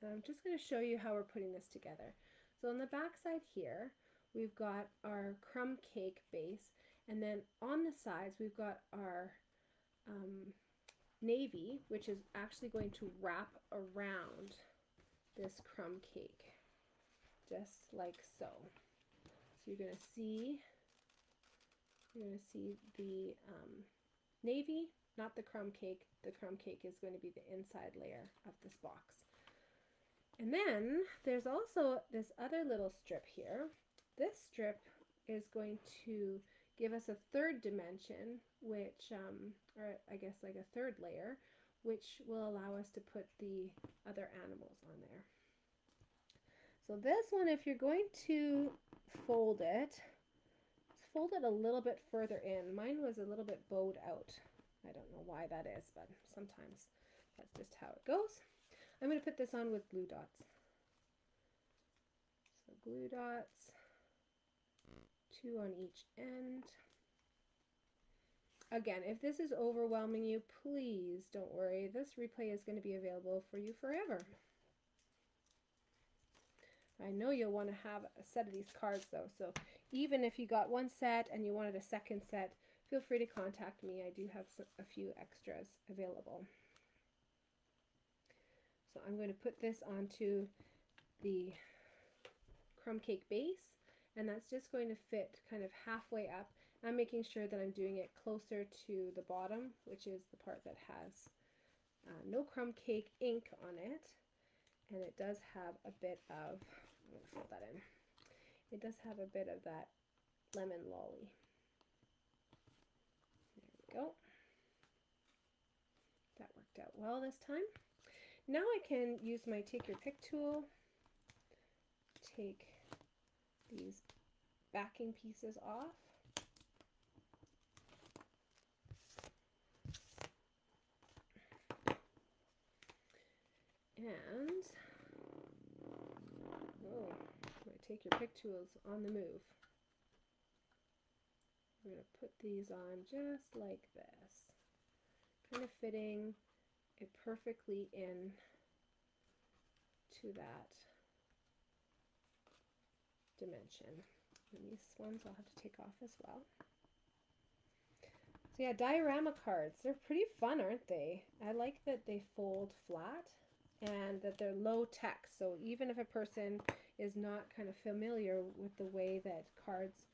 I'm just going to show you how we're putting this together. So on the back side here, we've got our crumb cake base, and then on the sides we've got our navy, which is actually going to wrap around this crumb cake, just like so. So you're going to see the navy, not the crumb cake. The crumb cake is going to be the inside layer of this box. And then there's also this other little strip here. This strip is going to give us a 3rd dimension, which, or I guess like a 3rd layer, which will allow us to put the other animals on there. So this one, if you're going to fold it, fold it a little bit further in. Mine was a little bit bowed out. I don't know why that is, but sometimes that's just how it goes. I'm going to put this on with glue dots. So glue dots, 2 on each end. Again, if this is overwhelming you, please don't worry. This replay is going to be available for you forever. I know you'll want to have a set of these cards though, so even if you got 1 set and you wanted a 2nd set, feel free to contact me. I do have a few extras available. So I'm going to put this onto the crumb cake base, and that's just going to fit kind of halfway up. I'm making sure that I'm doing it closer to the bottom, which is the part that has no crumb cake ink on it, and it does have a bit of, I'm going to fold that in, it does have a bit of that lemon lolly. There we go. That worked out well this time. Now I can use my take your pick tool, take these backing pieces off, and my take your pick tools on the move. I'm going to put these on just like this, kind of fitting it perfectly in to that dimension. And these ones I'll have to take off as well. So yeah, diorama cards, they're pretty fun, aren't they? I like that they fold flat. and that they're low tech. So even if a person is not kind of familiar with the way that cards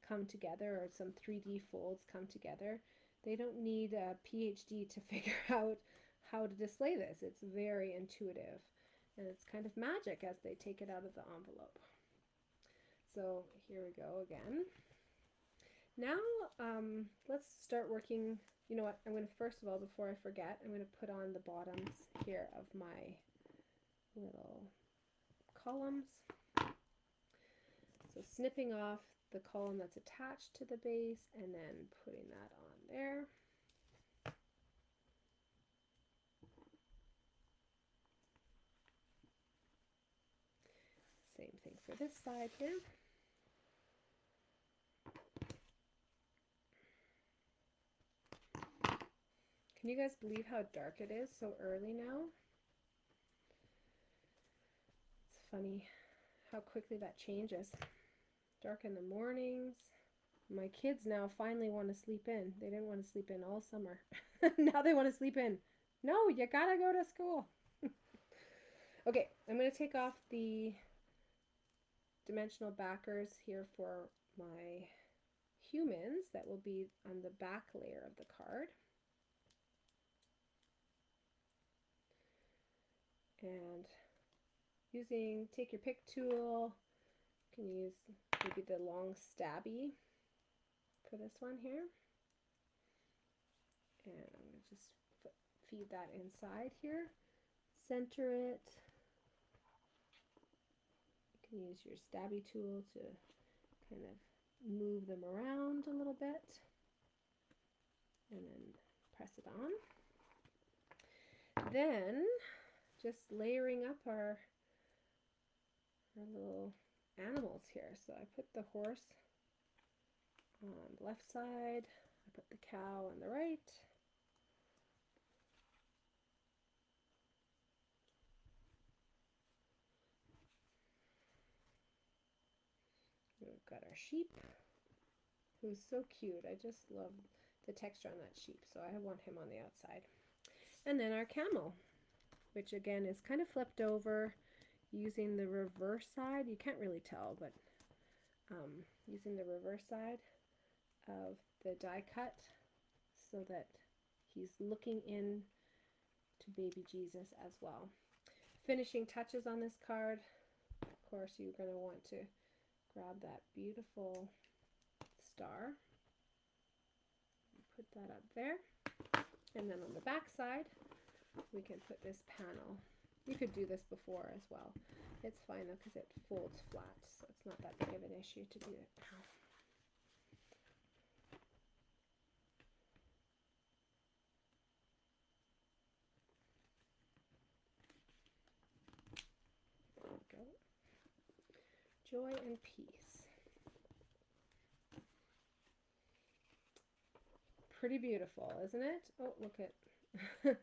come together or some 3D folds come together, they don't need a PhD to figure out how to display this. It's very intuitive, and it's kind of magic as they take it out of the envelope. So here we go again. Now let's start working. You know what, I'm going to, first of all, before I forget, I'm going to put on the bottoms here of my little columns. So snipping off the column that's attached to the base and then putting that on there. Same thing for this side here. Can you guys believe how dark it is so early now? It's funny how quickly that changes. Dark in the mornings. My kids now finally want to sleep in. They didn't want to sleep in all summer. Now they want to sleep in. No, you gotta go to school. Okay, I'm going to take off the dimensional backers here for my humans that will be on the back layer of the card. And using, take your pick tool, you can use maybe the long stabby for this one here. And I'm going to just feed that inside here, center it. You can use your stabby tool to kind of move them around a little bit and then press it on. Then just layering up our little animals here. So I put the horse on the left side, I put the cow on the right. We've got our sheep, who's so cute. I just love the texture on that sheep, so I want him on the outside. And then our camel, which again is kind of flipped over using the reverse side. You can't really tell, but using the reverse side of the die cut so that he's looking in to baby Jesus as well. Finishing touches on this card. Of course, you're going to want to grab that beautiful star. Put that up there. And then on the back side, we can put this panel. You could do this before as well. It's fine though because it folds flat, so it's not that big of an issue to do it now. There we go. Joy and peace. Pretty beautiful, isn't it? Oh, look at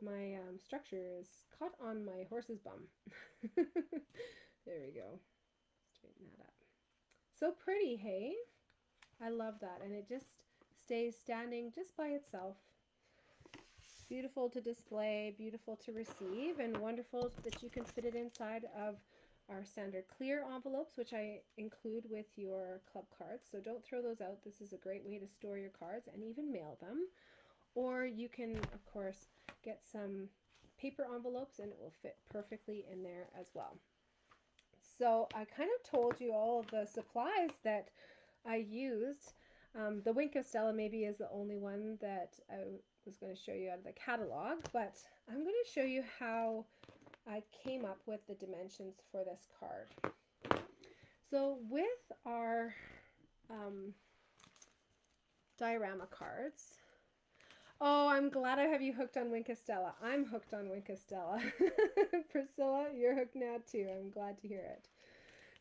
my structure is caught on my horse's bum. There we go. Straighten that up. So pretty, hey? I love that. And it just stays standing just by itself. Beautiful to display, beautiful to receive, and wonderful that you can fit it inside of our standard clear envelopes, which I include with your club cards. So don't throw those out. This is a great way to store your cards and even mail them. Or you can, of course, get some paper envelopes and it will fit perfectly in there as well. So I kind of told you all of the supplies that I used. The 𝘾𝙧𝙧𝙚 maybe is the only one that I was going to show you out of the catalog, but I'm going to show you how I came up with the dimensions for this card. So with our diorama cards, oh, I'm glad I have you hooked on 𝘾𝙧𝙧𝙚. I'm hooked on 𝘾𝙧𝙧𝙚. Priscilla, you're hooked now too. I'm glad to hear it.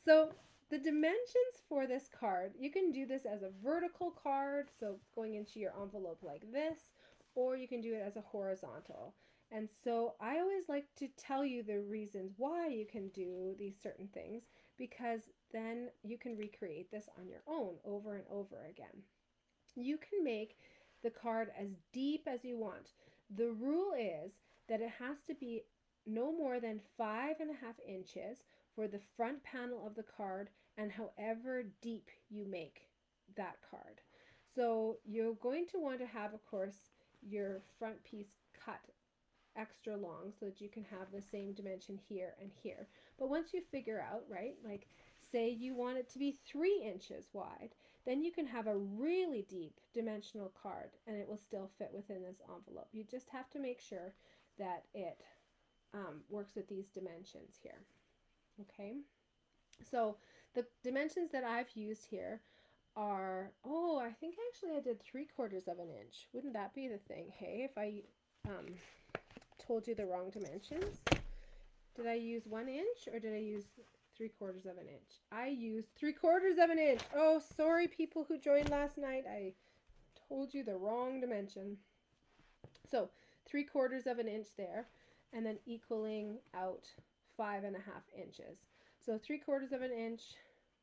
So the dimensions for this card, you can do this as a vertical card, so going into your envelope like this, or you can do it as a horizontal. And so I always like to tell you the reasons why you can do these certain things, because then you can recreate this on your own over and over again. You can make the card as deep as you want. The rule is that it has to be no more than 5.5 inches for the front panel of the card, and however deep you make that card. So you're going to want to have, of course, your front piece cut extra long so that you can have the same dimension here and here. But once you figure out, right, like say you want it to be 3 inches wide, then you can have a really deep dimensional card and it will still fit within this envelope. You just have to make sure that it works with these dimensions here. Okay, so the dimensions that I've used here are, oh, I think actually I did 3/4 of an inch. Wouldn't that be the thing? Hey, if I told you the wrong dimensions. Did I use 1 inch or did I use 3/4 of an inch? I used 3/4 of an inch. Oh, sorry, people who joined last night. I told you the wrong dimension. So 3/4 of an inch there, and then equaling out 5.5 inches. So 3/4 of an inch,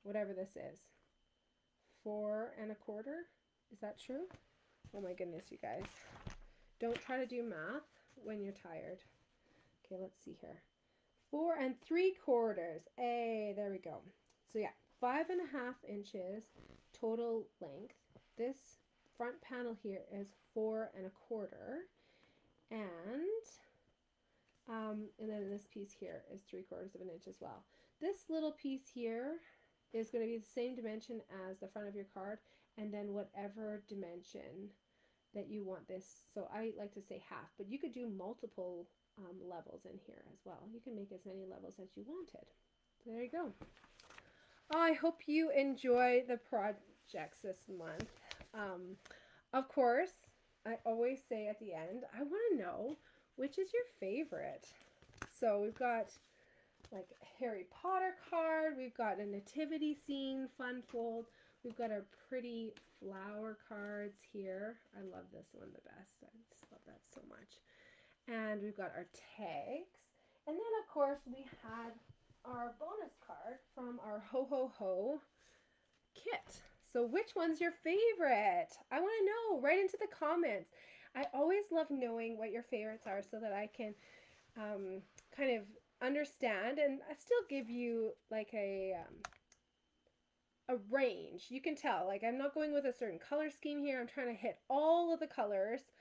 whatever this is, 4.25. Is that true? Oh my goodness, you guys. Don't try to do math when you're tired. Okay, let's see here. 4 3/4. Hey, there we go. So yeah, 5.5 inches total length. This front panel here is 4.25, and then this piece here is 3/4 of an inch as well. This little piece here is going to be the same dimension as the front of your card, and then whatever dimension that you want this. So I like to say half, but you could do multiple levels in here as well. You can make as many levels as you wanted. So there you go. Oh, I hope you enjoy the projects this month. Of course, I always say at the end, I want to know which is your favorite. So we've got like a Harry Potter card, we've got a nativity scene fun fold, we've got our pretty flower cards here. I love this one the best. I just love that so much. And we've got our tags. And then, of course, we had our bonus card from our Ho Ho Ho kit. So which one's your favorite? I want to know. Write into the comments. I always love knowing what your favorites are so that I can kind of understand and I still give you like a range. You can tell, like I'm not going with a certain color scheme here. I'm trying to hit all of the colors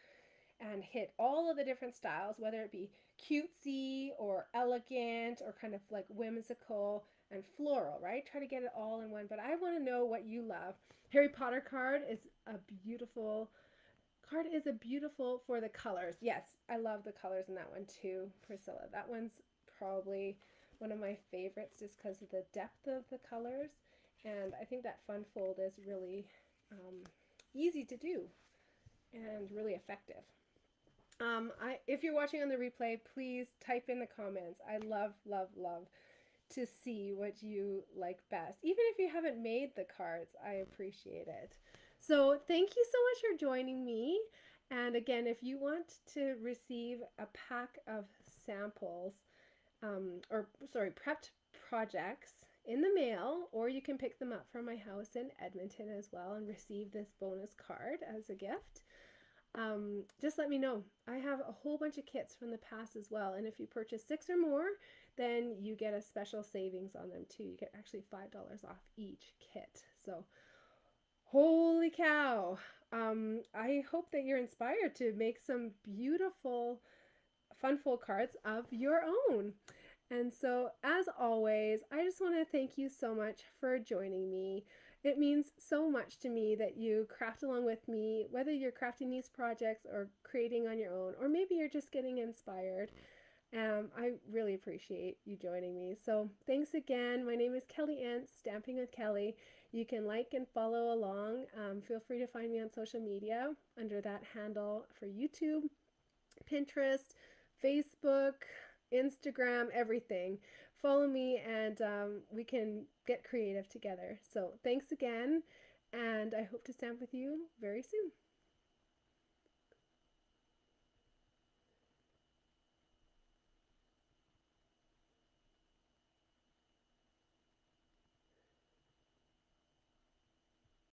and hit all of the different styles, whether it be cutesy or elegant or kind of like whimsical and floral, right? Try to get it all in one, but I want to know what you love. Harry Potter card is a beautiful for the colors. Yes, I love the colors in that one too, Priscilla. That one's probably one of my favorites just because of the depth of the colors, and I think that fun fold is really easy to do and really effective. If you're watching on the replay, please type in the comments. I love to see what you like best. Even if you haven't made the cards, I appreciate it. So thank you so much for joining me. And again, if you want to receive a pack of samples, prepped projects in the mail, or you can pick them up from my house in Edmonton as well and receive this bonus card as a gift. Just let me know. I have a whole bunch of kits from the past as well, and if you purchase 6 or more, then you get a special savings on them too. You get actually $5 off each kit. So holy cow. I hope that you're inspired to make some beautiful fun fold cards of your own. And so as always, I just want to thank you so much for joining me. It means so much to me that you craft along with me, whether you're crafting these projects or creating on your own, or maybe you're just getting inspired. I really appreciate you joining me. So thanks again. My name is 𝘾𝙧𝙚𝙘𝙚, Stamping with Kelly. You can like and follow along. Feel free to find me on social media under that handle for YouTube, Pinterest, Facebook, Instagram, everything. Follow me and we can get creative together. So thanks again, and I hope to stamp with you very soon.